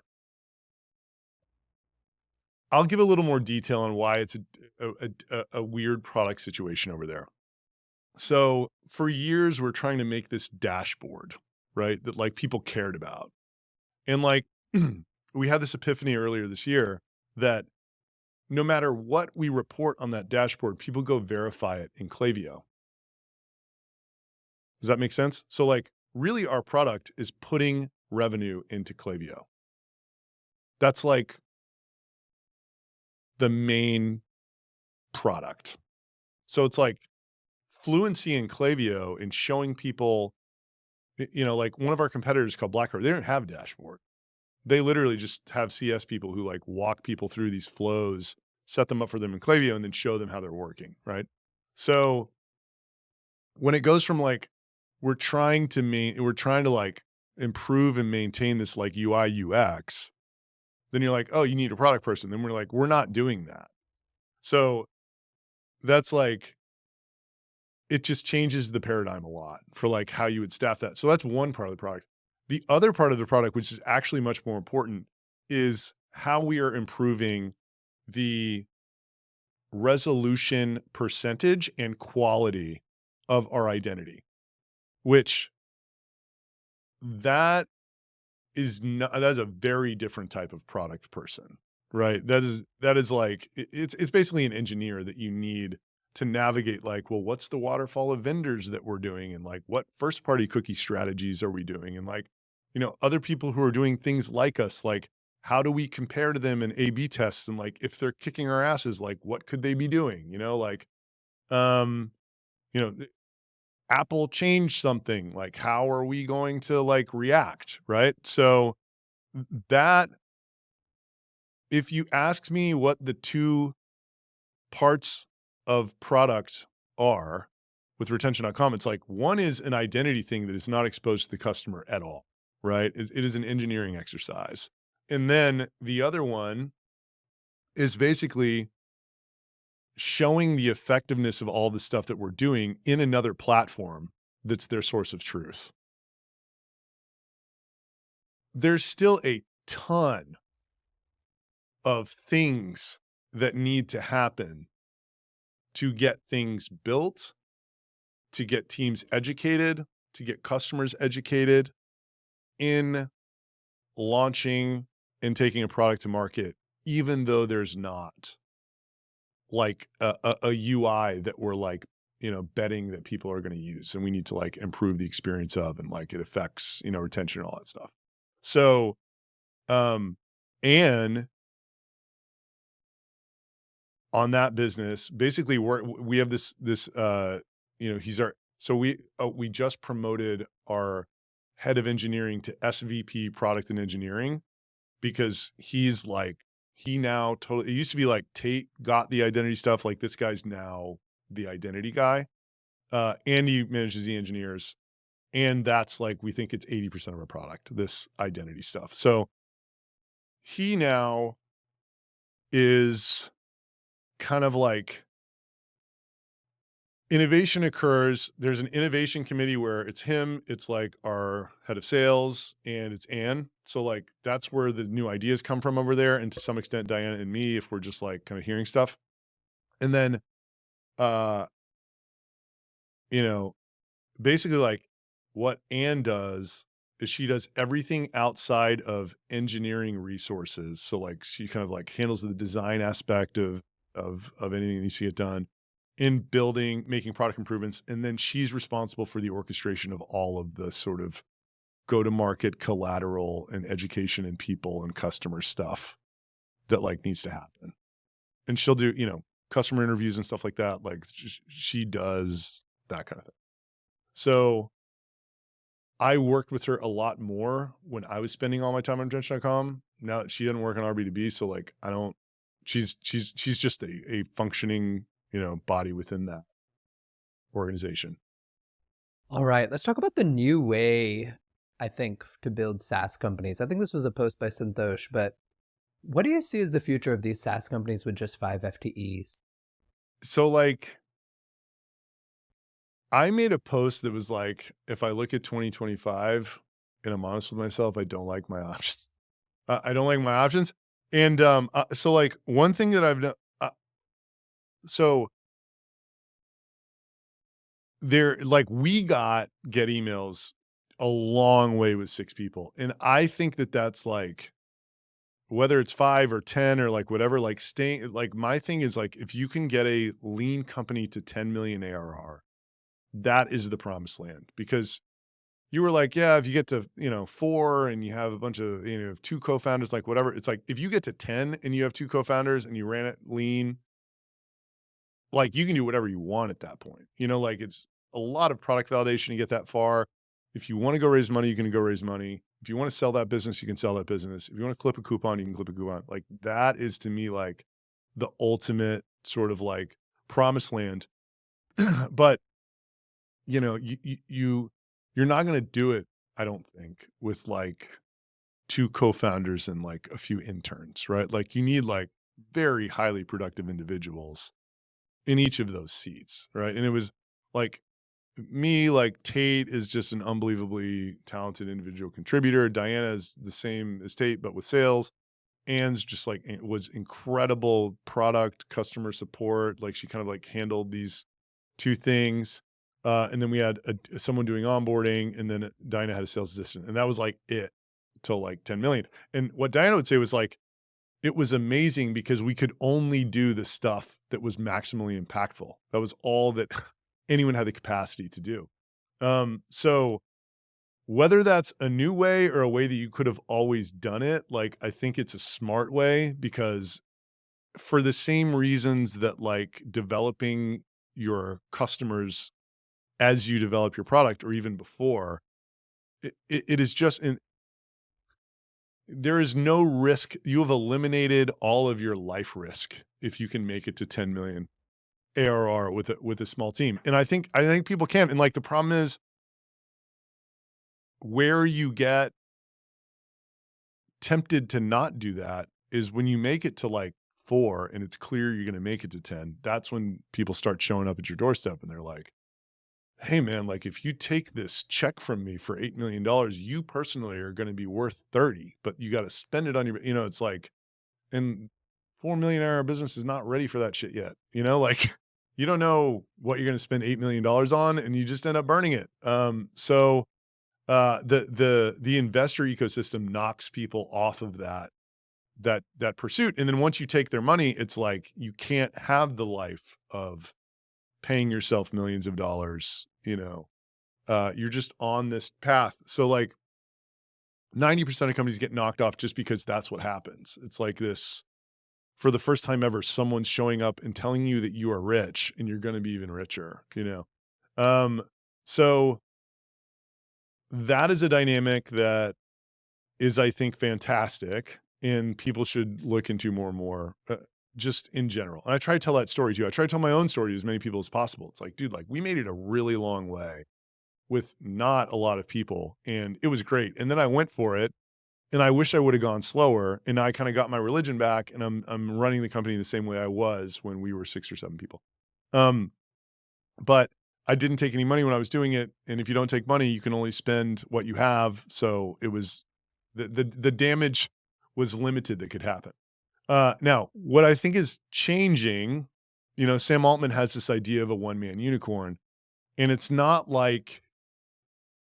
I'll give a little more detail on why it's a weird product situation over there. So for years, we're trying to make this dashboard, right? That like people cared about. And like we had this epiphany earlier this year that no matter what we report on that dashboard, people go verify it in Klaviyo. Does that make sense? So like really our product is putting revenue into Klaviyo. That's like the main product. So it's like fluency in Klaviyo and showing people, like one of our competitors called BlackRock, they don't have a dashboard. They literally just have CS people who like walk people through these flows, set them up for them in Klaviyo, and then show them how they're working, right? So when it goes from like, we're trying to like improve and maintain this like UI UX, then you're like, oh, you need a product person. Then we're like, we're not doing that. So that's like, it just changes the paradigm a lot for like how you would staff that. So that's one part of the product. The other part of the product, which is actually much more important, is how we are improving the resolution percentage and quality of our identity, which that is a very different type of product person, right? That is like, it's basically an engineer that you need to navigate like, well, what's the waterfall of vendors that we're doing? And like, what first party cookie strategies are we doing? And like, other people who are doing things like us, like how do we compare to them in A/B tests? And like, if they're kicking our asses, like what could they be doing? Um, you know, Apple changed something, like how are we going to like react? Right. So that, if you ask me what the two parts of product are with retention.com, it's like one is an identity thing that is not exposed to the customer at all, right? It is an engineering exercise. And then the other one is basically showing the effectiveness of all the stuff that we're doing in another platform that's their source of truth. There's still a ton of things that need to happen to get things built, to get teams educated, to get customers educated in launching and taking a product to market, even though there's not like a UI that we're like, betting that people are going to use and we need to like improve the experience of, and like it affects, retention and all that stuff. So, and on that business, basically we have this, we just promoted our head of engineering to SVP product and engineering, because he's like, he now totally, it used to be like Tate got the identity stuff. Like this guy's now the identity guy. And he manages the engineers. And that's like, we think it's 80% of our product, this identity stuff. So he now is kind of like, innovation occurs. There's an innovation committee where it's him, it's like our head of sales, and it's Anne. So like, that's where the new ideas come from over there. And to some extent, Diana and me, if we're just like kind of hearing stuff. And then, basically like what Anne does is she does everything outside of engineering resources. So like, she kind of like handles the design aspect of anything that needs to get done in building, making product improvements. And then she's responsible for the orchestration of all of the sort of go-to-market collateral and education and people and customer stuff that like needs to happen. And she'll do, customer interviews and stuff like that. Like she does that kind of thing. So I worked with her a lot more when I was spending all my time on retention.com. Now that she doesn't work on RB2B. So like, she's just a functioning, body within that organization. All right, let's talk about the new way, I think, to build SaaS companies. I think this was a post by Santosh, but what do you see as the future of these SaaS companies with just 5 FTEs? So like, I made a post that was like, if I look at 2025 and I'm honest with myself, I don't like my options. I don't like my options. And so like one thing that I've done, so there, like we get emails a long way with 6 people. And I think that that's like, whether it's 5 or 10 or like whatever, like staying, like my thing is like, if you can get a lean company to 10 million ARR, that is the promised land. Because you were like, yeah, if you get to, 4 and you have a bunch of, 2 co-founders, like whatever, it's like, if you get to 10 and you have 2 co-founders and you ran it lean, like you can do whatever you want at that point. Like it's a lot of product validation to get that far. If you want to go raise money, you can go raise money. If you want to sell that business, you can sell that business. If you want to clip a coupon, you can clip a coupon. Like that is to me like the ultimate sort of like promised land. But you're not going to do it, I don't think, with like 2 co-founders and like a few interns, right? Like you need like very highly productive individuals in each of those seats, right? And it was like me, like Tate is just an unbelievably talented individual contributor. Diana is the same as Tate, but with sales. Anne's just like was incredible product, customer support. Like she kind of like handled these 2 things. And then we had someone doing onboarding, and then Diana had a sales assistant, and that was like it till like 10 million. And what Diana would say was like, it was amazing because we could only do the stuff that was maximally impactful. That was all that anyone had the capacity to do. So whether that's a new way or a way that you could have always done it, like I think it's a smart way, because for the same reasons that like developing your customers as you develop your product or even before, it is just there is no risk. You have eliminated all of your life risk if you can make it to 10 million ARR with a small team. And I think people can. And like the problem is where you get tempted to not do that is when you make it to like 4 and it's clear you're going to make it to 10. That's when people start showing up at your doorstep and they're like, hey man, like if you take this check from me for $8 million, you personally are going to be worth 30, but you got to spend it on your, it's like, and 4 million ARR business is not ready for that shit yet. Like you don't know what you're going to spend $8 million on and you just end up burning it. So the investor ecosystem knocks people off of that pursuit. And then once you take their money, it's like, you can't have the life of paying yourself millions of dollars, you're just on this path. So like 90% of companies get knocked off just because that's what happens. It's like this, for the first time ever, someone's showing up and telling you that you are rich and you're going to be even richer, So that is a dynamic that is, I think, fantastic and people should look into more and more. Just in general. And I try to tell that story too. I try to tell my own story to as many people as possible. It's like, dude, like we made it a really long way with not a lot of people and it was great. And then I went for it and I wish I would have gone slower. And I kind of got my religion back and I'm running the company the same way I was when we were 6 or 7 people. But I didn't take any money when I was doing it. And if you don't take money, you can only spend what you have. So it was the damage was limited that could happen. Now, what I think is changing, Sam Altman has this idea of a one-man unicorn, and it's not like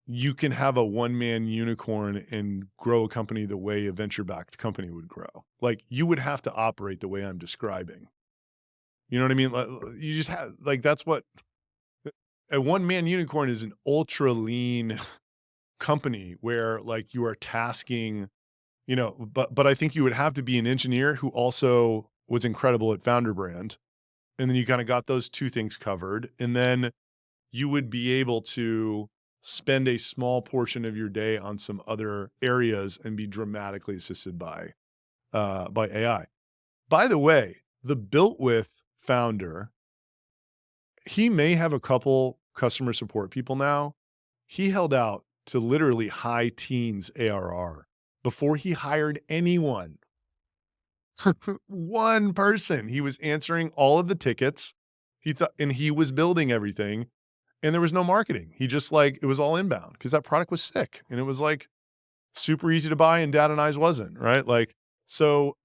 you can have a one-man unicorn and grow a company the way a venture-backed company would grow. Like you would have to operate the way I'm describing. You know what I mean? Like, you just have like, that's what a one-man unicorn is, an ultra lean company where like you are tasking, but I think you would have to be an engineer who also was incredible at founder brand. And then you kind of got those 2 things covered. And then you would be able to spend a small portion of your day on some other areas and be dramatically assisted by AI. By the way, the Built With founder, he may have a couple customer support people now. He held out to literally high teens ARR before he hired anyone. One person. He was answering all of the tickets. And he was building everything, and there was no marketing. He just like, it was all inbound because that product was sick and it was like super easy to buy and Dad and I's wasn't, right? Like, So,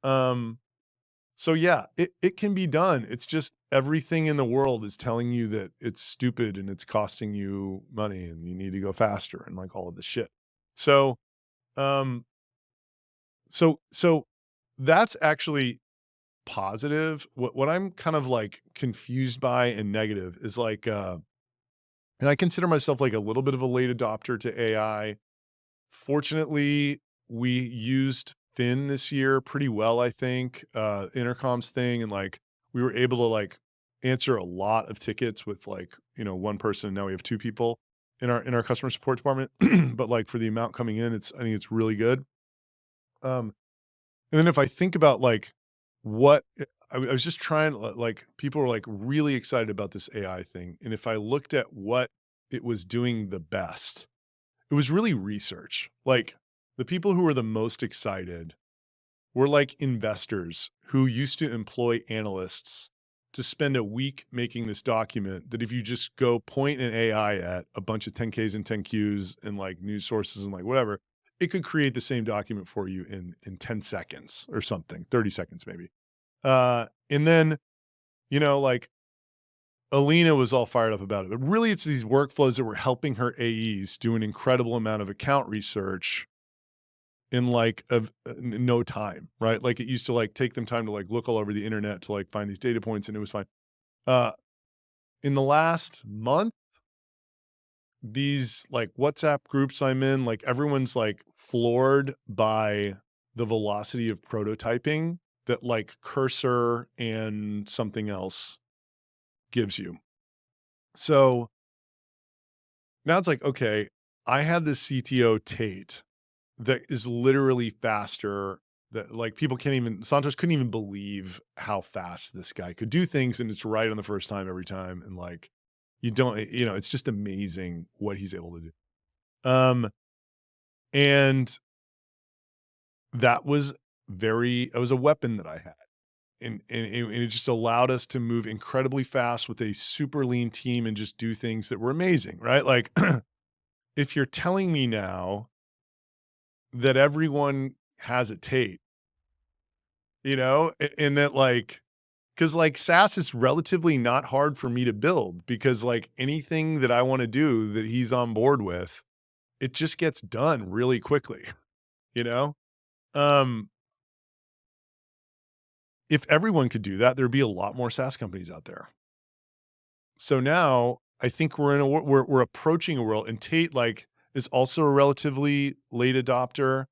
yeah, it can be done. It's just everything in the world is telling you that it's stupid and it's costing you money and you need to go faster and like all of this shit. So, um, so that's actually positive. What I'm kind of like confused by and negative is like, and I consider myself like a little bit of a late adopter to AI. Fortunately, we used Fin this year pretty well, I think, intercoms thing, and like we were able to like answer a lot of tickets with like, one person, and now we have two people in our customer support department. But like for the amount coming in, I think it's really good. Um, and then if I think about like what I was just trying to like people were like really excited about this AI thing. And if I looked at what it was doing the best, it was really research. Like the people who were the most excited were like investors who used to employ analysts to spend a week making this document that if you just go point an AI at a bunch of 10Ks and 10Qs and like news sources and like whatever, it could create the same document for you in 10 seconds or something, 30 seconds maybe. And then, like Alina was all fired up about it, but really it's these workflows that were helping her AEs do an incredible amount of account research in like no time, right? Like it used to like take them time to like look all over the internet to like find these data points and it was fine. Uh, in the last month, these like WhatsApp groups I'm in, like everyone's like floored by the velocity of prototyping that like Cursor and something else gives you. So now it's like, okay, I had this CTO Tate that is literally faster that like people can't even, Santos couldn't even believe how fast this guy could do things. And it's right on the first time every time. And like, it's just amazing what he's able to do. And that was it was a weapon that I had. And it just allowed us to move incredibly fast with a super lean team and just do things that were amazing, right? Like if you're telling me now that everyone has a Tate, and that like, cause like SaaS is relatively not hard for me to build because like anything that I want to do that he's on board with, it just gets done really quickly, you know? Um, if everyone could do that, there'd be a lot more SaaS companies out there. So now I think we're approaching a world, and Tate like is also a relatively late adopter.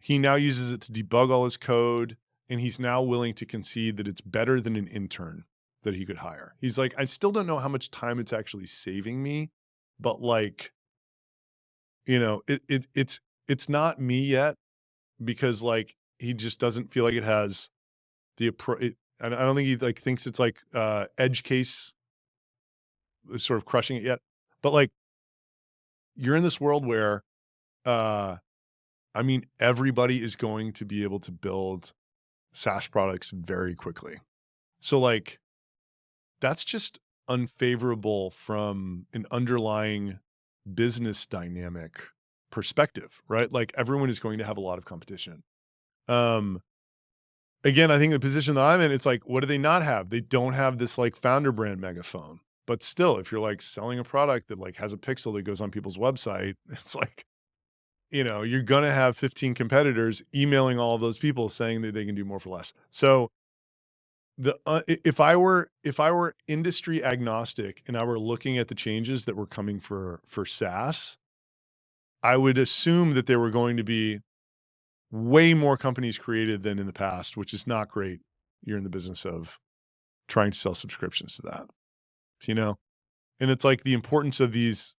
He now uses it to debug all his code, and he's now willing to concede that it's better than an intern that he could hire. He's like, I still don't know how much time it's actually saving me, but like, it's not me yet because like he just doesn't feel like it has I don't think he like thinks it's like edge case sort of crushing it yet. But like you're in this world where I mean everybody is going to be able to build SaaS products very quickly. So like that's just unfavorable from an underlying business dynamic perspective, right? Like everyone is going to have a lot of competition. Again, I think the position that I'm in, it's like, what do they not have? They don't have this like founder brand megaphone. But still, if you're like selling a product that like has a pixel that goes on people's website, it's like, you're going to have 15 competitors emailing all of those people saying that they can do more for less. So if I were industry agnostic and I were looking at the changes that were coming for SaaS, I would assume that there were going to be way more companies created than in the past, which is not great. You're in the business of trying to sell subscriptions to that, and it's like the importance of these,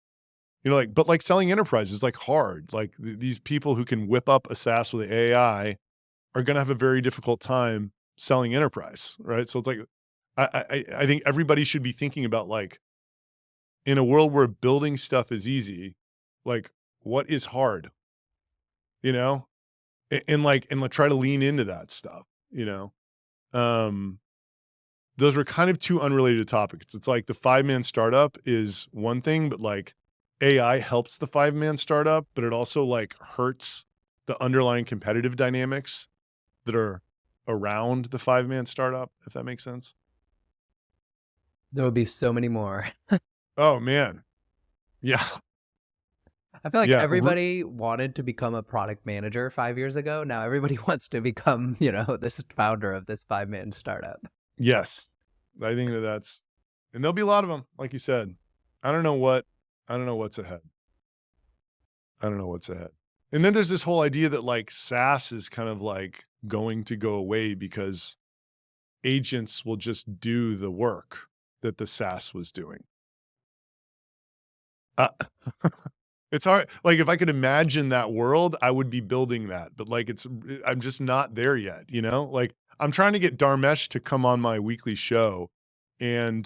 but like selling enterprise is like hard. Like these people who can whip up a SaaS with AI are going to have a very difficult time selling enterprise. Right. So it's like, I think everybody should be thinking about like in a world where building stuff is easy, like what is hard, you know, and like try to lean into that stuff, those were kind of two unrelated topics. It's like the 5-man startup is one thing, but like AI helps the 5-man startup, but it also like hurts the underlying competitive dynamics that are around the 5-man startup, if that makes sense. There would be so many more. Oh man. Yeah. I feel like Yeah. everybody wanted to become a product manager 5 years ago. Now everybody wants to become, this founder of this 5-man startup. Yes. I think that's, and there'll be a lot of them, like you said. I don't know what's ahead. And then there's this whole idea that like SaaS is kind of like going to go away because agents will just do the work that the SaaS was doing. It's hard. Like if I could imagine that world, I would be building that, but like I'm just not there yet, Like I'm trying to get Dharmesh to come on my weekly show and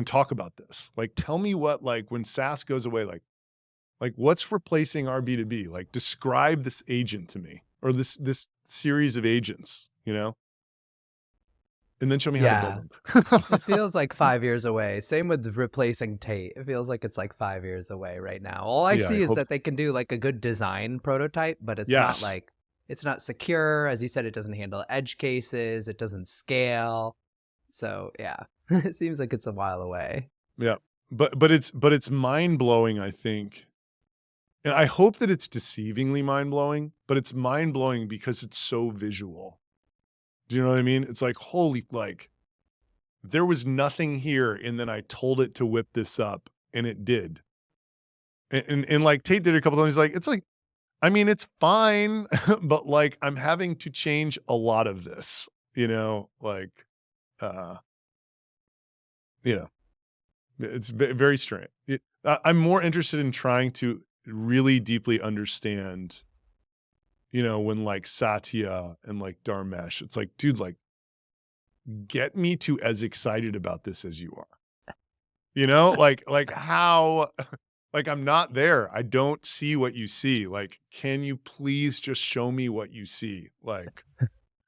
talk about this. Like tell me what, like when SaaS goes away, like what's replacing RB2B? Like describe this agent to me, or this series of agents, and then show me how to build them. It feels like 5 years away. Same with replacing Tate. It feels like it's like 5 years away right now. All I see is that they can do like a good design prototype, but it's not like, it's not secure. As you said, it doesn't handle edge cases. It doesn't scale. So yeah, it seems like it's a while away. Yeah. But it's mind blowing, I think. And I hope that it's deceivingly mind blowing, but it's mind blowing because it's so visual. Do you know what I mean? It's like, holy, like there was nothing here. And then I told it to whip this up and it did. And like Tate did a couple times. He's like, it's like, I mean, it's fine, but like, I'm having to change a lot of this, like, it's very strange. I'm more interested in trying to really deeply understand, when like Satya and like Dharmesh, it's like, dude, like get me to as excited about this as you are, like how, like I'm not there. I don't see what you see. Like, can you please just show me what you see? Like,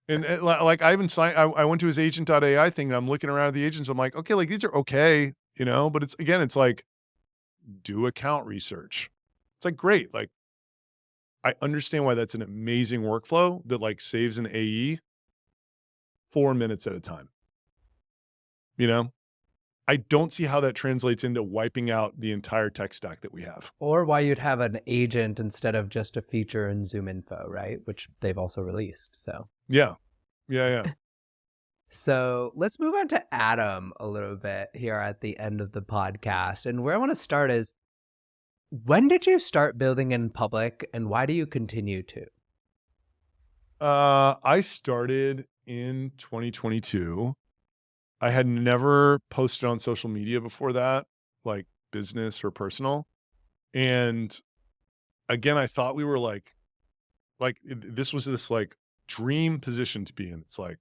and like I even signed, I went to his agent.ai thing and I'm looking around at the agents. I'm like, okay, like these are okay, but it's like, do account research. It's like, great. Like, I understand why that's an amazing workflow that like saves an AE 4 minutes at a time. I don't see how that translates into wiping out the entire tech stack that we have. Or why you'd have an agent instead of just a feature in Zoom Info, right? Which they've also released. So yeah. So let's move on to Adam a little bit here at the end of the podcast. And where I want to start is, when did you start building in public and why do you continue to? I started in 2022. I had never posted on social media before that, like business or personal. And again, I thought we were this was this like dream position to be in. It's like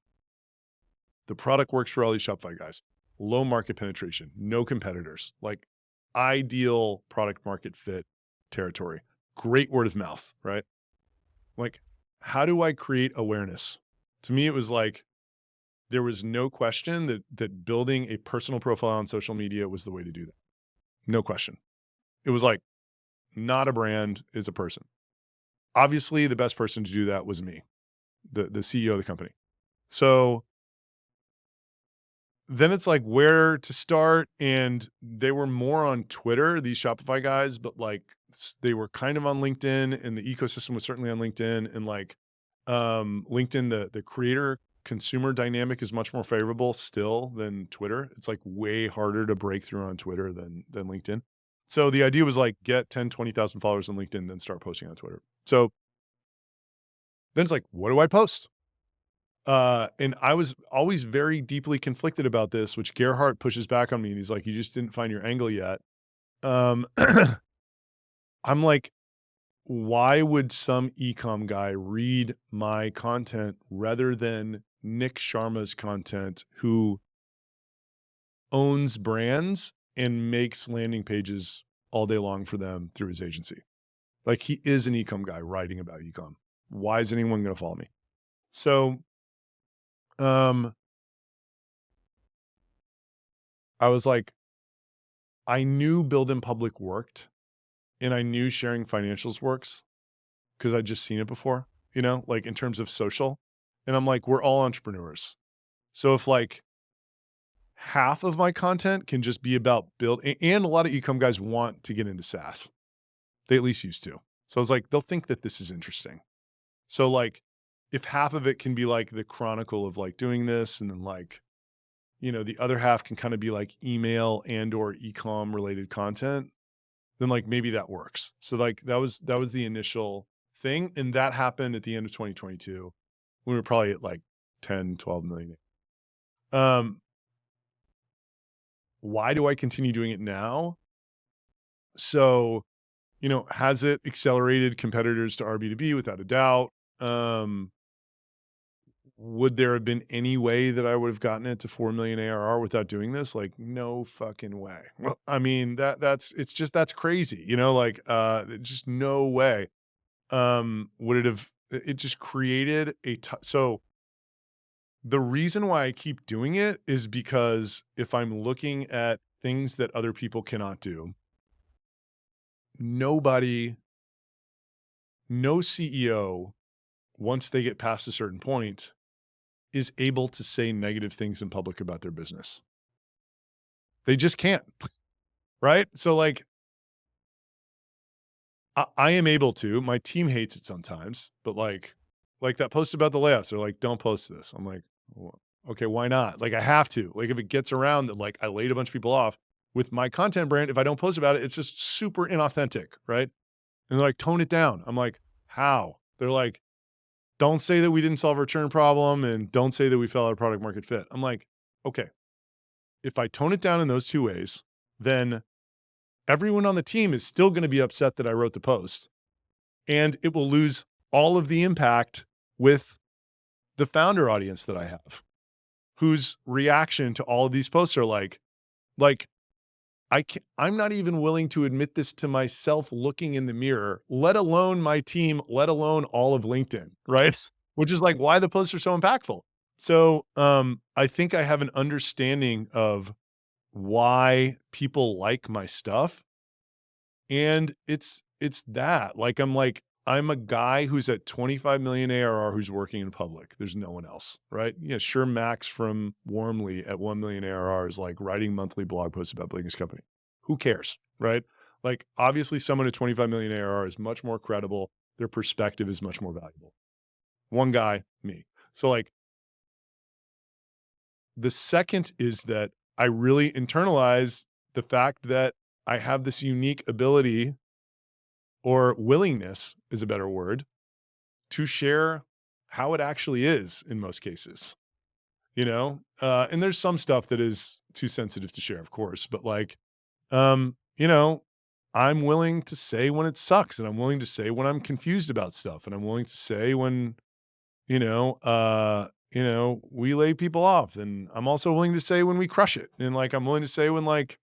the product works for all these Shopify guys, low market penetration, no competitors, like ideal product market fit territory, great word of mouth, right? Like, how do I create awareness? To me, it was like, there was no question that building a personal profile on social media was the way to do that. No question. It was like, not a brand, is a person. Obviously, the best person to do that was me, the CEO of the company. So then it's like where to start. And they were more on Twitter, these Shopify guys, but like they were kind of on LinkedIn, and the ecosystem was certainly on LinkedIn. And like LinkedIn, the creator consumer dynamic is much more favorable still than Twitter. It's like way harder to break through on Twitter than LinkedIn. So the idea was like get 10, 20,000 followers on LinkedIn, then start posting on Twitter. So then it's like, what do I post? And I was always very deeply conflicted about this, which Gerhardt pushes back on me. And he's like, you just didn't find your angle yet. I'm like, why would some e-com guy read my content rather than Nick Sharma's content, who owns brands and makes landing pages all day long for them through his agency? Like, he is an e-com guy writing about e-com. Why is anyone going to follow me? So, I was like, I knew Build in Public worked, and I knew sharing financials works because I'd just seen it before, like in terms of social. And I'm like, we're all entrepreneurs. So if like half of my content can just be about and a lot of e-com guys want to get into SaaS. They at least used to. So I was like, they'll think that this is interesting. So like if half of it can be like the chronicle of like doing this, and then like, the other half can kind of be like email and or e-com related content, then like maybe that works. So like that was the initial thing. And that happened at the end of 2022. We were probably at like 10, 12 million. Why do I continue doing it now? So, has it accelerated competitors to RB2B? Without a doubt. Would there have been any way that I would have gotten it to 4 million ARR without doing this? Like, no fucking way. Well, I mean, that's crazy, just no way. It just created so the reason why I keep doing it is because if I'm looking at things that other people cannot do, nobody, no CEO, once they get past a certain point, is able to say negative things in public about their business. They just can't, right? So like, I am able to. My team hates it sometimes, but like that post about the layoffs, they're like, "Don't post this." I'm like, "Well, okay, why not?" Like I have to. Like if it gets around that like I laid a bunch of people off with my content brand, if I don't post about it, it's just super inauthentic, right? And they're like, "Tone it down." I'm like, "How?" They're like, "Don't say that we didn't solve our churn problem, and don't say that we fell out of product market fit." I'm like, "Okay, if I tone it down in those two ways, then everyone on the team is still going to be upset that I wrote the post, and it will lose all of the impact with the founder audience that I have, whose reaction to all of these posts are like I'm not even willing to admit this to myself looking in the mirror, let alone my team, let alone all of LinkedIn, right? Which is like why the posts are so impactful. So I think I have an understanding of why people like my stuff. And it's that like, I'm a guy who's at 25 million ARR who's working in public. There's no one else, right? Yeah, sure. Max from Warmly at 1 million ARR is like writing monthly blog posts about building his company. Who cares, right? Like obviously someone at 25 million ARR is much more credible. Their perspective is much more valuable. One guy, me. So like the second is that I really internalize the fact that I have this unique ability, or willingness is a better word, to share how it actually is in most cases, and there's some stuff that is too sensitive to share, of course, but like, um, you know, I'm willing to say when it sucks, and I'm willing to say when I'm confused about stuff, and I'm willing to say when, we lay people off, and I'm also willing to say when we crush it. And like, I'm willing to say when like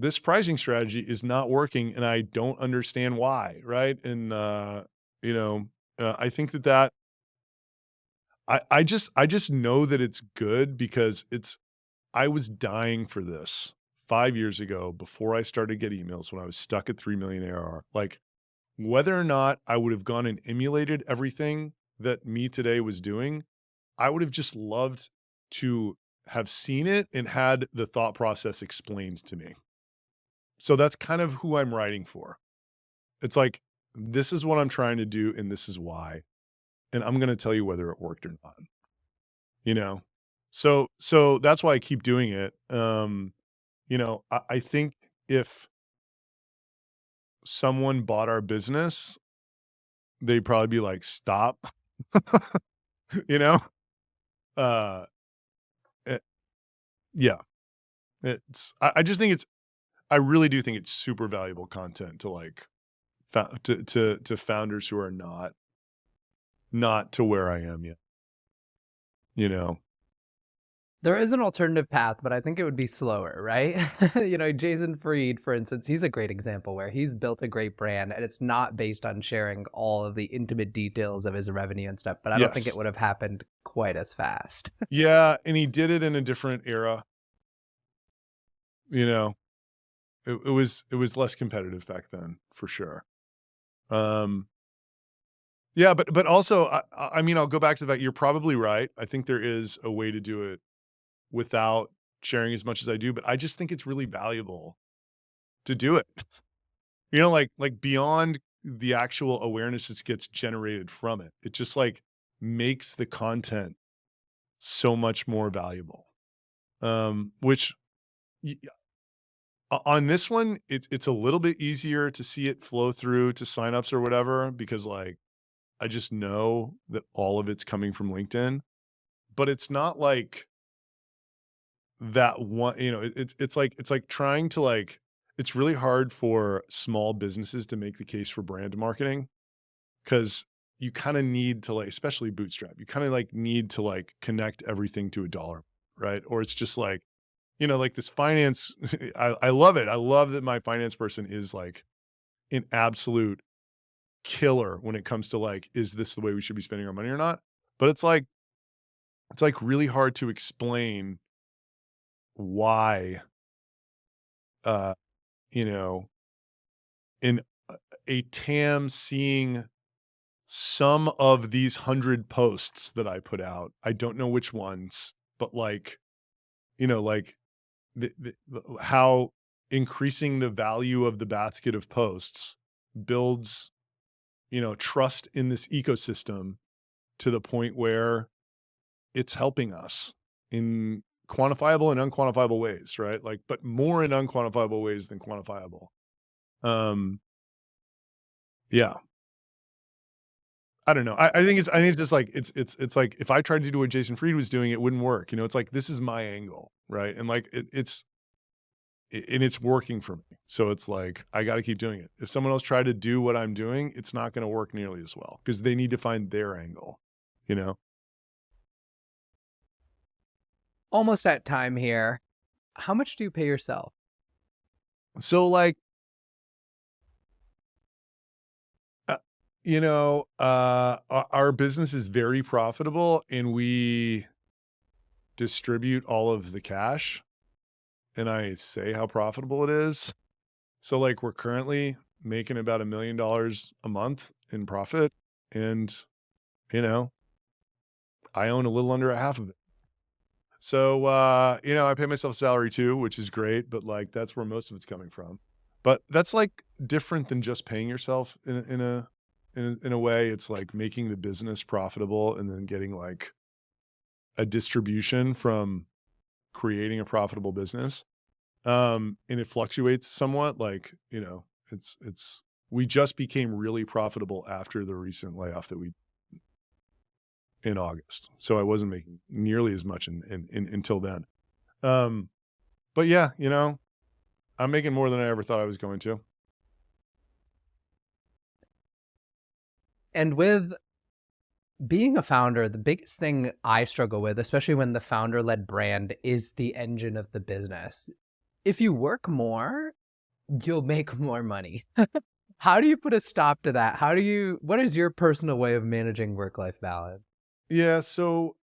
this pricing strategy is not working and I don't understand why. Right. And, I think that I just know that it's good because I was dying for this 5 years ago before I started to get emails when I was stuck at 3 million ARR. Like whether or not I would have gone and emulated everything that me today was doing, I would have just loved to have seen it and had the thought process explained to me. So that's kind of who I'm writing for. It's like, this is what I'm trying to do and this is why. And I'm going to tell you whether it worked or not, you know? So that's why I keep doing it. I think if someone bought our business, they'd probably be like, stop, you know? Uh, eh, yeah, I just think I really do think it's super valuable content to like, to founders who are not to where I am yet, you know? There is an alternative path, but I think it would be slower, right? Jason Fried, for instance, he's a great example where he's built a great brand and it's not based on sharing all of the intimate details of his revenue and stuff, but I don't think it Yes. would have happened quite as fast. Yeah, and he did it in a different era, you know? It was less competitive back then, for sure. Um, Yeah, but also, I mean, I'll go back to that. You're probably right. I think there is a way to do it without sharing as much as I do, but I just think it's really valuable to do it. Like beyond the actual awareness that gets generated from it. It just like makes the content so much more valuable. Which y on this one, it's a little bit easier to see it flow through to signups or whatever because, like, I just know that all of it's coming from LinkedIn, but it's not like that one, it's like trying to, like, it's really hard for small businesses to make the case for brand marketing because you kinda need to, like, especially bootstrap, you kinda, like, need to, like, connect everything to a dollar, right? Or it's just like, like this finance, I love it. I love that my finance person is like an absolute killer when it comes to like, is this the way we should be spending our money or not? But it's like really hard to explain why, uh, you know, in a TAM seeing some of these 100 posts that I put out, I don't know which ones, but like how increasing the value of the basket of posts builds, trust in this ecosystem to the point where it's helping us in quantifiable and unquantifiable ways, right? Like, but more in unquantifiable ways than quantifiable. Um, yeah, I don't know. I think it's just like it's like if I tried to do what Jason Fried was doing, it wouldn't work. It's like this is my angle, right? And like and it's working for me. So it's like, I got to keep doing it. If someone else tried to do what I'm doing, it's not going to work nearly as well because they need to find their angle, you know? Almost at time here. How much do you pay yourself? So like, uh, our business is very profitable and we distribute all of the cash and I say how profitable it is. So like we're currently making about $1 million a month in profit and, you know, I own a little under a half of it. So, I pay myself salary too, which is great, but like that's where most of it's coming from. But that's like different than just paying yourself in a way. It's like making the business profitable and then getting like a distribution from creating a profitable business. And it fluctuates somewhat. Like, it's we just became really profitable after the recent layoff that we in August. So I wasn't making nearly as much until then. Um, but yeah, I'm making more than I ever thought I was going to. And with being a founder, the biggest thing I struggle with, especially when the founder-led brand is the engine of the business, if you work more, you'll make more money. How do you put a stop to that? What is your personal way of managing work-life balance? Yeah, so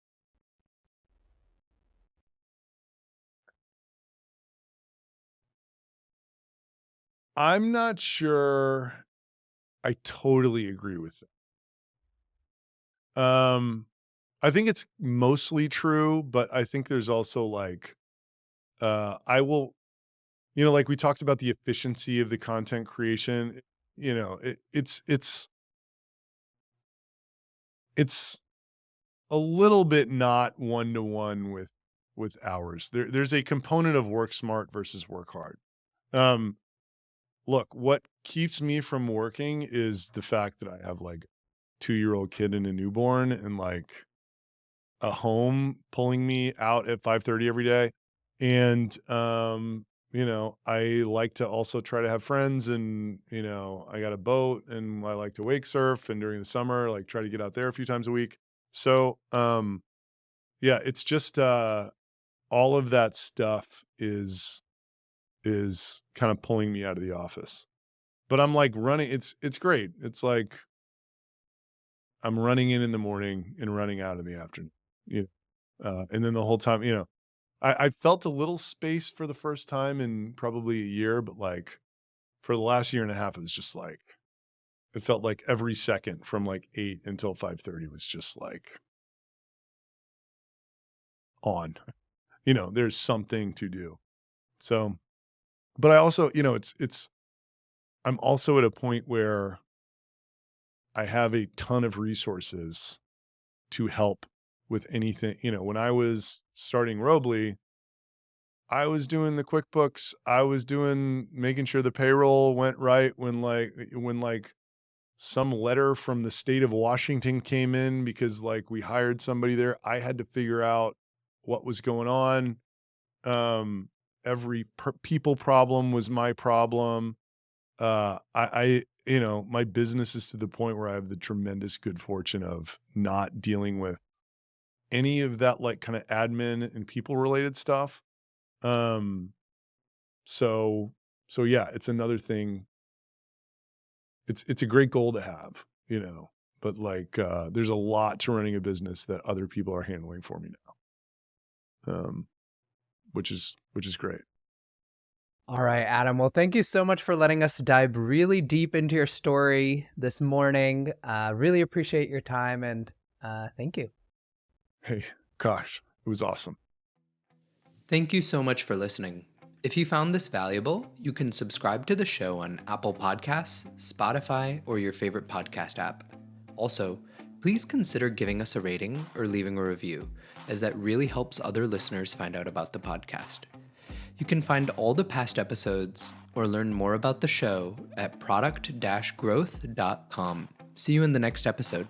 I'm not sure I totally agree with it. I think it's mostly true, but I think there's also like I will, like we talked about the efficiency of the content creation, it's a little bit not one to one with hours. There's a component of work smart versus work hard. Um, Look, what keeps me from working is the fact that I have like 2-year-old kid and a newborn and like a home pulling me out at 5:30 every day. And I like to also try to have friends and, I got a boat and I like to wake surf and during the summer, like try to get out there a few times a week. So, yeah, it's just all of that stuff is kind of pulling me out of the office. But I'm like running, it's great. It's like I'm running in the morning and running out in the afternoon. You and then the whole time, I felt a little space for the first time in probably a year, but like for the last year and a half, it was just like It felt like every second from like 8 until 5:30 was just like on. There's something to do. So, but I also, I'm also at a point where I have a ton of resources to help with anything. When I was starting Robly, I was doing the QuickBooks. I was making sure the payroll went right when some letter from the state of Washington came in because like we hired somebody there. I had to figure out what was going on. Every people problem was my problem. My business is to the point where I have the tremendous good fortune of not dealing with any of that like kind of admin and people related stuff. Um, so yeah, it's another thing. It's a great goal to have, but like, there's a lot to running a business that other people are handling for me now. Which is great. All right, Adam. Well, thank you so much for letting us dive really deep into your story this morning. Really appreciate your time and thank you. Hey, gosh, it was awesome. Thank you so much for listening. If you found this valuable, you can subscribe to the show on Apple Podcasts, Spotify, or your favorite podcast app. Also, please consider giving us a rating or leaving a review, as that really helps other listeners find out about the podcast. You can find all the past episodes or learn more about the show at product-growth.com. See you in the next episode.